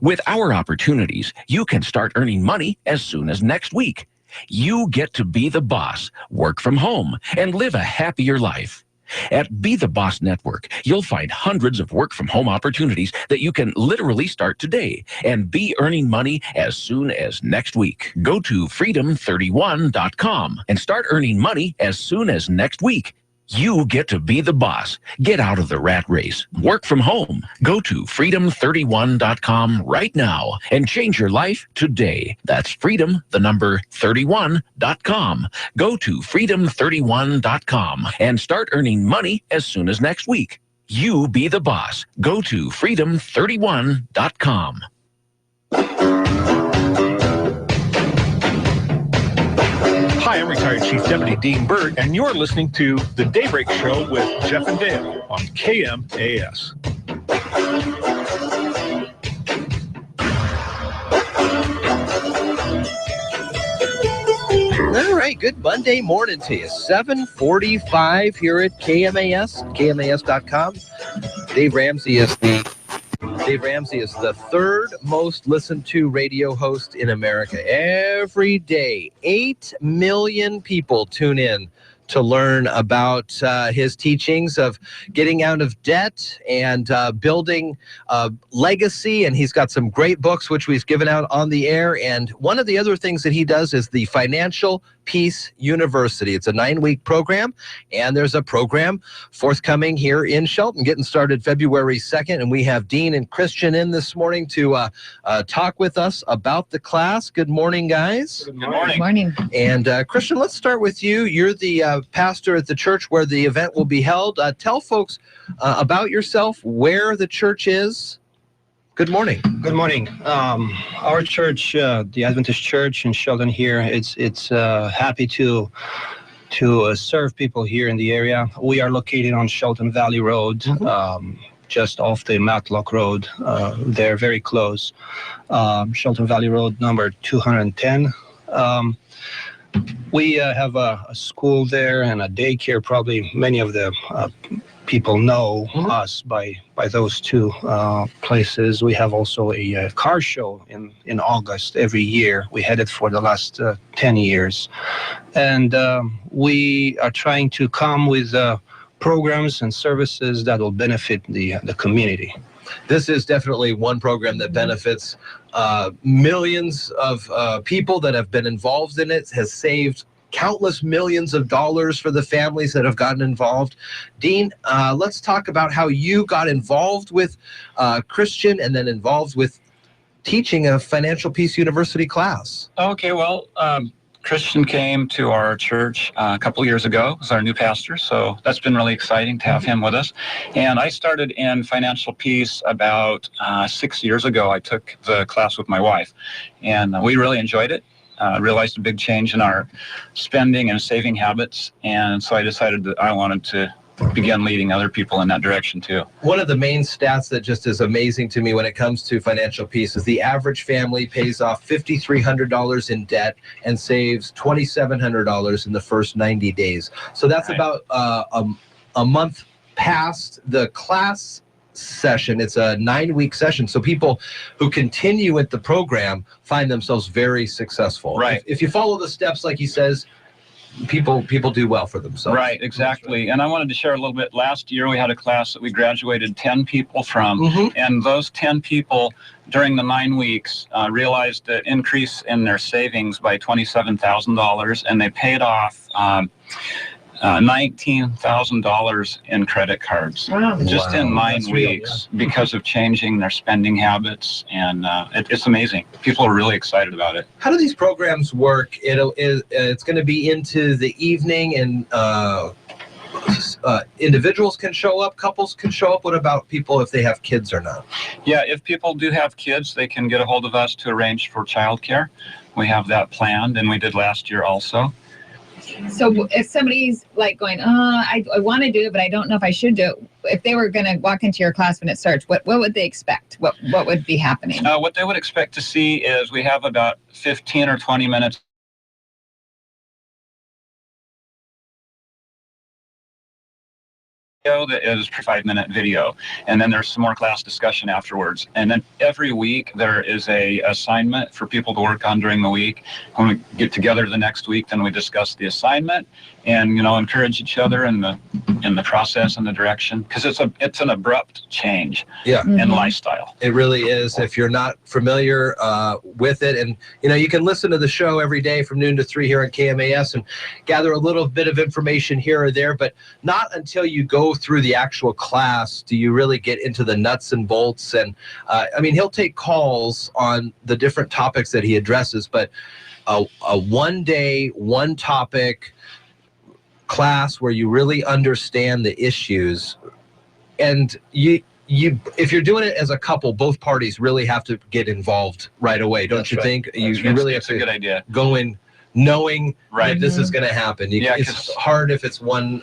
[SPEAKER 11] With our opportunities, you can start earning money as soon as next week. You get to be the boss, work from home, and live a happier life. At Be the Boss Network, you'll find hundreds of work-from-home opportunities that you can literally start today and be earning money as soon as next week. Go to freedom31.com and start earning money as soon as next week. You get to be the boss. Get out of the rat race. Work from home. Go to freedom31.com right now and change your life today. That's freedom31.com. Go to freedom31.com and start earning money as soon as next week. You be the boss. Go to freedom31.com.
[SPEAKER 14] Hi, I'm retired Chief Deputy Dean Byrd, and you're listening to The Daybreak Show with Jeff and Dale on KMAS.
[SPEAKER 8] All right, good Monday morning to you. 7:45 here at KMAS, KMAS.com. Dave Ramsey is the third most listened to radio host in America. Every day, 8 million people tune in to learn about his teachings of getting out of debt and building a legacy. And he's got some great books, which we've given out on the air. And one of the other things that he does is the Financial Peace University. It's a 9-week program, and there's a program forthcoming here in Shelton, getting started February 2nd. And we have Dean and Christian in this morning to talk with us about the class. Good morning, guys.
[SPEAKER 14] Good morning.
[SPEAKER 21] Good morning.
[SPEAKER 8] And Christian, let's start with you. You're the pastor at the church where the event will be held. Tell folks about yourself, where the church is. Good morning.
[SPEAKER 17] Good morning. Our church, the Adventist Church in Shelton here, it's happy to serve people here in the area. We are located on Shelton Valley Road, just off the Matlock Road. They're very close. Shelton Valley Road, number 210. We have a school there and a daycare. Probably many of the people know us by those two places. We have also a car show in August every year. We had it for the last 10 years. And we are trying to come with programs and services that will benefit the community.
[SPEAKER 8] This is definitely one program that benefits millions of people that have been involved in it, has saved countless millions of dollars for the families that have gotten involved. Dean, let's talk about how you got involved with Christian and then involved with teaching a Financial Peace University class.
[SPEAKER 2] Okay, well, Christian came to our church a couple years ago as our new pastor, so that's been really exciting to have him with us. And I started in Financial Peace about 6 years ago. I took the class with my wife, and we really enjoyed it. Realized a big change in our spending and saving habits, and so I decided that I wanted to begin leading other people in that direction too.
[SPEAKER 8] One of the main stats that just is amazing to me when it comes to Financial Peace is the average family pays off $5,300 in debt and saves $2,700 in the first 90 days. So that's about a month past the class session. It's a 9-week session. So people who continue with the program find themselves very successful.
[SPEAKER 2] Right.
[SPEAKER 8] If you follow the steps, like he says, people do well for themselves.
[SPEAKER 2] Right, exactly. And I wanted to share a little bit. Last year we had a class that we graduated 10 people from, and those 10 people during the 9 weeks realized an increase in their savings by $27,000, and they paid off $19,000 in credit cards just in 9 weeks because of changing their spending habits, and it's amazing. People are really excited about it.
[SPEAKER 8] How do these programs work? It's going to be into the evening, and individuals can show up, couples can show up. What about people if they have kids or not?
[SPEAKER 2] Yeah, if people do have kids, they can get a hold of us to arrange for childcare. We have that planned, and we did last year also.
[SPEAKER 21] So if somebody's like going, I want to do it, but I don't know if I should do it. If they were going to walk into your class when it starts, what would they expect? What would be happening?
[SPEAKER 2] What they would expect to see is we have about 15 or 20 minutes that is a 5-minute video, and then there's some more class discussion afterwards. And then every week there is a assignment for people to work on during the week. When we get together the next week, then we discuss the assignment and encourage each other in the process and the direction, because it's an abrupt change in lifestyle.
[SPEAKER 8] It really is. If you're not familiar with it, and you can listen to the show every day from noon to 3 here on KMAS and gather a little bit of information here or there, but not until you go through the actual class do you really get into the nuts and bolts. And he'll take calls on the different topics that he addresses, but a one-day, one-topic class where you really understand the issues, and if you're doing it as a couple, both parties really have to get involved right away, don't you think? You really have to
[SPEAKER 2] a good idea.
[SPEAKER 8] Go in knowing that this is going to happen. It's hard if it's one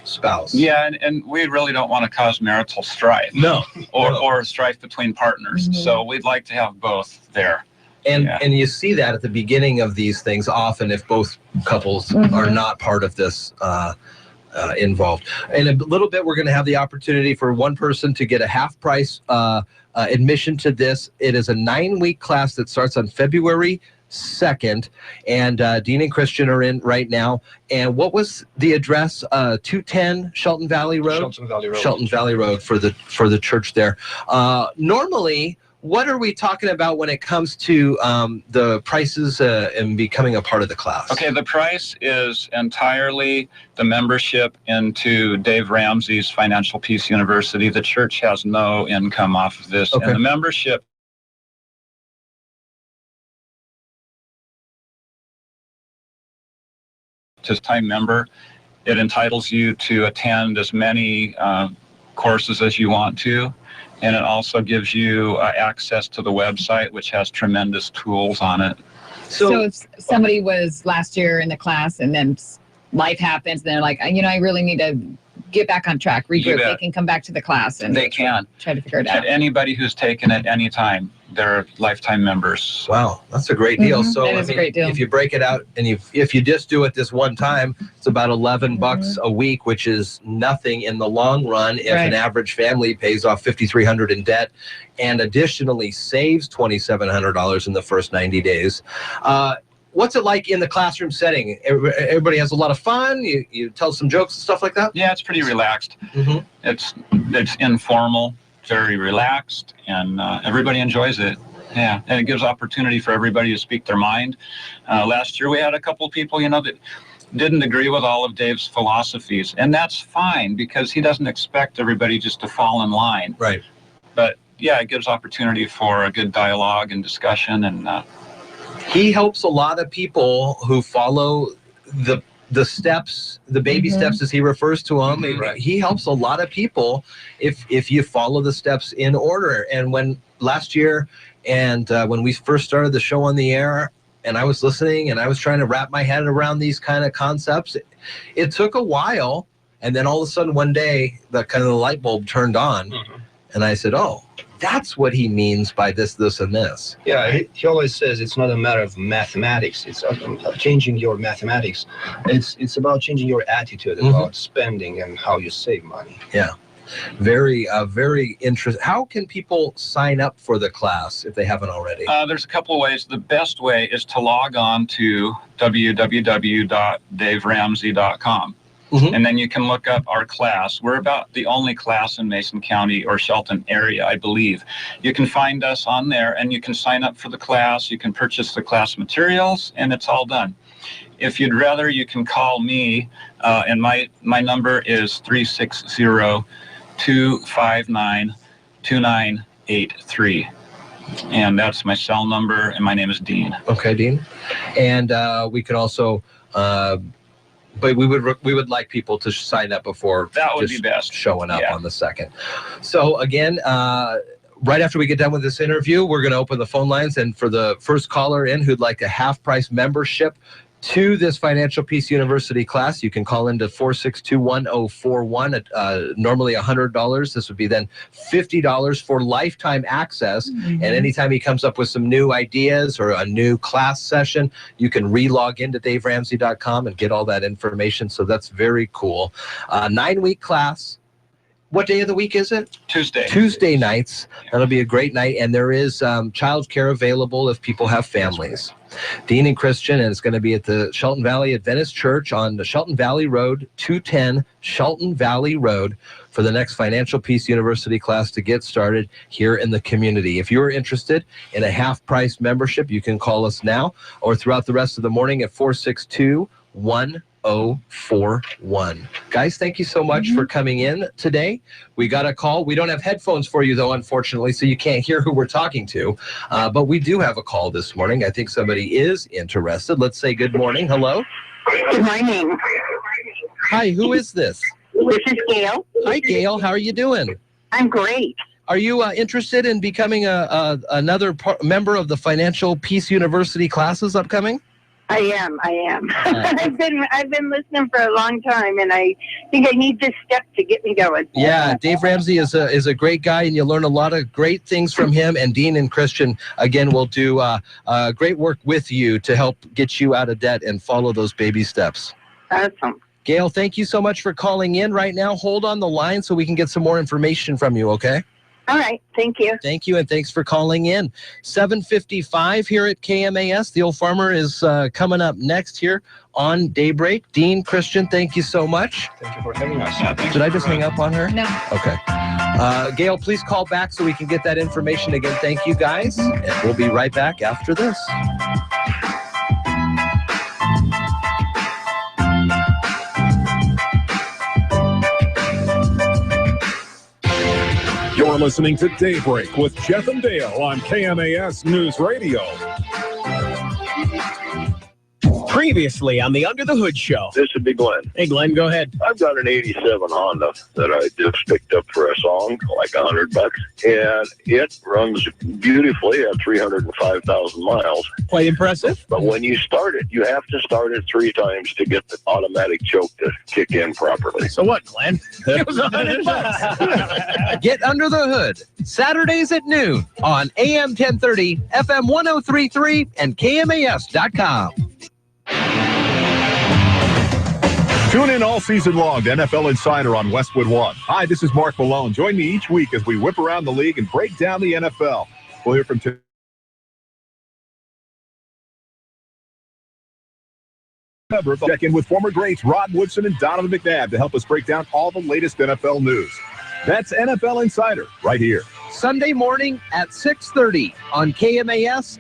[SPEAKER 8] spouse.
[SPEAKER 2] Yeah, and we really don't want to cause marital strife.
[SPEAKER 8] No.
[SPEAKER 2] Or strife between partners. So we'd like to have both there.
[SPEAKER 8] And you see that at the beginning of these things often if both couples are not part of this involved. In a little bit, we're going to have the opportunity for one person to get a half price admission to this. It is a 9-week class that starts on February 2nd, and Dean and Christian are in right now. And what was the address? 210 Shelton Valley Road?
[SPEAKER 17] Shelton Valley Road.
[SPEAKER 8] Shelton Valley Road for the church there. Normally, what are we talking about when it comes to the prices and becoming a part of the class?
[SPEAKER 2] Okay, the price is entirely the membership into Dave Ramsey's Financial Peace University. The church has no income off of this. Okay. And the membership as time member, it entitles you to attend as many courses as you want to. And it also gives you access to the website, which has tremendous tools on it.
[SPEAKER 21] So if somebody was last year in the class and then life happens, and they're like, I really need to get back on track, regroup, they can come back to the class and
[SPEAKER 2] they can
[SPEAKER 21] try to figure it out.
[SPEAKER 2] Anybody who's taken it any time, they're lifetime members.
[SPEAKER 8] Wow, that's a great deal. So
[SPEAKER 21] that is a great deal.
[SPEAKER 8] If you break it out and if you just do it this one time, it's about $11 a week, which is nothing in the long run if an average family pays off $5,300 in debt and additionally saves $2,700 in the first 90 days. what's it like in the classroom setting? Everybody has a lot of fun. You tell some jokes and stuff like that?
[SPEAKER 2] Yeah, it's pretty relaxed. It's informal, very relaxed, and everybody enjoys it. Yeah, and it gives opportunity for everybody to speak their mind. Last year we had a couple of people, that didn't agree with all of Dave's philosophies, and that's fine because he doesn't expect everybody just to fall in line.
[SPEAKER 8] Right.
[SPEAKER 2] But yeah, it gives opportunity for a good dialogue and discussion, and
[SPEAKER 8] he helps a lot of people who follow the steps, the baby steps as he refers to them. He helps a lot of people if you follow the steps in order. And when last year and when we first started the show on the air, and I was listening and I was trying to wrap my head around these kind of concepts, it took a while. And then all of a sudden one day, the light bulb turned on, and I said, oh, that's what he means by this, this, and this.
[SPEAKER 17] Yeah, he always says it's not a matter of mathematics. It's changing your mathematics. It's about changing your attitude about spending and how you save money.
[SPEAKER 8] Yeah, very interesting. How can people sign up for the class if they haven't already?
[SPEAKER 2] There's a couple of ways. The best way is to log on to www.daveramsey.com. And then you can look up our class. We're about the only class in Mason County or Shelton area, I believe. You can find us on there, and you can sign up for the class. You can purchase the class materials, and it's all done. If you'd rather, you can call me, and my number is 360-259-2983. And that's my cell number, and my name is Dean.
[SPEAKER 8] Okay, Dean. And we can also... but we would like people to sign up before
[SPEAKER 2] that would be best
[SPEAKER 8] showing up on the 2nd. So again, right after we get done with this interview, we're going to open the phone lines, and for the first caller in who'd like a half-price membership to this Financial Peace University class, you can call into 462-1041 at normally $100. This would be then $50 for lifetime access. And anytime he comes up with some new ideas or a new class session, you can re-log into DaveRamsey.com and get all that information. So that's very cool. 9-week class. What day of the week is it? Tuesday nights. That'll be a great night. And there is childcare available if people have families. Dean and Christian, and it's going to be at the Shelton Valley Adventist Church on the Shelton Valley Road, 210 Shelton Valley Road, for the next Financial Peace University class to get started here in the community. If you're interested in a half-price membership, you can call us now or throughout the rest of the morning at 462-1041. Guys, thank you so much for coming in today. We got a call. We don't have headphones for you, though, unfortunately, so you can't hear who we're talking to. But we do have a call this morning. I think somebody is interested. Let's say good morning. Hello.
[SPEAKER 18] Good morning.
[SPEAKER 8] Hi, who is this?
[SPEAKER 18] This is Gail.
[SPEAKER 8] Hi, Gail. How are you doing?
[SPEAKER 18] I'm great.
[SPEAKER 8] Are you interested in becoming another member of the Financial Peace University classes upcoming?
[SPEAKER 18] I am. I've been listening for a long time, and I think I need this step to get me going.
[SPEAKER 8] Yeah, Dave Ramsey is a great guy, and you learn a lot of great things from him. And Dean and Christian, again, will do great work with you to help get you out of debt and follow those baby steps.
[SPEAKER 18] Awesome.
[SPEAKER 8] Gail, thank you so much for calling in right now. Hold on the line so we can get some more information from you, okay?
[SPEAKER 18] All right. Thank you.
[SPEAKER 8] Thank you, and thanks for calling in. 7:55 here at KMAS. The Old Farmer is coming up next here on Daybreak. Dean, Christian, thank you so much.
[SPEAKER 17] Thank you for having us.
[SPEAKER 8] Did I just hang up on her?
[SPEAKER 21] No.
[SPEAKER 8] Okay. Gail, please call back so we can get that information again. Thank you, guys. And we'll be right back after this.
[SPEAKER 1] You're listening to Daybreak with Jeff and Dale on KMAS News Radio.
[SPEAKER 19] Previously on the Under the Hood show.
[SPEAKER 22] This would be Glenn.
[SPEAKER 19] Hey, Glenn, go ahead.
[SPEAKER 22] I've got an 87 Honda that I just picked up for a song, like $100, and it runs beautifully at 305,000 miles.
[SPEAKER 19] Quite impressive.
[SPEAKER 22] But when you start it, you have to start it 3 times to get the automatic choke to kick in properly.
[SPEAKER 19] So what, Glenn? It was $100.
[SPEAKER 8] Get Under the Hood, Saturdays at noon on AM 1030, FM 103.3, and KMAS.com.
[SPEAKER 1] Tune in all season long to NFL Insider on Westwood One. Hi, this is Mark Malone. Join me each week as we whip around the league and break down the NFL. We'll hear from Check in with former greats Rod Woodson and Donovan McNabb to help us break down all the latest NFL news. That's NFL Insider right here.
[SPEAKER 8] Sunday morning at 6:30 on KMAS.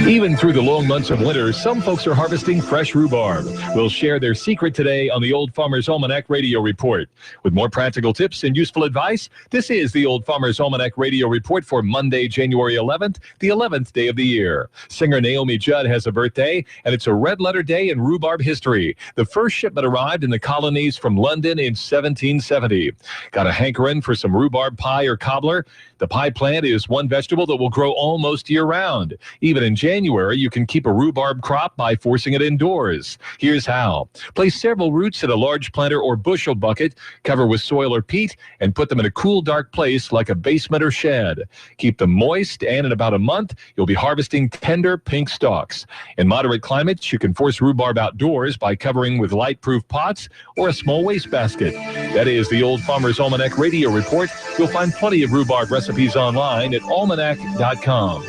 [SPEAKER 14] Even through the long months of winter, some folks are harvesting fresh rhubarb. We'll share their secret today on the Old Farmer's Almanac Radio Report. With more practical tips and useful advice, this is the Old Farmer's Almanac Radio Report for Monday, January 11th, the 11th day of the year. Singer Naomi Judd has a birthday, and it's a red-letter day in rhubarb history. The first shipment arrived in the colonies from London in 1770. Got a hankering for some rhubarb pie or cobbler? The pie plant is one vegetable that will grow almost year-round. Even in January, you can keep a rhubarb crop by forcing it indoors. Here's how. Place several roots in a large planter or bushel bucket, cover with soil or peat, and put them in a cool, dark place like a basement or shed. Keep them moist, and in about a month, you'll be harvesting tender pink stalks. In moderate climates, you can force rhubarb outdoors by covering with light-proof pots or a small wastebasket. That is the Old Farmer's Almanac Radio Report. You'll find plenty of rhubarb recipes online at almanac.com.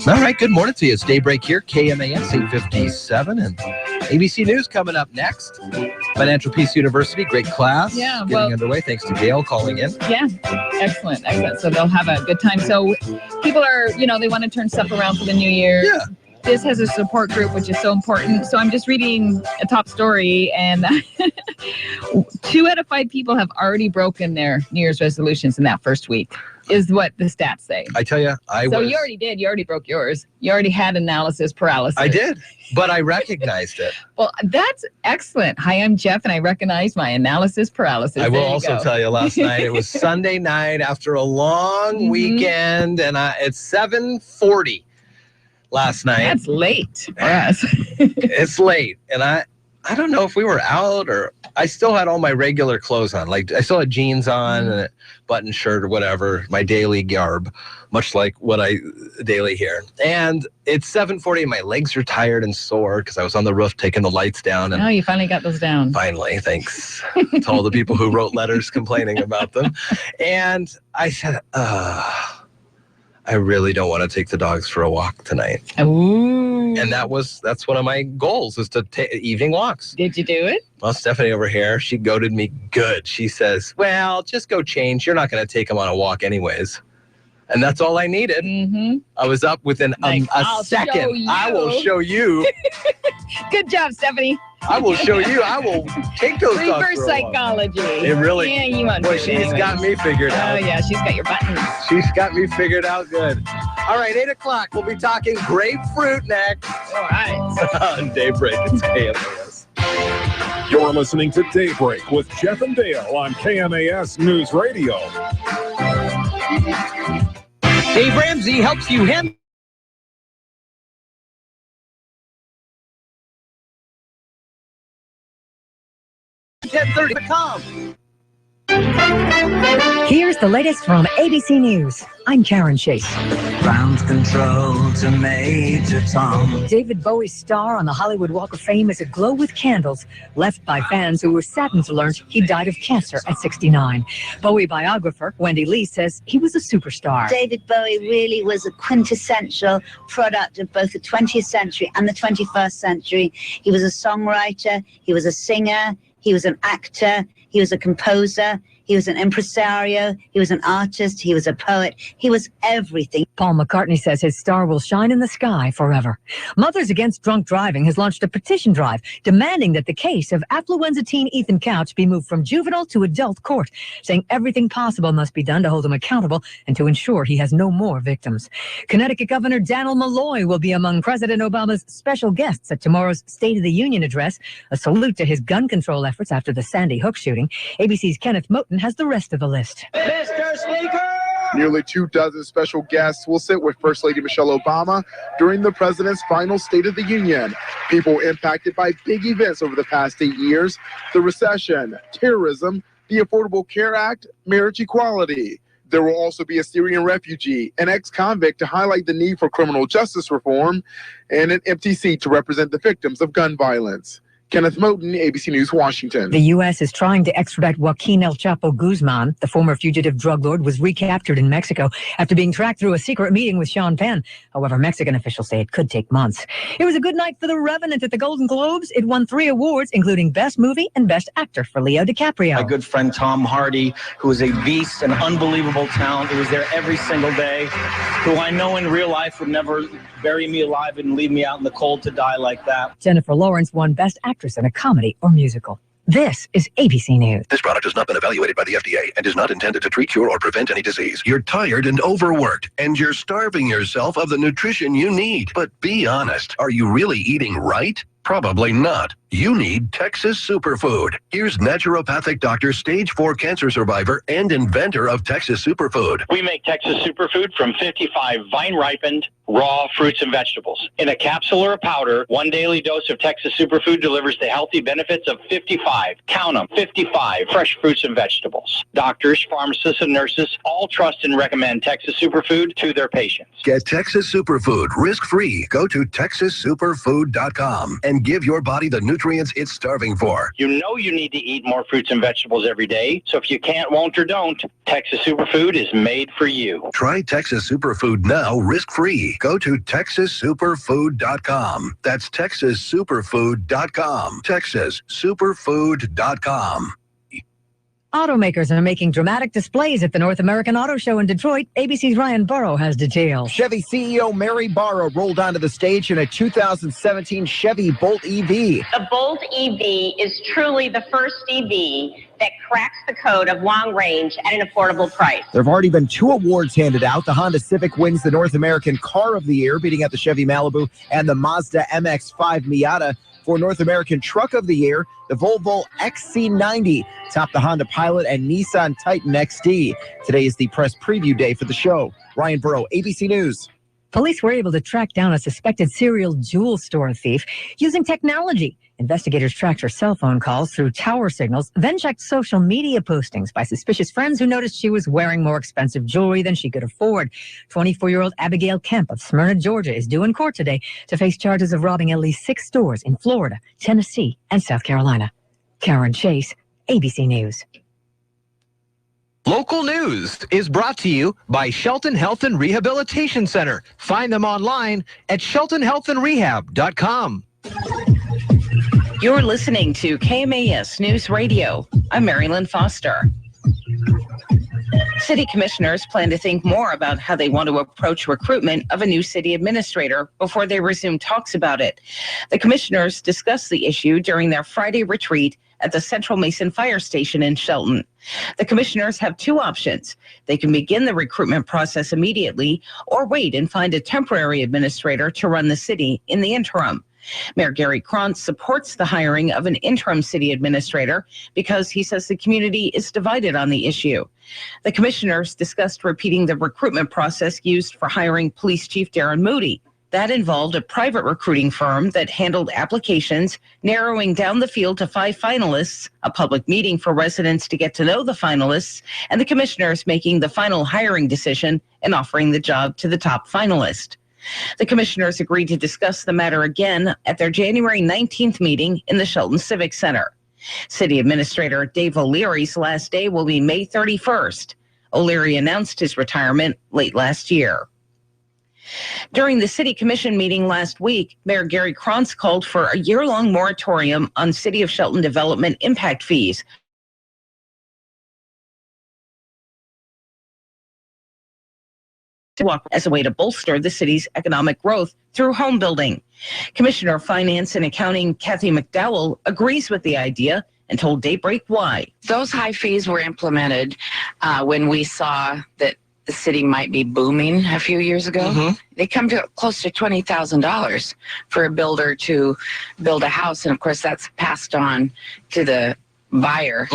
[SPEAKER 8] All right, good morning to you. It's Daybreak here, KMAS 857, and ABC News coming up next. Financial Peace University, great class.
[SPEAKER 21] Yeah,
[SPEAKER 8] getting underway. Thanks to Gail calling in.
[SPEAKER 21] Yeah, excellent. So they'll have a good time. So people are, they want to turn stuff around for the new year.
[SPEAKER 8] Yeah.
[SPEAKER 21] This has a support group, which is so important. So I'm just reading a top story, and 2 out of 5 people have already broken their New Year's resolutions in that first week, is what the stats say.
[SPEAKER 8] I tell you,
[SPEAKER 21] you already did. You already broke yours. You already had analysis paralysis.
[SPEAKER 8] I did, but I recognized it.
[SPEAKER 21] Well, that's excellent. Hi, I'm Jeff, and I recognize my analysis paralysis.
[SPEAKER 8] I will also tell you, last night, it was Sunday night after a long weekend, and it's 7:40 last night.
[SPEAKER 21] That's late for us.
[SPEAKER 8] It's late, and I don't know if we were out or I still had all my regular clothes on. Like I still had jeans on and a button shirt or whatever, my daily garb, much like what I daily hear. And it's 7:40 and my legs are tired and sore because I was on the roof taking the lights down. And
[SPEAKER 21] you finally got those down.
[SPEAKER 8] Finally, thanks to all the people who wrote letters complaining about them. And I said, I really don't want to take the dogs for a walk tonight.
[SPEAKER 21] Ooh.
[SPEAKER 8] And that's one of my goals is to take evening walks.
[SPEAKER 21] Did you do it?
[SPEAKER 8] Well, Stephanie over here, she goaded me good. She says, well, just go change. You're not going to take them on a walk anyways. And that's all I needed.
[SPEAKER 21] Mm-hmm.
[SPEAKER 8] I was up within a second. I will show you.
[SPEAKER 21] Good job, Stephanie.
[SPEAKER 8] I will show you. I will take those dogs
[SPEAKER 21] Reverse
[SPEAKER 8] for a walk.
[SPEAKER 21] psychology.
[SPEAKER 8] It really.
[SPEAKER 21] Yeah, you want.
[SPEAKER 8] Boy, she's got me figured out.
[SPEAKER 21] Oh yeah, she's got your buttons.
[SPEAKER 8] She's got me figured out good. All right, 8 o'clock. We'll be talking grapefruit next.
[SPEAKER 21] All right.
[SPEAKER 8] On Daybreak, it's KMAS.
[SPEAKER 1] You're listening to Daybreak with Jeff and Dale on KMAS News Radio.
[SPEAKER 8] Dave Ramsey helps you handle 1030.com.
[SPEAKER 4] Here's the latest from ABC News. I'm Karen Chase.
[SPEAKER 6] Ground control to Major Tom.
[SPEAKER 4] David Bowie's star on the Hollywood Walk of Fame is aglow with candles, left by fans who were saddened to learn he died of cancer at 69. Bowie biographer Wendy Lee says he was a superstar.
[SPEAKER 7] David Bowie really was a quintessential product of both the 20th century and the 21st century. He was a songwriter, he was a singer, he was an actor, he was a composer, he was an impresario, he was an artist, he was a poet, he was everything.
[SPEAKER 4] Paul McCartney says his star will shine in the sky forever. Mothers Against Drunk Driving has launched a petition drive demanding that the case of affluenza teen Ethan Couch be moved from juvenile to adult court, saying everything possible must be done to hold him accountable and to ensure he has no more victims. Connecticut Governor Daniel Malloy will be among President Obama's special guests at tomorrow's State of the Union address, a salute to his gun control efforts after the Sandy Hook shooting. ABC's Kenneth Moten has the rest of the list.
[SPEAKER 24] Mr. Speaker!
[SPEAKER 25] Nearly 24 special guests will sit with First Lady Michelle Obama during the president's final State of the Union. People impacted by big events over the past 8 years, the recession, terrorism, the Affordable Care Act, marriage equality. There will also be a Syrian refugee, an ex-convict to highlight the need for criminal justice reform, and an empty seat to represent the victims of gun violence. Kenneth Moten, ABC News, Washington.
[SPEAKER 4] The U.S. is trying to extradite Joaquin El Chapo Guzman. The former fugitive drug lord was recaptured in Mexico after being tracked through a secret meeting with Sean Penn. However, Mexican officials say it could take months. It was a good night for The Revenant at the Golden Globes. It won 3 awards, including Best Movie and Best Actor for Leo DiCaprio.
[SPEAKER 10] My good friend Tom Hardy, who is a beast, an unbelievable talent, who is there every single day, who I know in real life would never bury me alive and leave me out in the cold to die like that.
[SPEAKER 4] Jennifer Lawrence won Best Actress in a Comedy or Musical. This is ABC News.
[SPEAKER 12] This product has not been evaluated by the FDA and is not intended to treat, cure, or prevent any disease. You're tired and overworked, and you're starving yourself of the nutrition you need. But be honest, are you really eating right? Probably not. You need Texas Superfood. Here's naturopathic doctor, stage 4 cancer survivor, and inventor of Texas Superfood.
[SPEAKER 16] We make Texas Superfood from 55 vine-ripened raw fruits and vegetables. In a capsule or a powder, 1 daily dose of Texas Superfood delivers the healthy benefits of 55, count them, 55 fresh fruits and vegetables. Doctors, pharmacists, and nurses all trust and recommend Texas Superfood to their patients.
[SPEAKER 12] Get Texas Superfood risk-free. Go to TexasSuperfood.com and give your body the nutrients it's starving for.
[SPEAKER 16] You know you need to eat more fruits and vegetables every day, so if you can't, won't, or don't, Texas Superfood is made for you.
[SPEAKER 12] Try Texas Superfood now risk-free. Go to TexasSuperfood.com. That's TexasSuperfood.com. TexasSuperfood.com.
[SPEAKER 4] Automakers are making dramatic displays at the North American Auto Show in Detroit. ABC's Ryan Burrow has details.
[SPEAKER 20] Chevy CEO Mary Barra rolled onto the stage in a 2017 Chevy Bolt EV.
[SPEAKER 24] The Bolt EV is truly the first EV that cracks the code of long range at an affordable price.
[SPEAKER 20] There have already been 2 awards handed out. The Honda Civic wins the North American Car of the Year, beating out the Chevy Malibu and the Mazda MX-5 Miata. For North American Truck of the Year, the Volvo XC90 topped the Honda Pilot and Nissan Titan XD. Today is the press preview day for the show. Ryan Burrow, ABC News.
[SPEAKER 4] Police were able to track down a suspected serial jewel store thief using technology. Investigators tracked her cell phone calls through tower signals, then checked social media postings by suspicious friends who noticed she was wearing more expensive jewelry than she could afford. 24-year-old Abigail Kemp of Smyrna, Georgia, is due in court today to face charges of robbing at least 6 stores in Florida, Tennessee, and South Carolina. Karen Chase, ABC News.
[SPEAKER 8] Local news is brought to you by Shelton Health and Rehabilitation Center. Find them online at sheltonhealthandrehab.com.
[SPEAKER 15] You're listening to KMAS News Radio. I'm Marilyn Foster. City commissioners plan to think more about how they want to approach recruitment of a new city administrator before they resume talks about it. The commissioners discussed the issue during their Friday retreat at the Central Mason Fire Station in Shelton. The commissioners have 2 options. They can begin the recruitment process immediately or wait and find a temporary administrator to run the city in the interim. Mayor Gary Krantz supports the hiring of an interim city administrator because he says the community is divided on the issue. The commissioners discussed repeating the recruitment process used for hiring Police Chief Darren Moody. That involved a private recruiting firm that handled applications, narrowing down the field to 5 finalists, a public meeting for residents to get to know the finalists, and the commissioners making the final hiring decision and offering the job to the top finalist. The commissioners agreed to discuss the matter again at their January 19th meeting in the Shelton Civic Center. City Administrator Dave O'Leary's last day will be May 31st. O'Leary announced his retirement late last year. During the City Commission meeting last week, Mayor Gary Krantz called for a year-long moratorium on City of Shelton development impact fees. As a way to bolster the city's economic growth through home building. Commissioner of Finance and Accounting Kathy McDowell agrees with the idea and told Daybreak why.
[SPEAKER 26] Those high fees were implemented when we saw that the city might be booming a few years ago. They come to close to $20,000 for a builder to build a house. And of course, that's passed on to the buyer.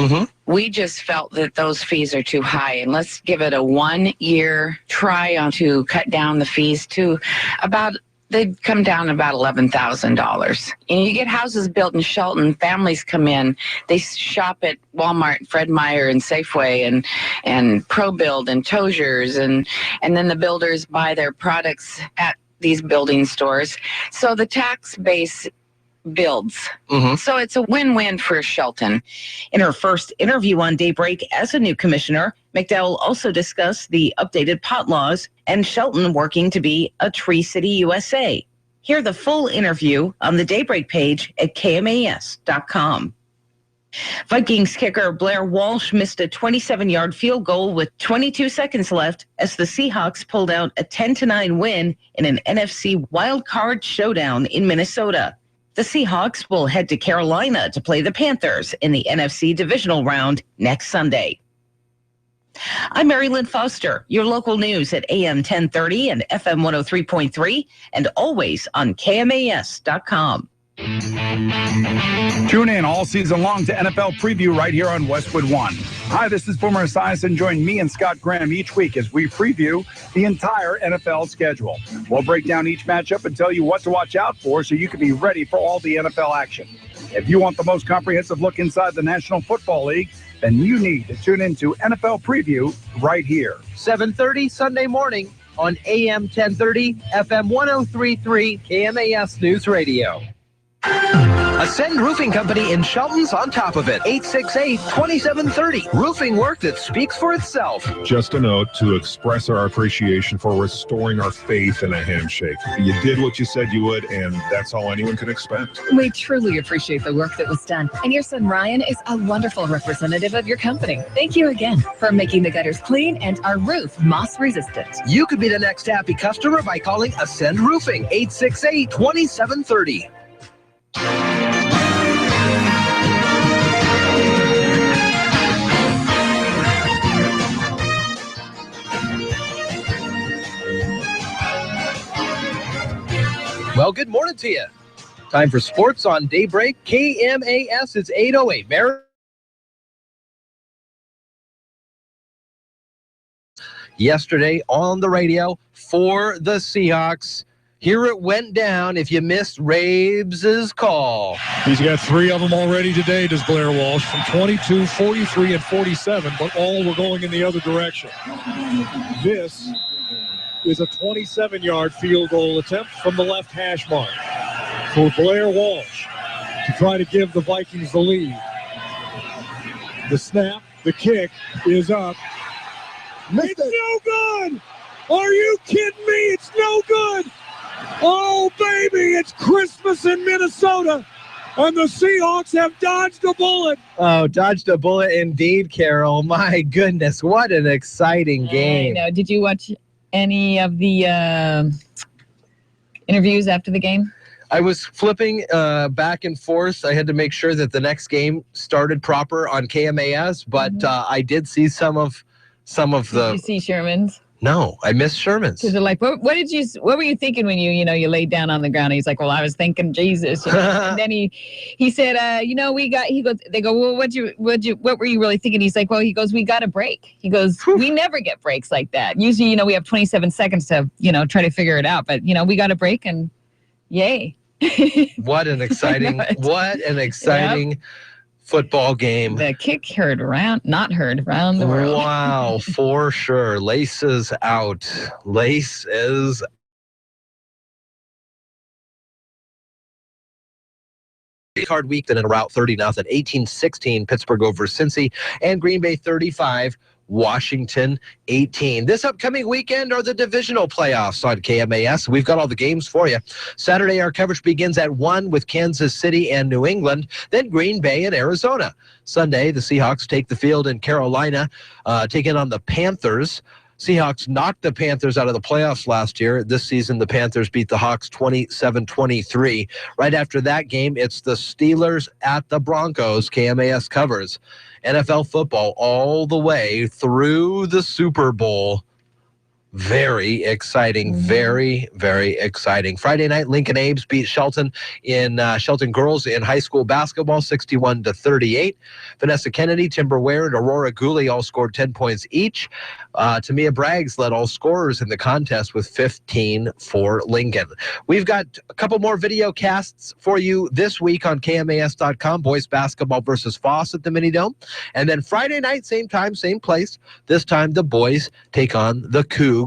[SPEAKER 26] We just felt that those fees are too high, and let's give it a 1-year try on to cut down the fees to about, they'd come down about $11,000. And you get houses built in Shelton, families come in, they shop at Walmart, Fred Meyer, and Safeway, and ProBuild, and Tozier's, and then the builders buy their products at these building stores. So the tax base builds.
[SPEAKER 15] Mm-hmm.
[SPEAKER 26] So it's a win-win for Shelton.
[SPEAKER 15] In her first interview on Daybreak as a new commissioner, McDowell also discussed the updated pot laws and Shelton working to be a Tree City USA. Hear the full interview on the Daybreak page at KMAS.com. Vikings kicker Blair Walsh missed a 27-yard field goal with 22 seconds left as the Seahawks pulled out a 10-9 win in an NFC wildcard showdown in Minnesota. The Seahawks will head to Carolina to play the Panthers in the NFC divisional round next Sunday. I'm Mary Lynn Foster, your local news at AM 1030 and FM 103.3 and always on KMAS.com.
[SPEAKER 3] Tune in all season long to NFL Preview right here on Westwood One. Hi, this is Boomer Esiason. Join me and Scott Graham each week as we preview the entire NFL schedule. We'll break down each matchup and tell you what to watch out for so you can be ready for all the NFL action. If you want the most comprehensive look inside the National Football League, then you need to tune into NFL Preview right here.
[SPEAKER 8] 7:30 Sunday morning on AM 1030, FM 103.3, KMAS News Radio. Ascend Roofing Company in Shelton's on top of it. 868-2730. Roofing work that speaks for itself.
[SPEAKER 1] Just a note to express our appreciation for restoring our faith in a handshake. You did what you said you would, and that's all anyone can expect.
[SPEAKER 21] We truly appreciate the work that was done. And your son Ryan is a wonderful representative of your company. Thank you again for making the gutters clean and our roof moss resistant.
[SPEAKER 8] You could be the next happy customer by calling Ascend Roofing. 868-2730. Well, good morning to you. Time for sports on Daybreak. KMAS is 808. Mary. Yesterday on the radio for the Seahawks. Here it went down if you missed Rabes' call.
[SPEAKER 5] He's got 3 of them already today, does Blair Walsh, from 22, 43, and 47, but all were going in the other direction. This is a 27-yard field goal attempt from the left hash mark for Blair Walsh to try to give the Vikings the lead. The snap, the kick is up. It's no good! Are you kidding me? It's no good! Oh, baby, it's Christmas in Minnesota, and the Seahawks have dodged a bullet.
[SPEAKER 8] Oh, dodged a bullet indeed, Carol. My goodness, what an exciting game.
[SPEAKER 21] I know. Did you watch any of the interviews after the game?
[SPEAKER 8] I was flipping back and forth. I had to make sure that the next game started proper on KMAS, but I did see some of the...
[SPEAKER 21] Did you see Sherman's?
[SPEAKER 8] No, I missed Sherman's.
[SPEAKER 21] Because they're like, what were you thinking when you laid down on the ground? And he's like, well, I was thinking Jesus. And then he said, they go, well, what were you really thinking? He's like, well, we got a break. He goes, we never get breaks like that. Usually, we have 27 seconds to, try to figure it out. But, we got a break and yay.
[SPEAKER 8] What an exciting football game.
[SPEAKER 21] The kick not heard around the world.
[SPEAKER 8] Wow, for sure. Lace is out. Lace is hard week then in route 30 now. At 18-16 Pittsburgh over Cincy and Green Bay 35. Washington 18. This upcoming weekend are the divisional playoffs on KMAS. We've got all the games for you. Saturday, our coverage begins at 1 with Kansas City and New England, then Green Bay and Arizona. Sunday, the Seahawks take the field in Carolina, taking on the Panthers. Seahawks knocked the Panthers out of the playoffs last year. This season, the Panthers beat the Hawks 27-23. Right after that game, it's the Steelers at the Broncos. KMAS covers NFL football all the way through the Super Bowl. Very exciting. Very, very exciting. Friday night, Lincoln Ames beat Shelton girls in high school basketball 61-38. Vanessa Kennedy, Timber Ware, and Aurora Gooley all scored 10 points each. Tamia Braggs led all scorers in the contest with 15 for Lincoln. We've got a couple more video casts for you this week on KMAS.com. Boys basketball versus Foss at the Mini Dome. And then Friday night, same time, same place. This time the boys take on the Cougs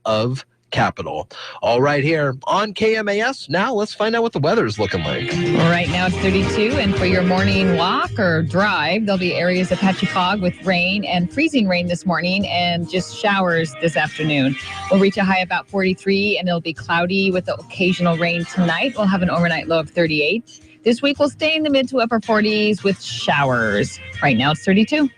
[SPEAKER 8] of capital. All right here on KMAS. Now let's find out what the weather is looking like.
[SPEAKER 21] Right now it's 32, and for your morning walk or drive, there'll be areas of patchy fog with rain and freezing rain this morning and just showers this afternoon. We'll reach a high about 43, and it'll be cloudy with the occasional rain tonight. We'll have an overnight low of 38. This week will stay in the mid to upper 40s with showers. Right now it's 32.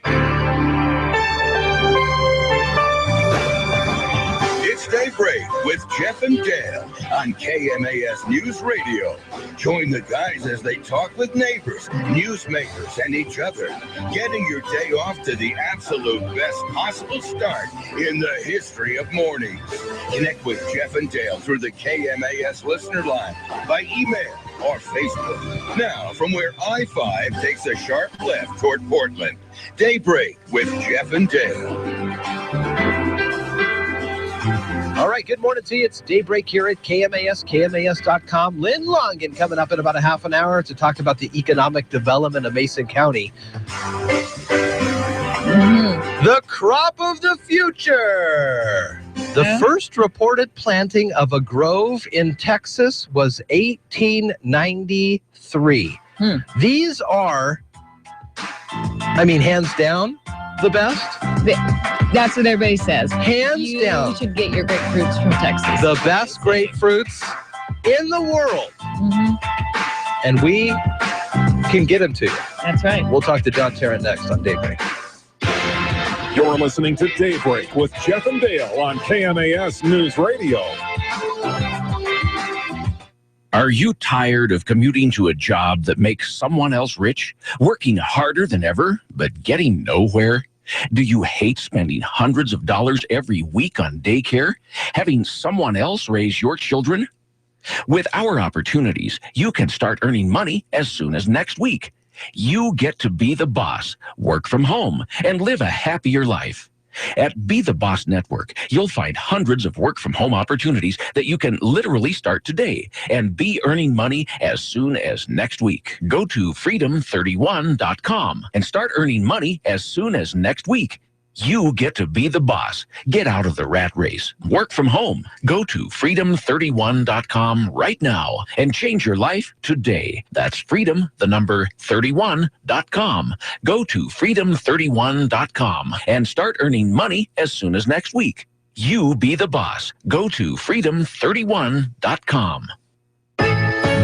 [SPEAKER 2] It's Daybreak with Jeff and Dale on KMAS News Radio. Join the guys as they talk with neighbors, newsmakers, and each other, getting your day off to the absolute best possible start in the history of mornings. Connect with Jeff and Dale through the KMAS listener line, by email, or Facebook. Now, from where I-5 takes a sharp left toward Portland, Daybreak with Jeff and Dale.
[SPEAKER 8] All right, good morning to you. It's Daybreak here at KMAS, KMAS.com. Lynn Longan coming up in about a half an hour to talk about the economic development of Mason County. The crop of the future. The first reported planting of a grove in Texas was 1893. These are, hands down, the best.
[SPEAKER 21] That's what everybody says.
[SPEAKER 8] Hands down.
[SPEAKER 21] You should get your grapefruits from Texas.
[SPEAKER 8] The best grapefruits in the world. And we can get them to you.
[SPEAKER 21] That's right.
[SPEAKER 8] We'll talk to John Tarrant next on Daybreak.
[SPEAKER 1] You're listening to Daybreak with Jeff and Dale on KMAS News Radio.
[SPEAKER 9] Are you tired of commuting to a job that makes someone else rich, working harder than ever, but getting nowhere? Do you hate spending hundreds of dollars every week on daycare, having someone else raise your children? With our opportunities, you can start earning money as soon as next week. You get to be the boss, work from home, and live a happier life. At Be the Boss Network, you'll find hundreds of work-from-home opportunities that you can literally start today and be earning money as soon as next week. Go to freedom31.com and start earning money as soon as next week. You get to be the boss. Get out of the rat race. Work from home. Go to freedom31.com right now and change your life today. That's freedom31.com. Go to freedom31.com and start earning money as soon as next week. You be the boss. Go to freedom31.com.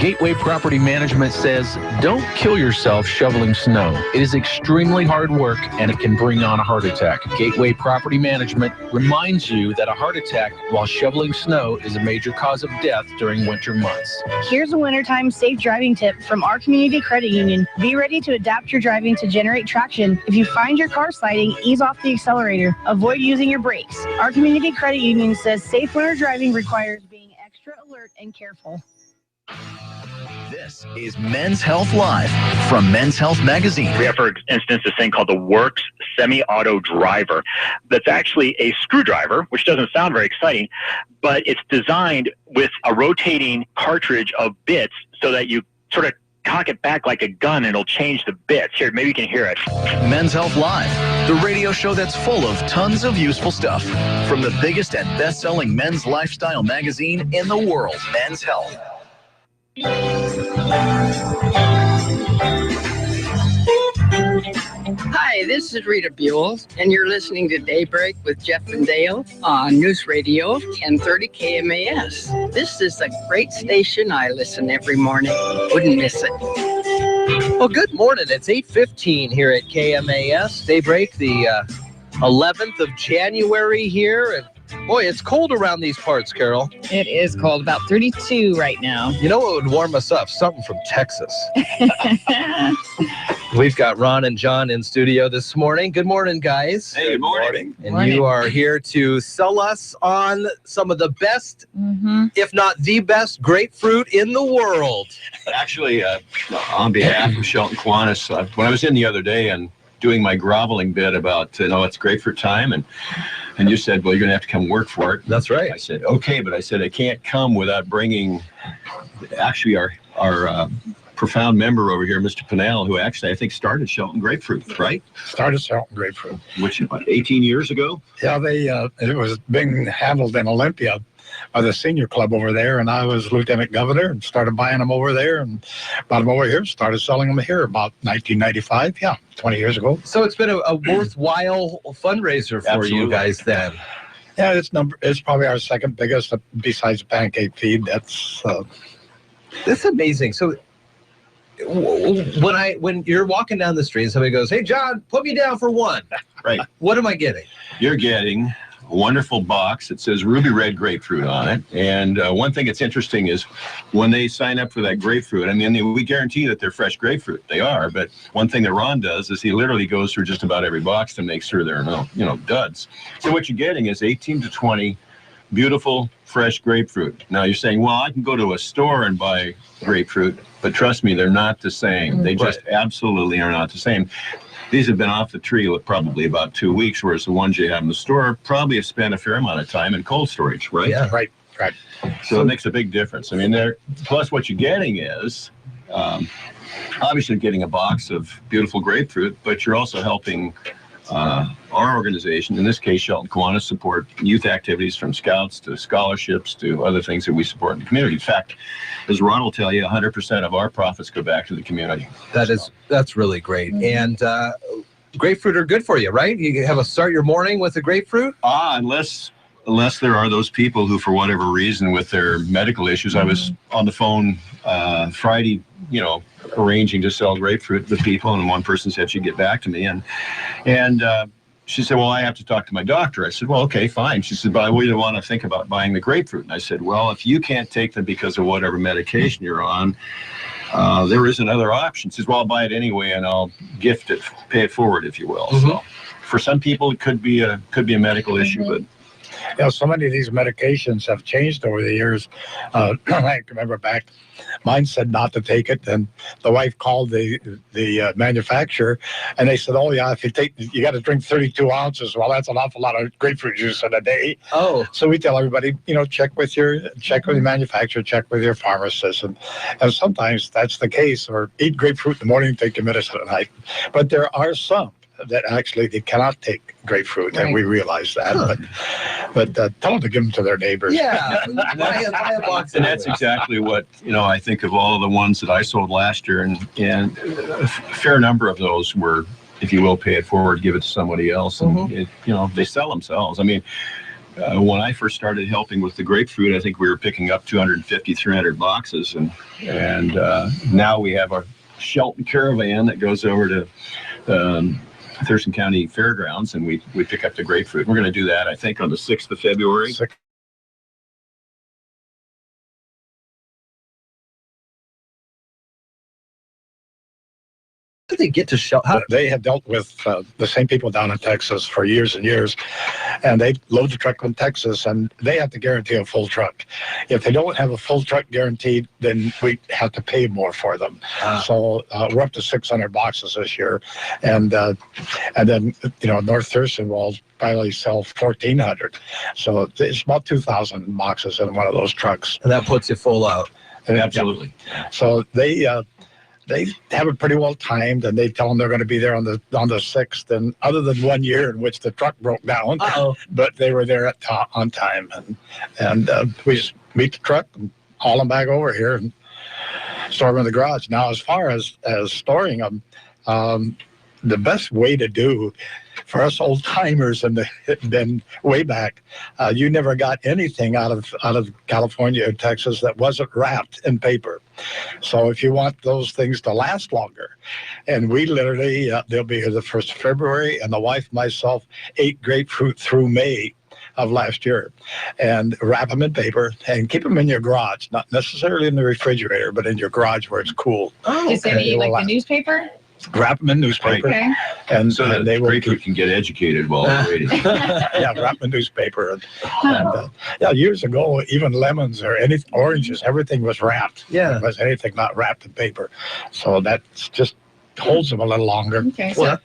[SPEAKER 11] Gateway Property Management says, don't kill yourself shoveling snow. It is extremely hard work and it can bring on a heart attack. Gateway Property Management reminds you that a heart attack while shoveling snow is a major cause of death during winter months.
[SPEAKER 13] Here's a wintertime safe driving tip from our community credit union. Be ready to adapt your driving to generate traction. If you find your car sliding, ease off the accelerator. Avoid using your brakes. Our community credit union says safe winter driving requires being extra alert and careful.
[SPEAKER 18] This is Men's Health Live from Men's Health Magazine.
[SPEAKER 16] We have, for instance, this thing called the Works Semi-Auto Driver. That's actually a screwdriver, which doesn't sound very exciting, but it's designed with a rotating cartridge of bits so that you sort of cock it back like a gun and it'll change the bits. Here, maybe you can hear it.
[SPEAKER 18] Men's Health Live, the radio show that's full of tons of useful stuff from the biggest and best-selling men's lifestyle magazine in the world, Men's Health.
[SPEAKER 23] Hi, this is Rita Buell, and you're listening to Daybreak with Jeff and Dale on Newsradio 1030 KMAS. This is a great station. I listen every morning. Wouldn't miss it.
[SPEAKER 8] Well, good morning. It's 8:15 here at KMAS. Daybreak, the 11th of January here. And boy, it's cold around these parts, Carol.
[SPEAKER 21] It is cold, about 32 right now.
[SPEAKER 8] You know what would warm us up? Something from Texas. We've got Ron and John in studio this morning. Good morning, guys.
[SPEAKER 27] Hey, good morning.
[SPEAKER 8] And you are here to sell us on some of the best, if not the best, grapefruit in the world.
[SPEAKER 27] Actually, on behalf of Shelton Kiwanis, when I was in the other day and doing my groveling bit about, it's grapefruit time, and you said, well, you're going to have to come work for it.
[SPEAKER 8] That's right.
[SPEAKER 27] I said, okay, but I said, I can't come without bringing, actually, our profound member over here, Mr. Pinnell, who actually, I think, started Shelton Grapefruit, right?
[SPEAKER 28] Started Shelton Grapefruit.
[SPEAKER 27] Which, about 18 years ago?
[SPEAKER 28] Yeah, it was being handled in Olympia.
[SPEAKER 6] the senior club over there, and I was lieutenant governor and started buying them over there and bought them over here, started selling them here about 1995, 20 years ago.
[SPEAKER 8] So it's been a worthwhile fundraiser for you guys then.
[SPEAKER 6] Yeah, it's probably our second biggest besides the pancake feed. That's
[SPEAKER 8] amazing. So when you're walking down the street and somebody goes, "Hey John, put me down for one."
[SPEAKER 27] Right.
[SPEAKER 8] What am I getting?
[SPEAKER 27] You're getting a wonderful box that says Ruby Red Grapefruit on it. And one thing that's interesting is when they sign up for that grapefruit, I mean, we guarantee that they're fresh grapefruit. They are. But one thing that Ron does is he literally goes through just about every box to make sure there are no duds. So what you're getting is 18 to 20 beautiful, fresh grapefruit. Now you're saying, well, I can go to a store and buy grapefruit, but trust me, they're not the same. They just absolutely are not the same. These have been off the tree probably about 2 weeks, whereas the ones you have in the store probably have spent a fair amount of time in cold storage, right?
[SPEAKER 6] Yeah, right.
[SPEAKER 27] So it makes a big difference. I mean, plus what you're getting is obviously getting a box of beautiful grapefruit, but you're also helping our organization, in this case Shelton Kiwanis, support youth activities from scouts to scholarships to other things that we support in the community. In fact, as Ron will tell you, 100% of our profits go back to the community.
[SPEAKER 8] That's really great. And grapefruit are good for you, right? You have start your morning with a grapefruit?
[SPEAKER 27] Unless there are those people who, for whatever reason, with their medical issues, I was on the phone Friday, arranging to sell grapefruit to people, and one person said she'd get back to me, and she said, well, I have to talk to my doctor. I said, well, okay, fine. She said, but I really want to think about buying the grapefruit. And I said, well, if you can't take them because of whatever medication you're on, there is another option. She says, well, I'll buy it anyway, and I'll gift it, pay it forward, if you will. So for some people, it could be a medical issue, but
[SPEAKER 6] so many of these medications have changed over the years. I remember back, mine said not to take it, and the wife called the manufacturer, and they said, "Oh yeah, if you got to drink 32 ounces." Well, that's an awful lot of grapefruit juice in a day.
[SPEAKER 8] Oh,
[SPEAKER 6] so we tell everybody, check with your manufacturer, check with your pharmacist, and sometimes that's the case. Or eat grapefruit in the morning, take your medicine at night. But there are some that actually they cannot take grapefruit, and we realize that. But tell them to give them to their neighbors.
[SPEAKER 8] Yeah, buy a box.
[SPEAKER 27] And that's exactly what I think of all of the ones that I sold last year, and a fair number of those were, if you will, pay it forward, give it to somebody else, and they sell themselves. I mean, when I first started helping with the grapefruit, I think we were picking up 250, 300 boxes, and now we have our Shelton caravan that goes over to Thurston County Fairgrounds, and we pick up the grapefruit. We're going to do that, I think, on the 6th of February.
[SPEAKER 8] How did they get to Shelton?
[SPEAKER 6] They have dealt with the same people down in Texas for years and years, and they load the truck in Texas, and they have to guarantee a full truck. If they don't have a full truck guaranteed, then we have to pay more for them. So we're up to 600 boxes this year, and then North Thurston will probably sell 1,400. So it's about 2,000 boxes in one of those trucks.
[SPEAKER 8] And that puts you full out.
[SPEAKER 27] Absolutely.
[SPEAKER 8] So
[SPEAKER 6] they have it pretty well timed, and they tell them they're going to be there on the 6th. And other than 1 year in which the truck broke down, but they were there on time, and we just meet the truck and haul them back over here and store them in the garage. Now, as far as storing them, the best way to do for us old timers and then way back, you never got anything out of California or Texas that wasn't wrapped in paper. So if you want those things to last longer, and we literally, they'll be here the 1st of February, and the wife and myself ate grapefruit through May of last year, and wrap them in paper and keep them in your garage, not necessarily in the refrigerator, but in your garage where it's cool.
[SPEAKER 21] Oh, just maybe like the newspaper?
[SPEAKER 6] Wrap them in newspaper,
[SPEAKER 27] and so that they grapefruit can get educated while they're waiting.
[SPEAKER 6] Wrap them in newspaper. And years ago, even lemons or oranges, everything was wrapped.
[SPEAKER 8] Yeah,
[SPEAKER 6] there was anything not wrapped in paper, so that's just holds them a little longer.
[SPEAKER 21] Okay,
[SPEAKER 8] well,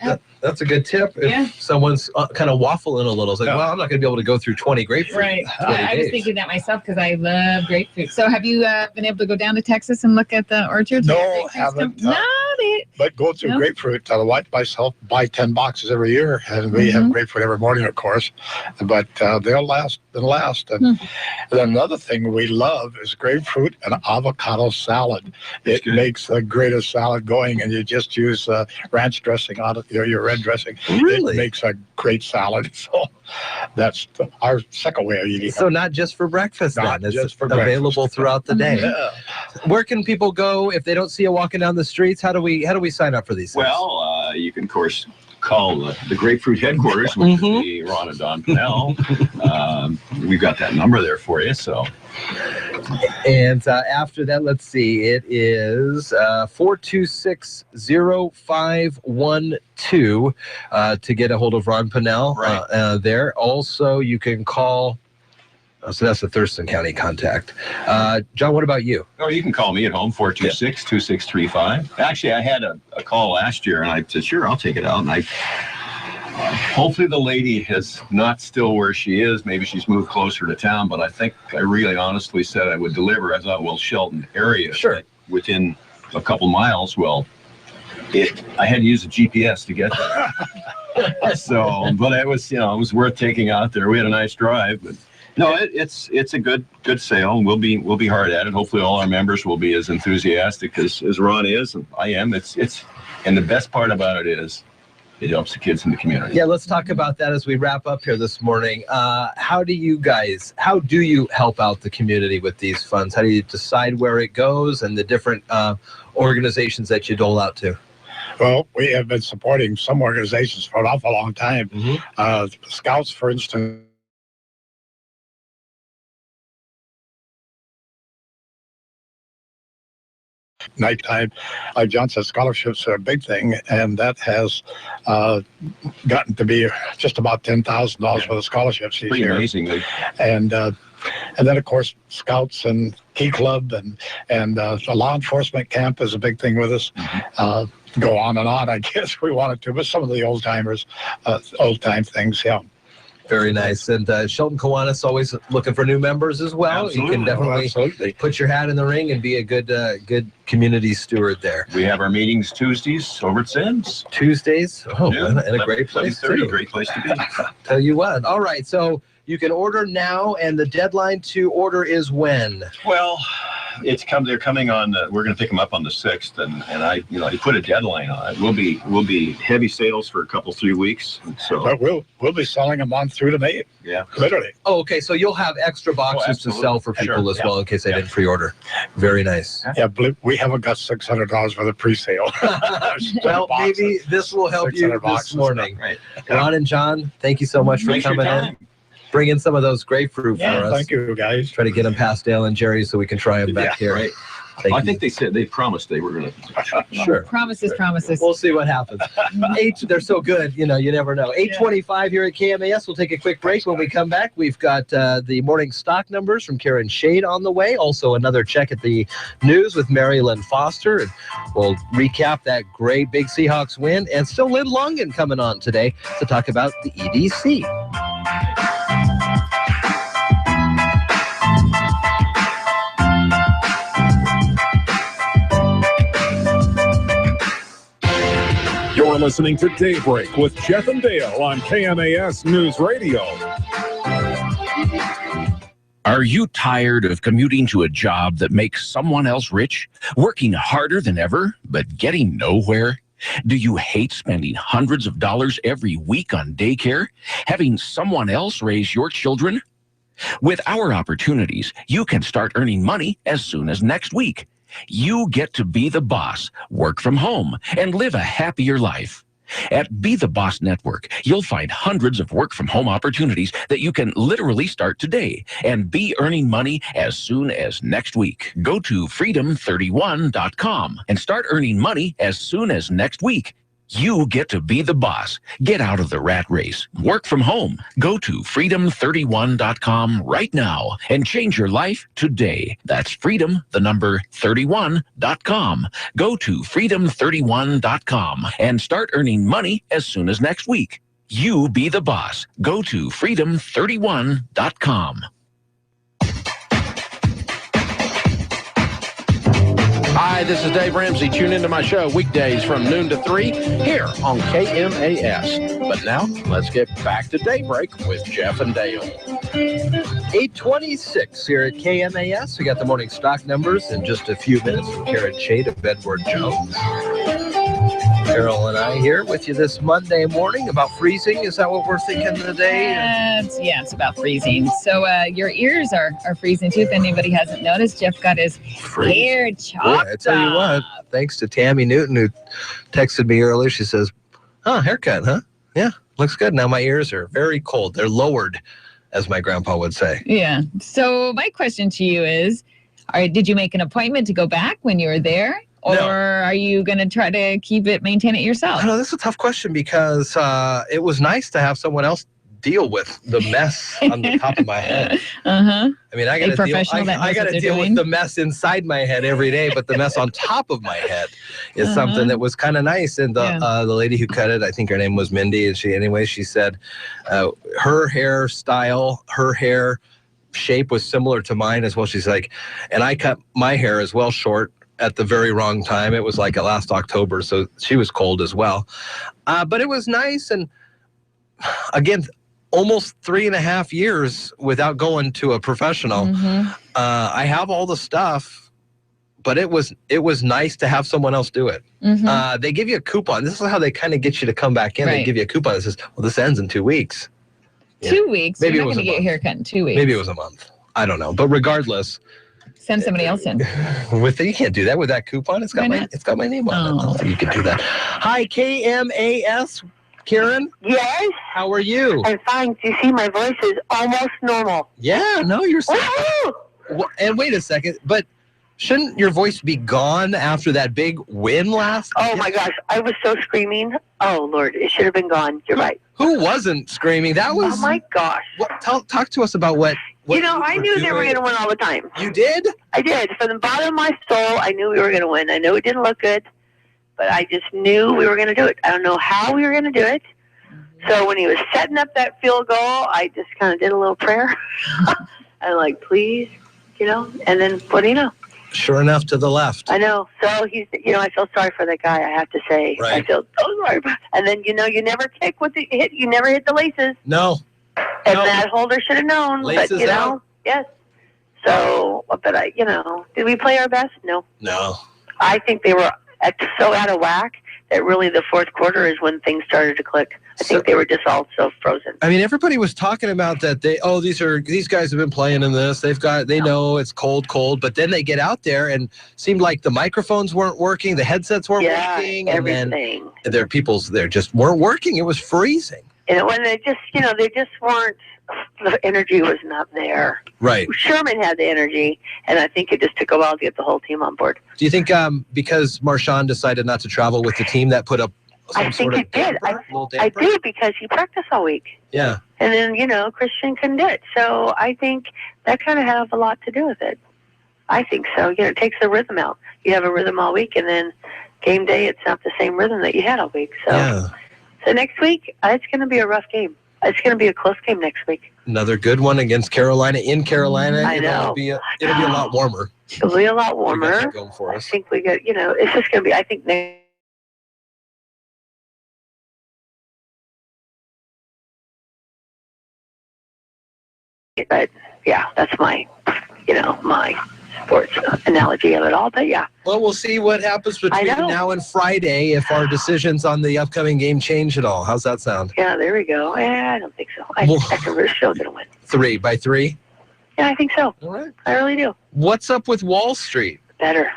[SPEAKER 8] that's a good tip. If someone's kind of waffling a little, it's like, well, I'm not going to be able to go through 20 grapefruit.
[SPEAKER 21] Right. I was thinking that myself because I love grapefruit. So have you been able to go down to Texas and look at the orchards?
[SPEAKER 6] No, haven't.
[SPEAKER 21] No,
[SPEAKER 6] But going through grapefruit, I watch myself buy 10 boxes every year, and we have grapefruit every morning, of course. But they'll last and last. And then another thing we love is grapefruit and avocado salad. It makes the greatest salad going, and you just use ranch dressing on it, your red dressing.
[SPEAKER 8] Really?
[SPEAKER 6] It makes a great salad. So that's our second way of eating.
[SPEAKER 8] So not just for breakfast,
[SPEAKER 6] Not
[SPEAKER 8] then.
[SPEAKER 6] just
[SPEAKER 8] It's
[SPEAKER 6] for
[SPEAKER 8] available
[SPEAKER 6] breakfast.
[SPEAKER 8] throughout the day.
[SPEAKER 6] Yeah.
[SPEAKER 8] Where can people go if they don't see you walking down the streets? How do we sign up for these things?
[SPEAKER 27] Well, you can, of course, call the Grapefruit headquarters, which would be Ron and Don Pennell. We've got that number there for you. So,
[SPEAKER 8] and after that, let's see, it is 426-0512 to get a hold of Ron Pennell there. Also, you can call. So that's the Thurston County contact. John, what about you?
[SPEAKER 27] Oh, you can call me at home, 426-2635. Actually, I had a call last year, and I said, sure, I'll take it out. And hopefully the lady is not still where she is. Maybe she's moved closer to town, but I think I really honestly said I would deliver. I thought, well, Shelton area.
[SPEAKER 8] Sure.
[SPEAKER 27] Within a couple miles, well, I had to use a GPS to get there. So, but it was, it was worth taking out there. We had a nice drive, but no, it's a good sale. We'll be hard at it. Hopefully, all our members will be as enthusiastic as Ron is, and I am. And the best part about it is, it helps the kids in the community.
[SPEAKER 8] Yeah, let's talk about that as we wrap up here this morning. How do you help out the community with these funds? How do you decide where it goes and the different organizations that you dole out to?
[SPEAKER 6] Well, we have been supporting some organizations for an awful long time. Scouts, for instance. Nighttime, like John said, scholarships are a big thing, and that has gotten to be just about $10,000 worth of scholarships each year.
[SPEAKER 27] Amazing.
[SPEAKER 6] And then, of course, Scouts and Key Club and the law enforcement camp is a big thing with us. Go on and on, I guess we wanted to, but some of the old time things, yeah.
[SPEAKER 8] Very nice. And Shelton Kiwanis always looking for new members as well.
[SPEAKER 27] Absolutely.
[SPEAKER 8] You can definitely put your hat in the ring and be a good community steward there.
[SPEAKER 27] We have our meetings Tuesdays over at Sims.
[SPEAKER 8] Tuesdays? Oh, and a great place too.
[SPEAKER 27] Great place to be.
[SPEAKER 8] Tell you what. All right. So you can order now, and the deadline to order is when?
[SPEAKER 27] Well, they're coming on. We're going to pick them up on the 6th, and I put a deadline on it. We'll be heavy sales for a couple 3 weeks. So,
[SPEAKER 6] but we'll be selling them on through to May.
[SPEAKER 27] Yeah,
[SPEAKER 6] literally.
[SPEAKER 8] Oh, okay. So you'll have extra boxes to sell for people as well in case they didn't pre-order. Very nice.
[SPEAKER 6] Yeah, we haven't got $600 for the pre-sale.
[SPEAKER 8] Well, maybe this will help you this morning. Right. Ron and John, thank you so much for coming in. Bring in some of those grapefruit for us.
[SPEAKER 6] Thank you, guys.
[SPEAKER 8] Try to get them past Dale and Jerry so we can try them back here.
[SPEAKER 27] Right. I think they promised they were going to.
[SPEAKER 8] Sure.
[SPEAKER 21] Promises.
[SPEAKER 8] We'll see what happens. They're so good, you never know. 8:25 here at KMAS. We'll take a quick break. When we come back, we've got the morning stock numbers from Karen Shade on the way. Also, another check at the news with Mary Lynn Foster. And we'll recap that great big Seahawks win. And still Lynn Longan coming on today to talk about the EDC.
[SPEAKER 1] You're listening to Daybreak with Jeff and Dale on KMAS News Radio.
[SPEAKER 9] Are you tired of commuting to a job that makes someone else rich, working harder than ever, but getting nowhere? Do you hate spending hundreds of dollars every week on daycare, having someone else raise your children? With our opportunities, you can start earning money as soon as next week. You get to be the boss, work from home, and live a happier life. At Be the Boss Network, you'll find hundreds of work-from-home opportunities that you can literally start today and be earning money as soon as next week. Go to freedom31.com and start earning money as soon as next week. You get to be the boss. Get out of the rat race. Work from home. Go to freedom31.com right now and change your life today. That's freedom31.com. Go to freedom31.com and start earning money as soon as next week. You be the boss. Go to freedom31.com.
[SPEAKER 11] Hi, this is Dave Ramsey. Tune into my show weekdays from noon to 3 here on KMAS. But now, let's get back to Daybreak with Jeff and Dale.
[SPEAKER 8] 8:26 here at KMAS. We got the morning stock numbers in just a few minutes from Karen Shade of Edward Jones. Carol and I here with you this Monday morning. About freezing. Is that what we're thinking today?
[SPEAKER 21] It's about freezing. So your ears are freezing too. If anybody hasn't noticed, Jeff got his hair chopped.
[SPEAKER 8] Boy, I tell you what, thanks to Tammy Newton who texted me earlier. She says, haircut, huh? Yeah, looks good. Now my ears are very cold. They're lowered, as my grandpa would say.
[SPEAKER 21] Yeah. So my question to you is, did you make an appointment to go back when you were there? Or are you going to try to maintain it yourself?
[SPEAKER 8] I know this is a tough question because it was nice to have someone else deal with the mess on the top of my head.
[SPEAKER 21] Uh-huh.
[SPEAKER 8] I mean, I got to deal with the mess inside my head every day, but the mess on top of my head is something that was kind of nice. And the lady who cut it, I think her name was Mindy, and she said her hairstyle, her hair shape was similar to mine as well. She's like, and I cut my hair as well short at the very wrong time. It was like last October, so she was cold as well. But it was nice, and again, almost 3.5 years without going to a professional.
[SPEAKER 21] Mm-hmm.
[SPEAKER 8] I have all the stuff, but it was nice to have someone else do it.
[SPEAKER 21] Mm-hmm.
[SPEAKER 8] They give you a coupon. This is how they kind of get you to come back in.
[SPEAKER 21] Right.
[SPEAKER 8] They give you a coupon that says, well, this ends in 2 weeks.
[SPEAKER 21] 2 weeks?
[SPEAKER 8] Maybe
[SPEAKER 21] You're
[SPEAKER 8] it
[SPEAKER 21] not
[SPEAKER 8] was
[SPEAKER 21] going to get your hair cut in 2 weeks.
[SPEAKER 8] Maybe it was a month. I don't know. But regardless,
[SPEAKER 21] send somebody else in.
[SPEAKER 8] You can't do that with that coupon. It's got my name on it. I don't think you can do that. Hi, KMAS. Karen?
[SPEAKER 7] Yes?
[SPEAKER 8] How are you?
[SPEAKER 7] I'm fine. Do you see my voice is almost normal?
[SPEAKER 8] Yeah, no, you're and wait a second, but shouldn't your voice be gone after that big win last
[SPEAKER 7] night? Oh my gosh, I was so screaming. Oh Lord, it should have been gone. You're right.
[SPEAKER 8] Who wasn't screaming? That was...
[SPEAKER 7] Oh my gosh.
[SPEAKER 8] Talk to us about what
[SPEAKER 7] I knew they were going to win all the time.
[SPEAKER 8] You did?
[SPEAKER 7] I did. From the bottom of my soul, I knew we were going to win. I know it didn't look good, but I just knew we were going to do it. I don't know how we were going to do it. So when he was setting up that field goal, I just kind of did a little prayer. I'm like, please, and then what do you know?
[SPEAKER 8] Sure enough, to the left.
[SPEAKER 7] I know. So he's, I feel sorry for that guy, I have to say.
[SPEAKER 8] Right.
[SPEAKER 7] I feel so sorry. And then, you never kick with the hit. You never hit the laces.
[SPEAKER 8] No.
[SPEAKER 7] And that holder should have known.
[SPEAKER 8] Laces
[SPEAKER 7] but,
[SPEAKER 8] out.
[SPEAKER 7] Yes. So, but did we play our best? No.
[SPEAKER 8] No.
[SPEAKER 7] I think they were so out of whack that really the fourth quarter is when things started to click. I think they were just all so frozen.
[SPEAKER 8] I mean, everybody was talking about that. These guys have been playing in this. They know it's cold, but then they get out there and seemed like the microphones weren't working, the headsets weren't working,
[SPEAKER 7] everything.
[SPEAKER 8] And then just weren't working. It was freezing.
[SPEAKER 7] And when they just weren't. The energy was not there.
[SPEAKER 8] Right.
[SPEAKER 7] Sherman had the energy, and I think it just took a while to get the whole team on board.
[SPEAKER 8] Do you think because Marshawn decided not to travel with the team that put up some sort of
[SPEAKER 7] damper? I do, because he practiced all week.
[SPEAKER 8] Yeah.
[SPEAKER 7] And then, Christian couldn't do it. So I think that kind of has a lot to do with it. I think so. It takes the rhythm out. You have a rhythm all week, and then game day, it's not the same rhythm that you had all week. So, So next week, it's going to be a rough game. It's going to be a close game next week.
[SPEAKER 8] Another good one against Carolina in Carolina.
[SPEAKER 7] I know.
[SPEAKER 8] It'll be a lot warmer.
[SPEAKER 7] It'll be a lot warmer.
[SPEAKER 8] Going for us.
[SPEAKER 7] I think we get, it's just going to be, I think but yeah, that's my sports analogy of it all. But yeah.
[SPEAKER 8] Well, we'll see what happens between now and Friday if our decisions on the upcoming game change at all. How's that sound?
[SPEAKER 7] Yeah, there we go. I don't think so. I think we're still going to win.
[SPEAKER 8] 3 by 3?
[SPEAKER 7] Yeah, I think so.
[SPEAKER 8] All right.
[SPEAKER 7] I really do.
[SPEAKER 8] What's up with Wall Street?
[SPEAKER 7] Better.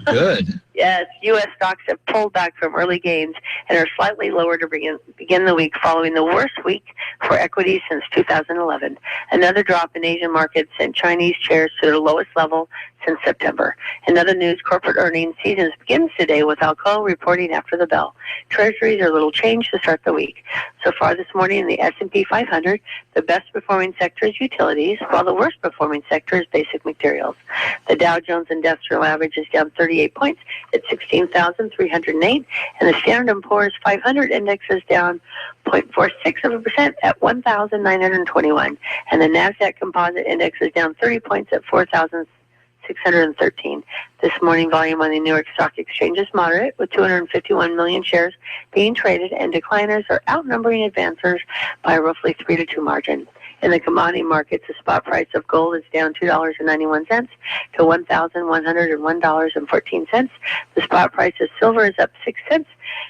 [SPEAKER 8] Good.
[SPEAKER 7] Yes, U.S. stocks have pulled back from early gains and are slightly lower to begin the week following the worst week for equities since 2011. Another drop in Asian markets sent Chinese shares to their lowest level since September. In other news, corporate earnings season begins today with Alcoa reporting after the bell. Treasuries are little changed to start the week. So far this morning in the S&P 500, the best performing sector is utilities, while the worst performing sector is basic materials. The Dow Jones Industrial Average is down 38 points at 16,308, and the Standard & Poor's 500 index is down 0.46% at 1,921, and the NASDAQ Composite Index is down 30 points at 4,000. 613. This morning volume on the New York Stock Exchange is moderate, with 251 million shares being traded, and decliners are outnumbering advancers by roughly 3-2 margin. In the commodity markets, the spot price of gold is down $2.91 to $1,101.14. The spot price of silver is up 6 cents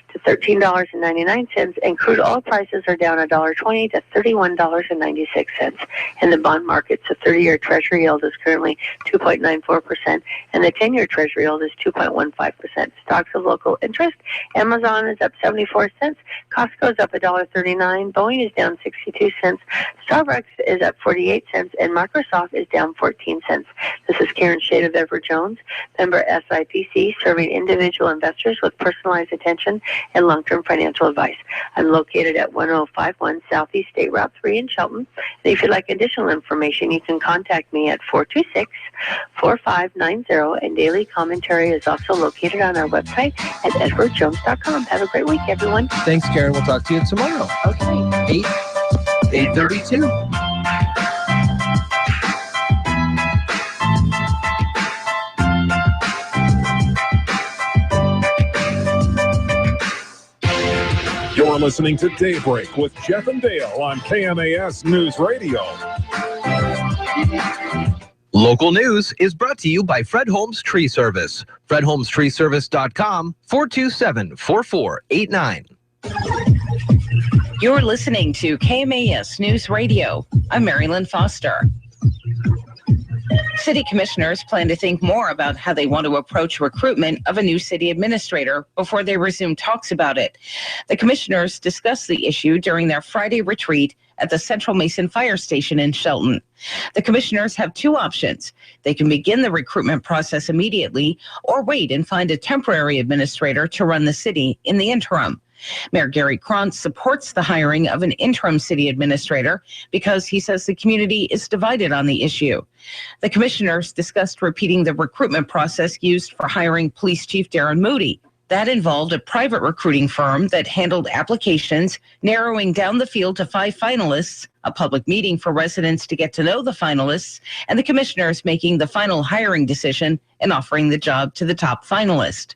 [SPEAKER 7] to $13.99, and crude oil prices are down $1.20 to $31.96. In the bond markets, the 30-year Treasury yield is currently 2.94%, and the 10-year Treasury yield is 2.15%. Stocks of local interest: Amazon is up 74 cents, Costco is up $1.39, Boeing is down 62 cents, Starbucks is up 48 cents, and Microsoft is down 14 cents. This is Karen Shade of Everett Jones, member SIPC, serving individual investors with personalized attention and long-term financial advice. I'm located at 1051 Southeast State Route 3 in Shelton. And if you'd like additional information, you can contact me at 426-4590, and daily commentary is also located on our website at edwardjones.com. Have a great week, everyone.
[SPEAKER 8] Thanks, Karen. We'll talk to you tomorrow.
[SPEAKER 7] Okay.
[SPEAKER 8] 8:32.
[SPEAKER 1] You're listening to Daybreak with Jeff and Dale on KMAS News Radio.
[SPEAKER 8] Local news is brought to you by Fred Holmes Tree Service. FredHolmesTreeService.com, 427-4489.
[SPEAKER 15] You're listening to KMAS News Radio. I'm Marilyn Foster. City commissioners plan to think more about how they want to approach recruitment of a new city administrator before they resume talks about it. The commissioners discussed the issue during their Friday retreat at the Central Mason Fire Station in Shelton. The commissioners have two options. They can begin the recruitment process immediately or wait and find a temporary administrator to run the city in the interim. Mayor Gary Krantz supports the hiring of an interim city administrator because he says the community is divided on the issue. The commissioners discussed repeating the recruitment process used for hiring Police Chief Darren Moody. That involved a private recruiting firm that handled applications, narrowing down the field to 5 finalists, a public meeting for residents to get to know the finalists, and the commissioners making the final hiring decision and offering the job to the top finalist.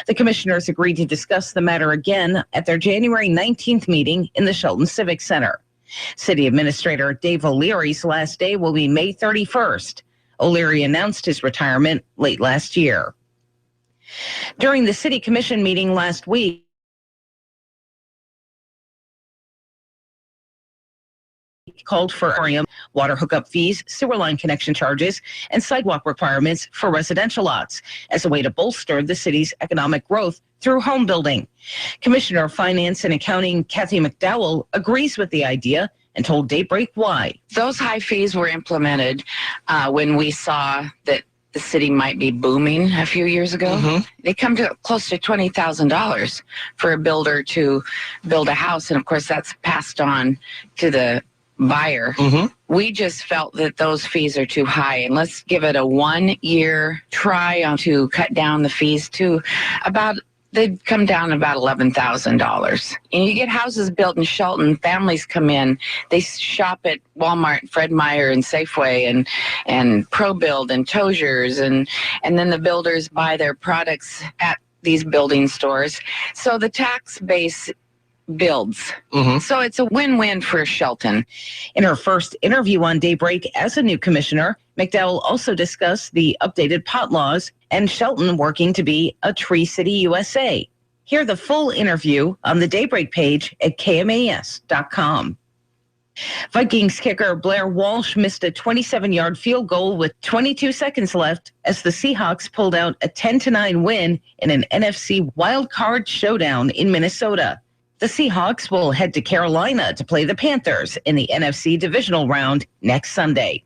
[SPEAKER 15] The commissioners agreed to discuss the matter again at their January 19th meeting in the Shelton Civic Center. City Administrator Dave O'Leary's last day will be May 31st. O'Leary announced his retirement late last year. During the City Commission meeting last week, called for water hookup fees, sewer line connection charges, and sidewalk requirements for residential lots as a way to bolster the city's economic growth through home building. Commissioner of Finance and Accounting Kathy McDowell agrees with the idea and told Daybreak why.
[SPEAKER 26] Those high fees were implemented when we saw that the city might be booming a few years ago. They come to close to $20,000 for a builder to build a house. And of course, that's passed on to the buyer. We just felt that those fees are too high, and let's give it a 1-year try to cut down the fees to about, they'd come down about $11,000. And you get houses built in Shelton, families come in, they shop at Walmart, Fred Meyer, and Safeway, and ProBuild, and Tozier's, and then the builders buy their products at these building stores. So the tax base builds. So it's a win-win for Shelton.
[SPEAKER 15] In her first interview on Daybreak as a new commissioner, McDowell also discussed the updated pot laws and Shelton working to be a Tree City USA. Hear the full interview on the Daybreak page at KMAS.com. Vikings kicker Blair Walsh missed a 27-yard field goal with 22 seconds left as the Seahawks pulled out a 10-9 win in an NFC wildcard showdown in Minnesota. The Seahawks will head to Carolina to play the Panthers in the NFC divisional round next Sunday.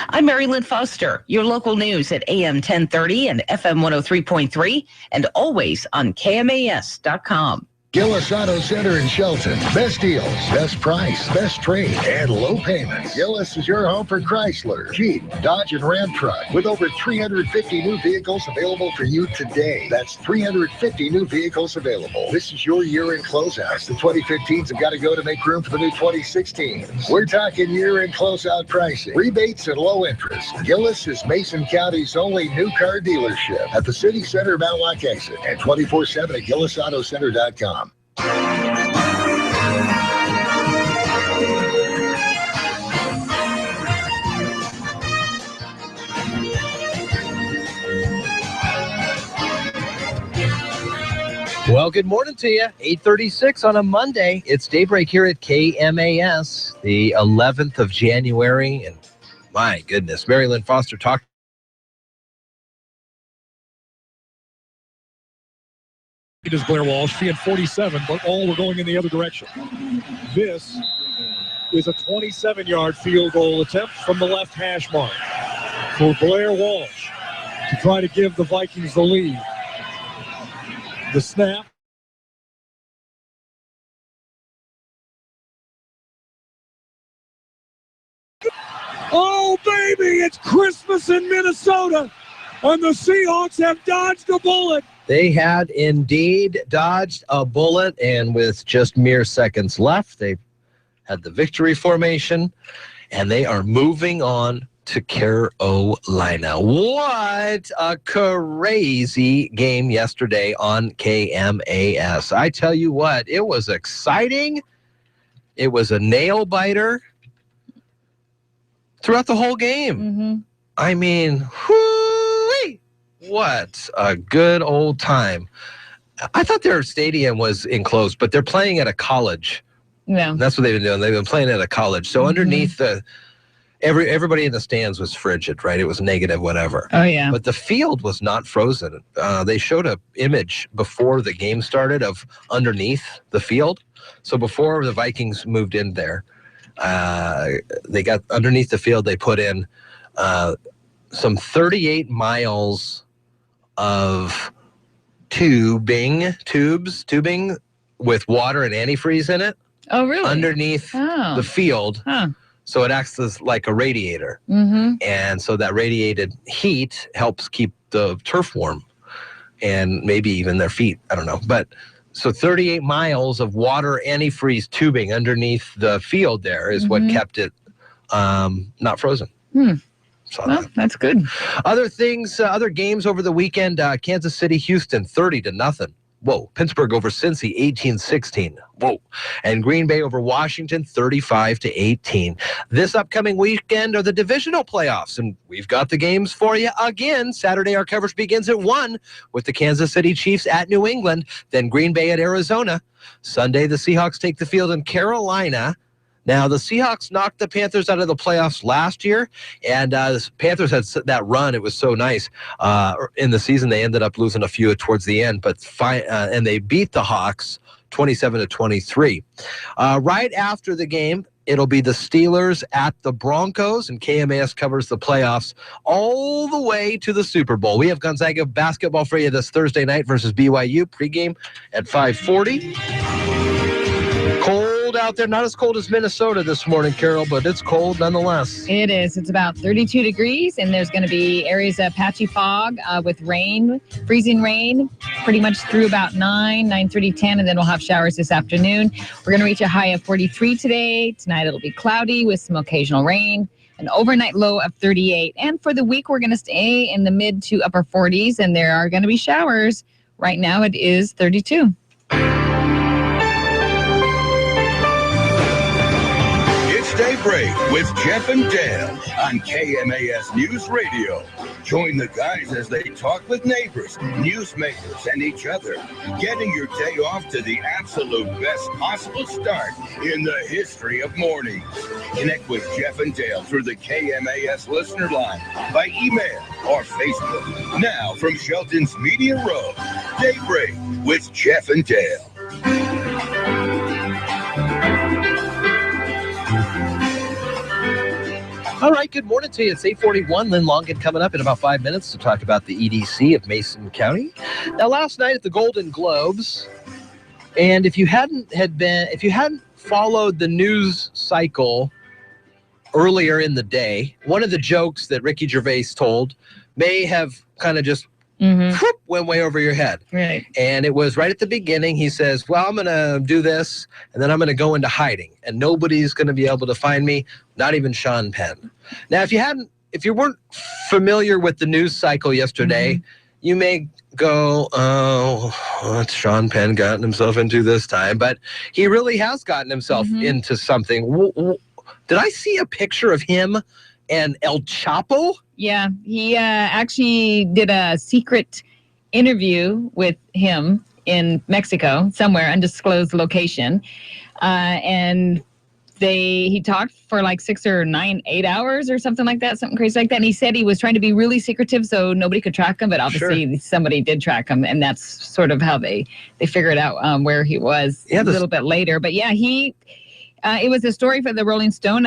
[SPEAKER 15] I'm Marilyn Foster, your local news at AM 1030 and FM 103.3, and always on KMAS.com.
[SPEAKER 10] Gillis Auto Center in Shelton. Best deals, best price, best trade, and low payments. Gillis is your home for Chrysler, Jeep, Dodge, and Ram truck with over 350 new vehicles available for you today. That's 350 new vehicles available. This is your year-end closeouts. The 2015s have got to go to make room for the new 2016s. We're talking year-end closeout pricing, rebates, and low interest. Gillis is Mason County's only new car dealership at the City Center Mount Lock exit and 24/7 at GillisAutoCenter.com.
[SPEAKER 8] Well, good morning to you. 8:36 on a Monday. It's Daybreak here at KMAS, the 11th of January. And my goodness, Mary Lynn Foster talked.
[SPEAKER 5] It is Blair Walsh, being 47, but all were going in the other direction. This is a 27-yard field goal attempt from the left hash mark for Blair Walsh to try to give the Vikings the lead. The snap. Oh, baby, it's Christmas in Minnesota, and the Seahawks have dodged a bullet.
[SPEAKER 8] They had indeed dodged a bullet, and with just mere seconds left, they had the victory formation, and they are moving on to Carolina. What a crazy game yesterday on KMAS. I tell you what, it was exciting. It was a nail-biter throughout the whole game.
[SPEAKER 21] Mm-hmm.
[SPEAKER 8] I mean, whoo-wee, what a good old time. I thought their stadium was enclosed, but they're playing at a college.
[SPEAKER 21] Yeah.
[SPEAKER 8] That's what they've been doing. They've been playing at a college. So underneath everybody in the stands was frigid, right? It was negative, whatever.
[SPEAKER 21] Oh, yeah.
[SPEAKER 8] But the field was not frozen. They showed an image before the game started of underneath the field. So before the Vikings moved in there, they got underneath the field, they put in some 38 miles of tubing with water and antifreeze in it.
[SPEAKER 21] Oh, really?
[SPEAKER 8] Underneath the field.
[SPEAKER 21] Huh.
[SPEAKER 8] So it acts as like a radiator.
[SPEAKER 21] Mm-hmm.
[SPEAKER 8] And so that radiated heat helps keep the turf warm and maybe even their feet. I don't know. But so 38 miles of water antifreeze tubing underneath the field there is what kept it not frozen. So
[SPEAKER 21] well, that's good.
[SPEAKER 8] Other things, other games over the weekend, Kansas City, Houston, 30-0. Whoa. Pittsburgh over Cincy, 18-16. Whoa. And Green Bay over Washington, 35-18. This upcoming weekend are the divisional playoffs, and we've got the games for you again. Saturday, our coverage begins at 1 with the Kansas City Chiefs at New England, then Green Bay at Arizona. Sunday, the Seahawks take the field in Carolina. Now, the Seahawks knocked the Panthers out of the playoffs last year, and the Panthers had that run. It was so nice. In the season, they ended up losing a few towards the end, but and they beat the Hawks 27-23. Right after the game, it'll be the Steelers at the Broncos, and KMAS covers the playoffs all the way to the Super Bowl. We have Gonzaga basketball for you this Thursday night versus BYU, pregame at 5:40. Cold out there, not as cold as Minnesota this morning, Carol, but it's cold nonetheless.
[SPEAKER 21] It is. It's about 32 degrees, and there's going to be areas of patchy fog with rain, freezing rain, pretty much through about 9:30, 10, and then we'll have showers this afternoon. We're going to reach a high of 43 today. Tonight it'll be cloudy with some occasional rain. An overnight low of 38. And for the week, we're going to stay in the mid to upper 40s, and there are going to be showers. Right now it is 32.
[SPEAKER 2] Daybreak with Jeff and Dale on KMAS News Radio. Join the guys as they talk with neighbors, newsmakers, and each other, getting your day off to the absolute best possible start in the history of mornings. Connect with Jeff and Dale through the KMAS listener line, by email or Facebook. Now from Shelton's Media Row, Daybreak with Jeff and Dale.
[SPEAKER 8] All right, good morning to you. It's 8:41. Lynn Longan coming up in about 5 minutes to talk about the EDC of Mason County. Now, last night at the Golden Globes, And if you hadn't followed the news cycle earlier in the day, one of the jokes that Ricky Gervais told may have kind of just went way over your head.
[SPEAKER 21] Right.
[SPEAKER 8] And it was right at the beginning. He says, well, I'm going to do this, and then I'm going to go into hiding, and nobody's going to be able to find me, not even Sean Penn. Now, if you weren't familiar with the news cycle yesterday, you may go, oh, what's Sean Penn gotten himself into this time? But he really has gotten himself into something. Did I see a picture of him and El Chapo?
[SPEAKER 21] Yeah, he actually did a secret interview with him in Mexico, somewhere, undisclosed location. And he talked for like 6 or 8 hours or something like that, something crazy like that. And he said he was trying to be really secretive so nobody could track him, but obviously somebody did track him, and that's sort of how they figured out where he was a little bit later. But yeah, it was a story for the Rolling Stone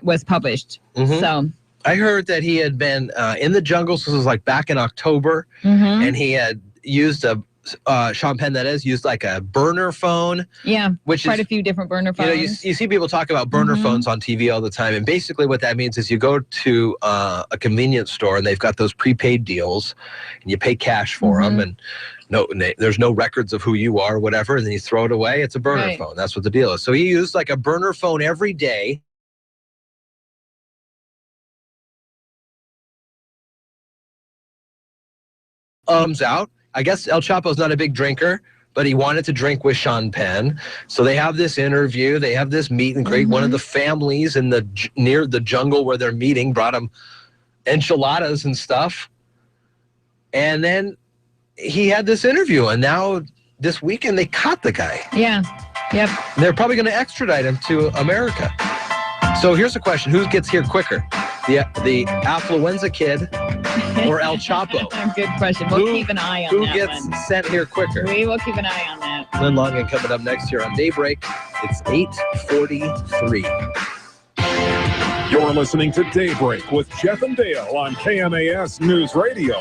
[SPEAKER 21] was published. So
[SPEAKER 8] I heard that he had been in the jungle, so this was like back in October, and he had used Sean Penn, that is, used like a burner phone.
[SPEAKER 21] Yeah,
[SPEAKER 8] which
[SPEAKER 21] quite
[SPEAKER 8] is,
[SPEAKER 21] a few different burner phones.
[SPEAKER 8] You see people talk about burner phones on TV all the time, and basically what that means is you go to a convenience store and they've got those prepaid deals, and you pay cash for them, and there's no records of who you are or whatever, and then you throw it away. It's a burner phone. That's what the deal is. So he used like a burner phone every day. Out. I guess El Chapo's not a big drinker, but he wanted to drink with Sean Penn. So they have this interview. They have this meet and greet. One of the families near the jungle where they're meeting brought him enchiladas and stuff. And then he had this interview, and now this weekend they caught the guy.
[SPEAKER 21] Yeah. Yep.
[SPEAKER 8] They're probably going to extradite him to America. So here's the question: who gets here quicker, the affluenza kid or El Chapo?
[SPEAKER 21] Good question. We'll keep an eye on that.
[SPEAKER 8] Who gets sent here quicker?
[SPEAKER 21] We will keep an eye on that.
[SPEAKER 8] Lynn Longan coming up next year on Daybreak. It's 8:43.
[SPEAKER 1] You're listening to Daybreak with Jeff and Dale on KMAS News Radio.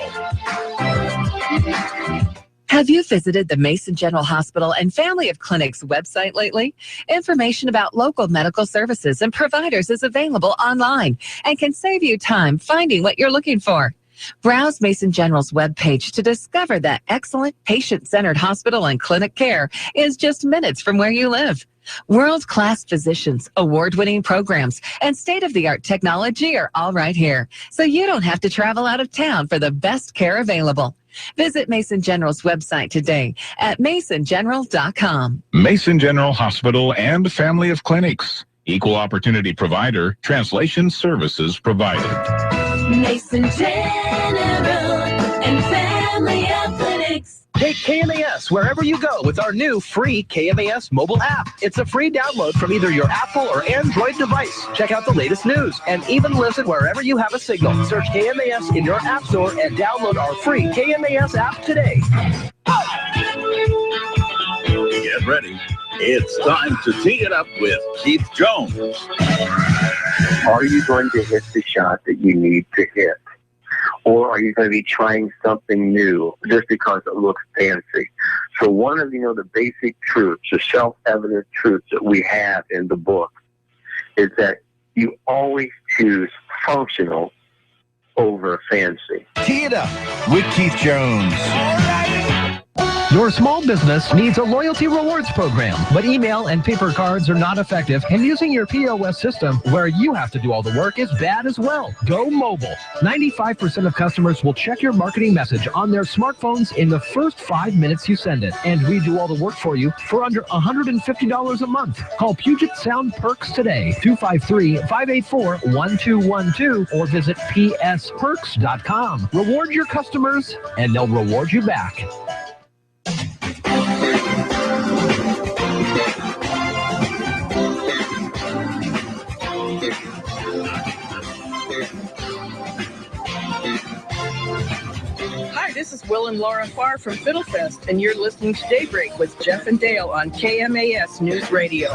[SPEAKER 4] Have you visited the Mason General Hospital and Family of Clinics website lately? Information about local medical services and providers is available online and can save you time finding what you're looking for. Browse Mason General's webpage to discover that excellent patient-centered hospital and clinic care is just minutes from where you live. World-class physicians, award-winning programs, and state-of-the-art technology are all right here, so you don't have to travel out of town for the best care available. Visit Mason General's website today at masongeneral.com.
[SPEAKER 9] Mason General Hospital and Family of Clinics. Equal opportunity provider. Translation services provided.
[SPEAKER 12] Mason General and Family of Clinics.
[SPEAKER 8] Take KMAS wherever you go with our new free KMAS mobile app. It's a free download from either your Apple or Android device. Check out the latest news and even listen wherever you have a signal. Search KMAS in your app store and download our free KMAS app today.
[SPEAKER 14] Get ready. It's time to tee it up with Keith Jones.
[SPEAKER 17] Are you going to hit the shot that you need to hit? Or are you going to be trying something new just because it looks fancy? So one of, the basic truths, the self-evident truths that we have in the book is that you always choose functional over fancy.
[SPEAKER 19] Tee it up with Keith Jones.
[SPEAKER 22] Your small business needs a loyalty rewards program, but email and paper cards are not effective, and using your POS system where you have to do all the work is bad as well. Go mobile. 95% of customers will check your marketing message on their smartphones in the first 5 minutes you send it, and we do all the work for you for under $150 a month. Call Puget Sound Perks today, 253-584-1212, or visit psperks.com. Reward your customers, and they'll reward you back.
[SPEAKER 23] Hi, this is Will and Laura Farr from Fiddlefest, and you're listening to Daybreak with Jeff and Dale on KMAS News Radio.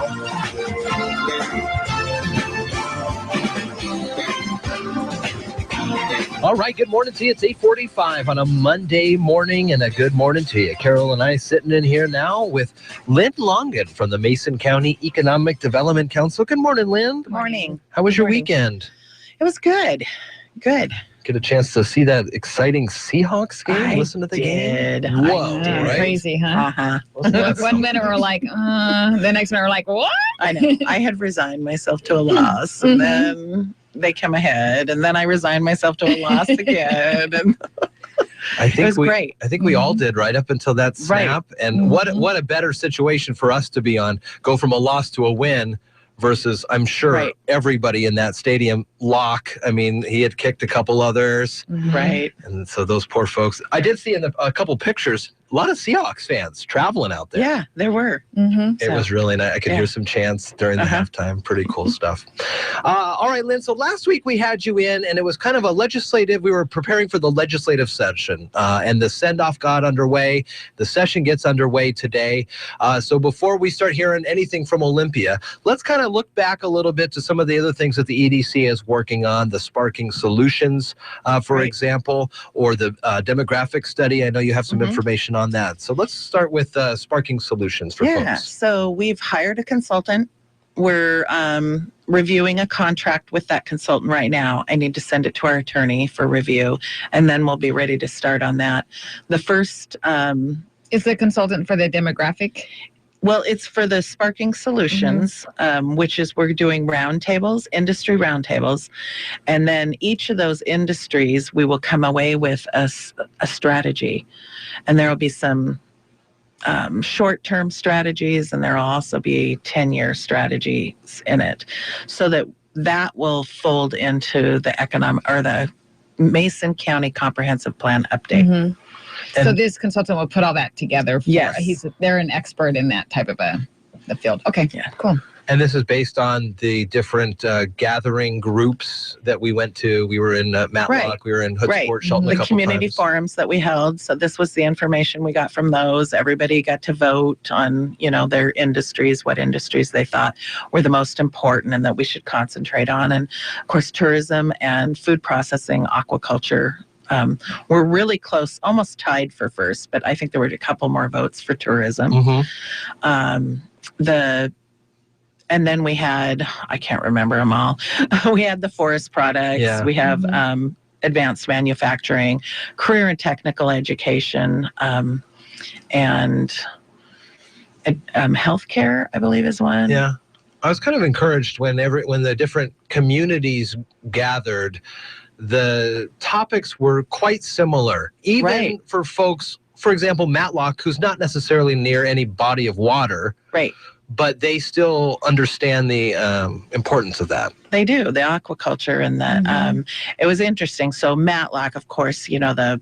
[SPEAKER 8] All right, good morning to you. It's 8:45 on a Monday morning, and a good morning to you. Carol and I sitting in here now with Lynn Longan from the Mason County Economic Development Council. Good morning, Lynn.
[SPEAKER 3] Good morning.
[SPEAKER 8] How was your weekend?
[SPEAKER 3] It was good. Good.
[SPEAKER 8] Get a chance to see that exciting Seahawks game? Listen to the game? Whoa, right?
[SPEAKER 21] Crazy, huh?
[SPEAKER 3] Uh-huh.
[SPEAKER 21] One minute we're like, the next minute we're like, what?
[SPEAKER 3] I know. I had resigned myself to a loss, and then they come ahead, and then I resigned myself to a loss again. And
[SPEAKER 8] I think
[SPEAKER 3] it was great.
[SPEAKER 8] I think we all did right up until that snap. And what a better situation for us to be on. Go from a loss to a win versus, I'm sure, everybody in that stadium. Locke, I mean, he had kicked a couple others.
[SPEAKER 3] Right.
[SPEAKER 8] And so those poor folks. I did see in a couple pictures, a lot of Seahawks fans traveling out there.
[SPEAKER 3] Yeah, there were.
[SPEAKER 8] It was really nice. I could hear some chants during the halftime. Pretty cool stuff. All right, Lynn. So last week we had you in, and it was kind of a legislative. We were preparing for the legislative session, and the send-off got underway. The session gets underway today. So before we start hearing anything from Olympia, let's kind of look back a little bit to some of the other things that the EDC is working on, the Sparking Solutions, for example, or the demographic study. I know you have some information on that. So let's start with Sparking Solutions for folks.
[SPEAKER 3] So we've hired a consultant. We're reviewing a contract with that consultant right now. I need to send it to our attorney for review, and then we'll be ready to start on that. The first...
[SPEAKER 21] is the consultant for the demographic?
[SPEAKER 3] Well, it's for the Sparking Solutions, which is we're doing roundtables, industry roundtables. And then each of those industries, we will come away with a strategy. And there will be some short-term strategies, and there will also be 10-year strategies in it. So that will fold into the economic or the Mason County Comprehensive Plan update.
[SPEAKER 21] So this consultant will put all that together. They're an expert in that type of the field. Okay, cool.
[SPEAKER 8] And this is based on the different gathering groups that we went to. We were in Matlock, we were in Hoodsport, Shelton a couple
[SPEAKER 3] the community
[SPEAKER 8] times.
[SPEAKER 3] forums that we held. So this was the information we got from those. Everybody got to vote on, their industries, what industries they thought were the most important and that we should concentrate on. And of course, tourism and food processing, aquaculture. We're really close, almost tied for first, but I think there were a couple more votes for tourism. And then we had, I can't remember them all. We had the forest products. We have advanced manufacturing, career and technical education, and healthcare, I believe is one.
[SPEAKER 8] Yeah. I was kind of encouraged when the different communities gathered, the topics were quite similar, even for folks, for example, Matlock, who's not necessarily near any body of water. But they still understand the importance of that.
[SPEAKER 3] They do, the aquaculture and the, it was interesting. So Matlock, of course, the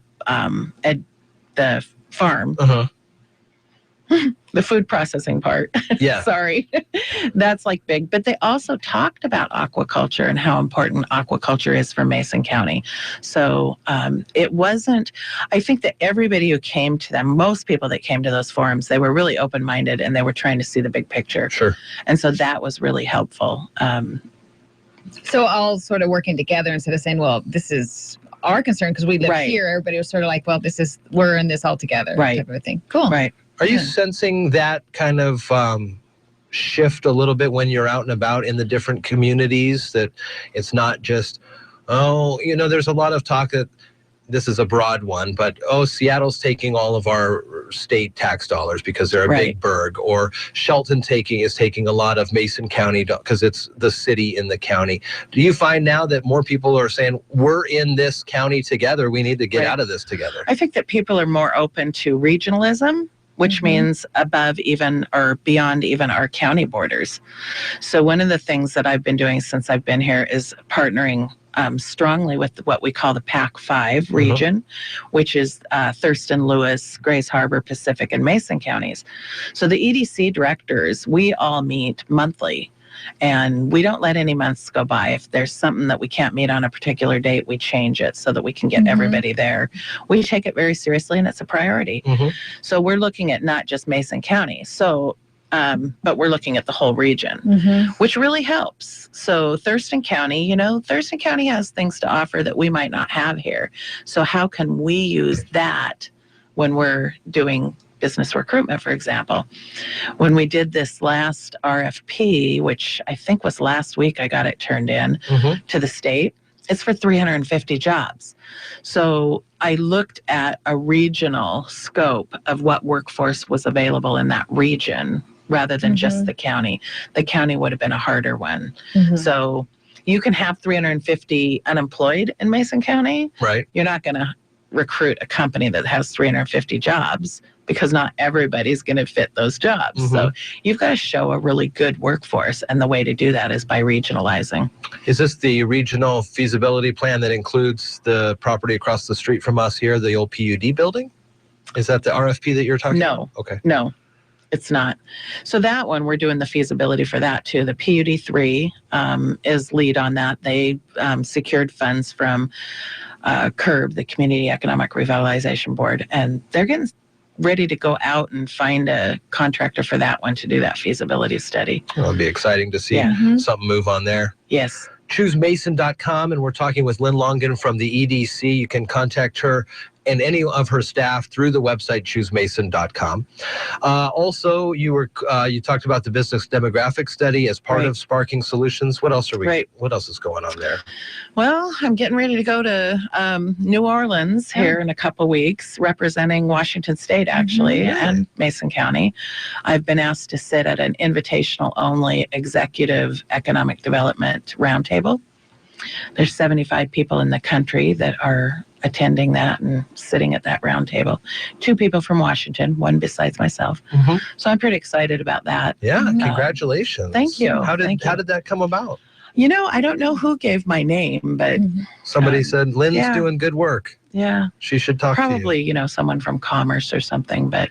[SPEAKER 3] farm, the food processing part. Sorry. That's like big. But they also talked about aquaculture and how important aquaculture is for Mason County. So it wasn't, I think that everybody who came to them, most people that came to those forums, they were really open-minded and they were trying to see the big picture. And so that was really helpful.
[SPEAKER 21] So all sort of working together instead of saying, well, this is our concern because we live here. Everybody was sort of like, well, we're in this all together. Type of thing. Cool.
[SPEAKER 8] Are you sensing that kind of shift a little bit when you're out and about in the different communities, that it's not just, there's a lot of talk that this is a broad one, but Seattle's taking all of our state tax dollars because they're a big burg, or Shelton is taking a lot of Mason County because it's the city in the county. Do you find now that more people are saying, we're in this county together, we need to get out of this together?
[SPEAKER 3] I think that people are more open to regionalism, which means above even or beyond even our county borders. So one of the things that I've been doing since I've been here is partnering strongly with what we call the PAC-5 region, which is Thurston, Lewis, Grays Harbor, Pacific, and Mason counties. So the EDC directors, we all meet monthly. And we don't let any months go by. If there's something that we can't meet on a particular date, we change it so that we can get everybody there. We take it very seriously, and it's a priority. So we're looking at not just Mason County. So but we're looking at the whole region, which really helps. So Thurston County, Thurston County has things to offer that we might not have here. So how can we use that when we're doing business recruitment, for example? When we did this last RFP, which I think was last week, I got it turned in to the state. It's for 350 jobs. So I looked at a regional scope of what workforce was available in that region rather than just the county. The county would have been a harder one. So you can have 350 unemployed in Mason County.
[SPEAKER 8] Right.
[SPEAKER 3] You're not going to recruit a company that has 350 jobs because not everybody's going to fit those jobs. So you've got to show a really good workforce. And the way to do that is by regionalizing.
[SPEAKER 8] Is this the regional feasibility plan that includes the property across the street from us here, the old PUD building? Is that the RFP that you're talking about? Okay.
[SPEAKER 3] No, it's not. So that one, we're doing the feasibility for that too. The PUD 3 is lead on that. They secured funds from CURB, the Community Economic Revitalization Board, and they're getting ready to go out and find a contractor for that one to do that feasibility study.
[SPEAKER 8] Well, it'll be exciting to see something move on there.
[SPEAKER 3] Yes.
[SPEAKER 8] ChooseMason.com, and we're talking with Lynn Longan from the EDC. You can contact her and any of her staff through the website ChooseMason.com. Also, you talked about the business demographic study as part of Sparking Solutions. What else What else is going on there?
[SPEAKER 3] Well, I'm getting ready to go to New Orleans here in a couple weeks, representing Washington State, actually, and Mason County. I've been asked to sit at an invitational-only executive economic development roundtable. There's 75 people in the country that are attending that and sitting at that roundtable. 2 people from Washington, 1 besides myself. So I'm pretty excited about that.
[SPEAKER 8] Yeah, congratulations.
[SPEAKER 3] Thank you.
[SPEAKER 8] How did that come about?
[SPEAKER 3] I don't know who gave my name, but
[SPEAKER 8] somebody said Lynn's doing good work.
[SPEAKER 3] Yeah,
[SPEAKER 8] she should talk to you.
[SPEAKER 3] Probably, someone from Commerce or something, but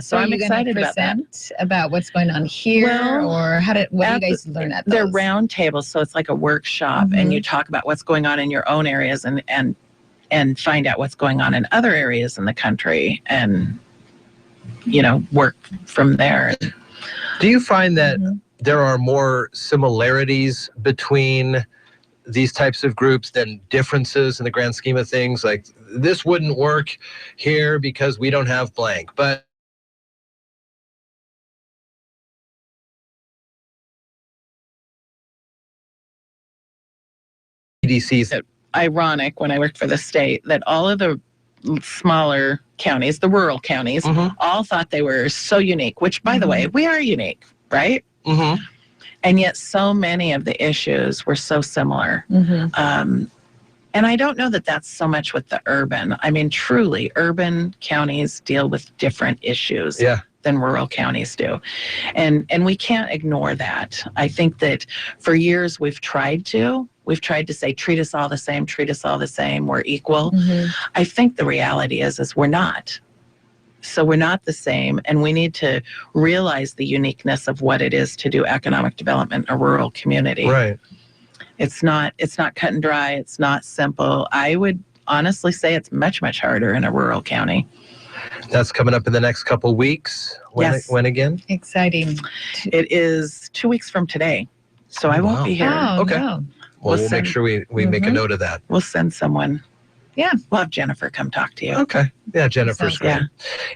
[SPEAKER 3] so I'm excited about that.
[SPEAKER 21] About what's going on here, or what do you guys learn at those?
[SPEAKER 3] They're round tables, so it's like a workshop, and you talk about what's going on in your own areas and find out what's going on in other areas in the country, and work from there.
[SPEAKER 8] Do you find that there are more similarities between these types of groups than differences in the grand scheme of things? Like, this wouldn't work here because we don't have blank, but EDC's.
[SPEAKER 3] Ironic, when I worked for the state, that all of the smaller counties, the rural counties, all thought they were so unique, which, by the way, we are unique, right? And yet so many of the issues were so similar. And I don't know that that's so much with the urban. I mean, truly, urban counties deal with different issues than rural counties do. And we can't ignore that. I think that for years we've tried to say, treat us all the same, we're equal. I think the reality is we're not. So we're not the same, and we need to realize the uniqueness of what it is to do economic development in a rural community.
[SPEAKER 8] Right.
[SPEAKER 3] It's not cut and dry. It's not simple. I would honestly say it's much, much harder in a rural county.
[SPEAKER 8] That's coming up in the next couple weeks. When again?
[SPEAKER 21] Exciting.
[SPEAKER 3] It is 2 weeks from today. So I won't be here.
[SPEAKER 8] Okay. No. Well, we'll make sure we make a note of that.
[SPEAKER 3] We'll send someone.
[SPEAKER 21] Yeah.
[SPEAKER 3] We'll have Jennifer come talk to you.
[SPEAKER 8] Okay. Yeah, Jennifer's great.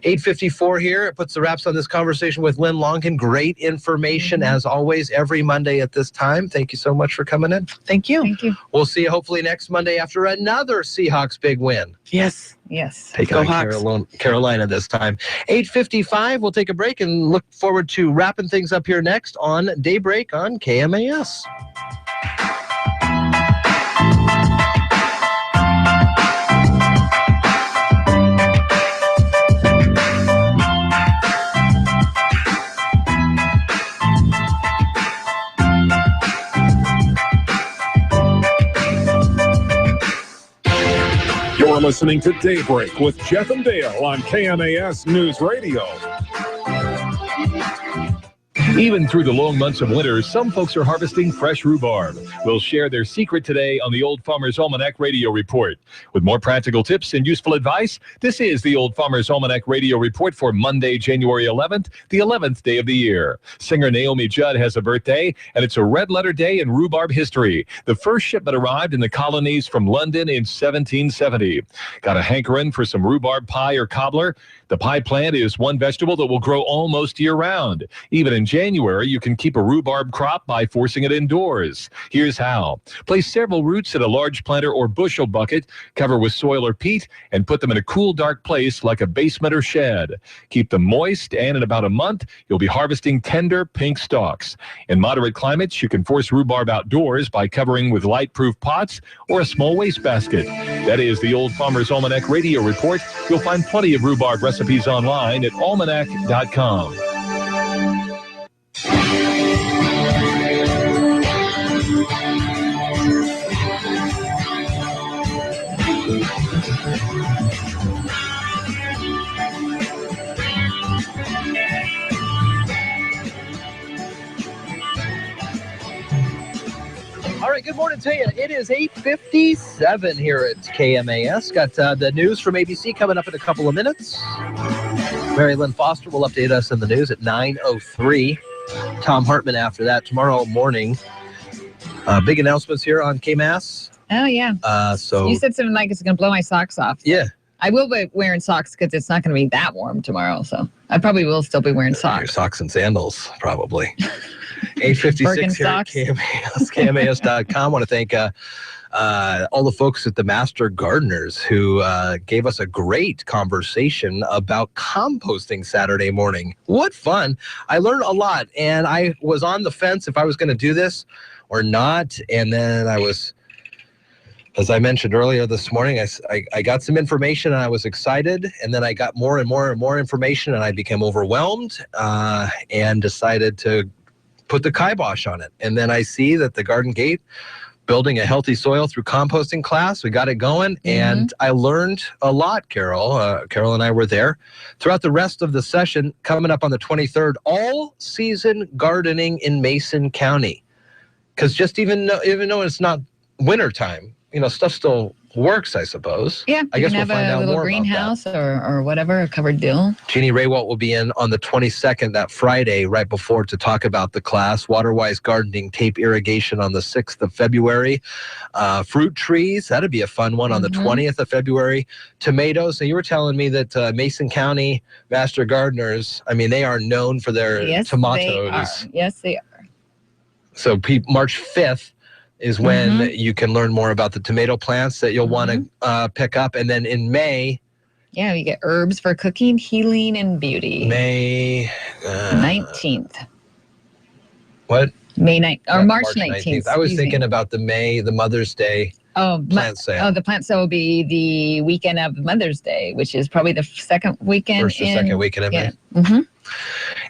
[SPEAKER 8] 8:54 here. It puts the wraps on this conversation with Lynn Longan. Great information, as always, every Monday at this time. Thank you so much for coming in.
[SPEAKER 3] Thank you.
[SPEAKER 21] Thank you.
[SPEAKER 8] We'll see you hopefully next Monday after another Seahawks big win.
[SPEAKER 3] Yes.
[SPEAKER 8] Taking on Carolina this time. 8:55. We'll take a break and look forward to wrapping things up here next on Daybreak on KMAS.
[SPEAKER 1] You're listening to Daybreak with Jeff and Dale on KMAS News Radio.
[SPEAKER 6] Even through the long months of winter, some folks are harvesting fresh rhubarb. We'll share their secret today on the Old Farmer's Almanac Radio Report. With more practical tips and useful advice, this is the Old Farmer's Almanac Radio Report for Monday, January 11th, the 11th day of the year. Singer Naomi Judd has a birthday, and it's a red-letter day in rhubarb history. The first shipment arrived in the colonies from London in 1770. Got a hankering for some rhubarb pie or cobbler? The pie plant is one vegetable that will grow almost year-round. Even in January, you can keep a rhubarb crop by forcing it indoors. Here's how. Place several roots in a large planter or bushel bucket, cover with soil or peat, and put them in a cool, dark place like a basement or shed. Keep them moist, and in about a month, you'll be harvesting tender pink stalks. In moderate climates, you can force rhubarb outdoors by covering with light-proof pots or a small wastebasket. That is the Old Farmer's Almanac Radio Report. You'll find plenty of rhubarb recipes online at almanac.com.
[SPEAKER 8] All right, good morning to you. It is 8:57 here at KMAS. Got the news from ABC coming up in a couple of minutes. Mary Lynn Foster will update us in the news at 9:03. Tom Hartman after that tomorrow morning. Big announcements here on KMAS.
[SPEAKER 21] Oh, yeah.
[SPEAKER 8] So
[SPEAKER 21] you said something like it's going to blow my socks off.
[SPEAKER 8] Yeah.
[SPEAKER 21] I will be wearing socks because it's not going to be that warm tomorrow. So I probably will still be wearing socks.
[SPEAKER 8] Your socks and sandals, probably. 8:56 here at KMAS, KMAS.com. I want to thank all the folks at the Master Gardeners who gave us a great conversation about composting Saturday morning. What fun. I learned a lot, and I was on the fence if I was going to do this or not. And then I was, as I mentioned earlier this morning, I got some information and I was excited. And then I got more and more and more information and I became overwhelmed and decided to put the kibosh on it. And then I see that the Garden Gate building a healthy soil through composting class. We got it going, and I learned a lot, Carol. Carol and I were there. Throughout the rest of the session, coming up on the 23rd, all-season gardening in Mason County. Because just even though it's not wintertime, stuff still works, I suppose.
[SPEAKER 21] Yeah,
[SPEAKER 8] I guess
[SPEAKER 21] you
[SPEAKER 8] we'll
[SPEAKER 21] can
[SPEAKER 8] find
[SPEAKER 21] have
[SPEAKER 8] out
[SPEAKER 21] a little
[SPEAKER 8] more
[SPEAKER 21] greenhouse or whatever, a covered deal.
[SPEAKER 8] Jeannie Raywalt will be in on the 22nd, that Friday, right before, to talk about the class. Waterwise gardening, tape irrigation on the 6th of February. Fruit trees, that'd be a fun one on the 20th of February. Tomatoes, and you were telling me that Mason County Master Gardeners, they are known for their tomatoes.
[SPEAKER 21] Yes, they are.
[SPEAKER 8] So March 5th is when you can learn more about the tomato plants that you'll want to pick up. And then in May...
[SPEAKER 21] Yeah, you get herbs for cooking, healing, and beauty.
[SPEAKER 8] May...
[SPEAKER 21] 19th.
[SPEAKER 8] What?
[SPEAKER 21] May 9th, or March 19th.
[SPEAKER 8] I was thinking about the Mother's Day plant sale.
[SPEAKER 21] Oh, the plant sale will be the weekend of Mother's Day, which is probably the second weekend.
[SPEAKER 8] First or second weekend of May.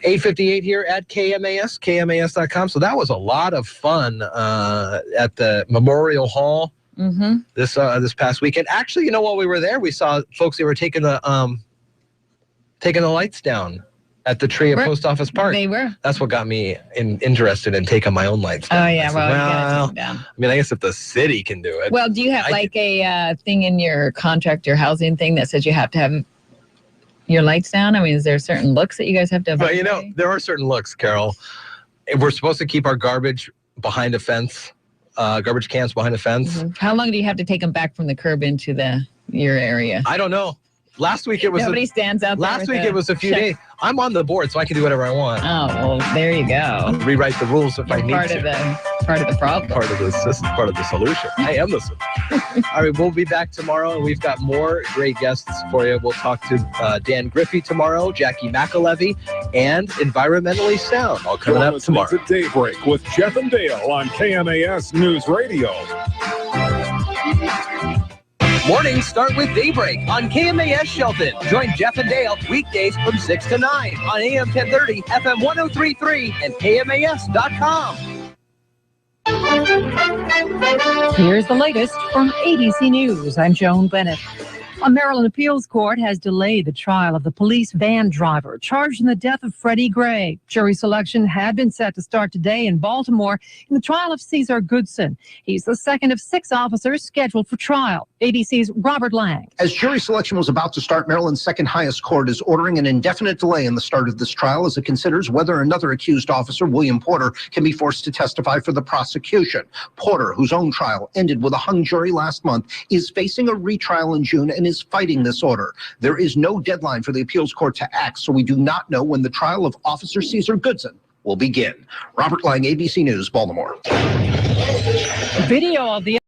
[SPEAKER 8] 8:58 here at KMAS, KMAS.com. So that was a lot of fun at the Memorial Hall this past weekend. Actually, while we were there, we saw folks that were taking the lights down at the tree at Post Office Park.
[SPEAKER 21] They were.
[SPEAKER 8] That's what got me interested in taking my own lights down.
[SPEAKER 21] Oh, yeah. Well, you gotta take them down.
[SPEAKER 8] I guess if the city can do it.
[SPEAKER 21] Well, do you have a thing in your contract, your housing thing that says you have to have your lights down? Is there certain looks that you guys have to avoid?
[SPEAKER 8] Well, there are certain looks, Carol. We're supposed to keep our garbage behind a fence, garbage cans behind a fence.
[SPEAKER 21] How long do you have to take them back from the curb into your area?
[SPEAKER 8] I don't know. Last week it was
[SPEAKER 21] nobody stands out there.
[SPEAKER 8] Last week it was a few days. I'm on the board, so I can do whatever I want.
[SPEAKER 21] Oh, well, there you go.
[SPEAKER 8] Rewrite the rules if I need to.
[SPEAKER 21] Part of the problem.
[SPEAKER 8] Part of the solution. I am the solution. All right, we'll be back tomorrow, and we've got more great guests for you. We'll talk to Dan Griffey tomorrow, Jackie McAlevey, and Environmentally Sound. All coming up tomorrow.
[SPEAKER 1] To Daybreak with Jeff and Dale on KMAS News Radio.
[SPEAKER 8] Mornings start with Daybreak on KMAS Shelton. Join Jeff and Dale weekdays from 6 to 9 on AM 1030, FM 103.3, and KMAS.com.
[SPEAKER 4] Here's the latest from ABC News. I'm Joan Bennett. A Maryland appeals court has delayed the trial of the police van driver charged in the death of Freddie Gray. Jury selection had been set to start today in Baltimore in the trial of Cesar Goodson. He's the second of 6 officers scheduled for trial. ABC's Robert Lang.
[SPEAKER 13] As jury selection was about to start, Maryland's second highest court is ordering an indefinite delay in the start of this trial as it considers whether another accused officer, William Porter, can be forced to testify for the prosecution. Porter, whose own trial ended with a hung jury last month, is facing a retrial in June and is fighting this order. There is no deadline for the appeals court to act, so we do not know when the trial of Officer Cesar Goodson will begin. Robert Lang, ABC News, Baltimore.
[SPEAKER 4] Video of the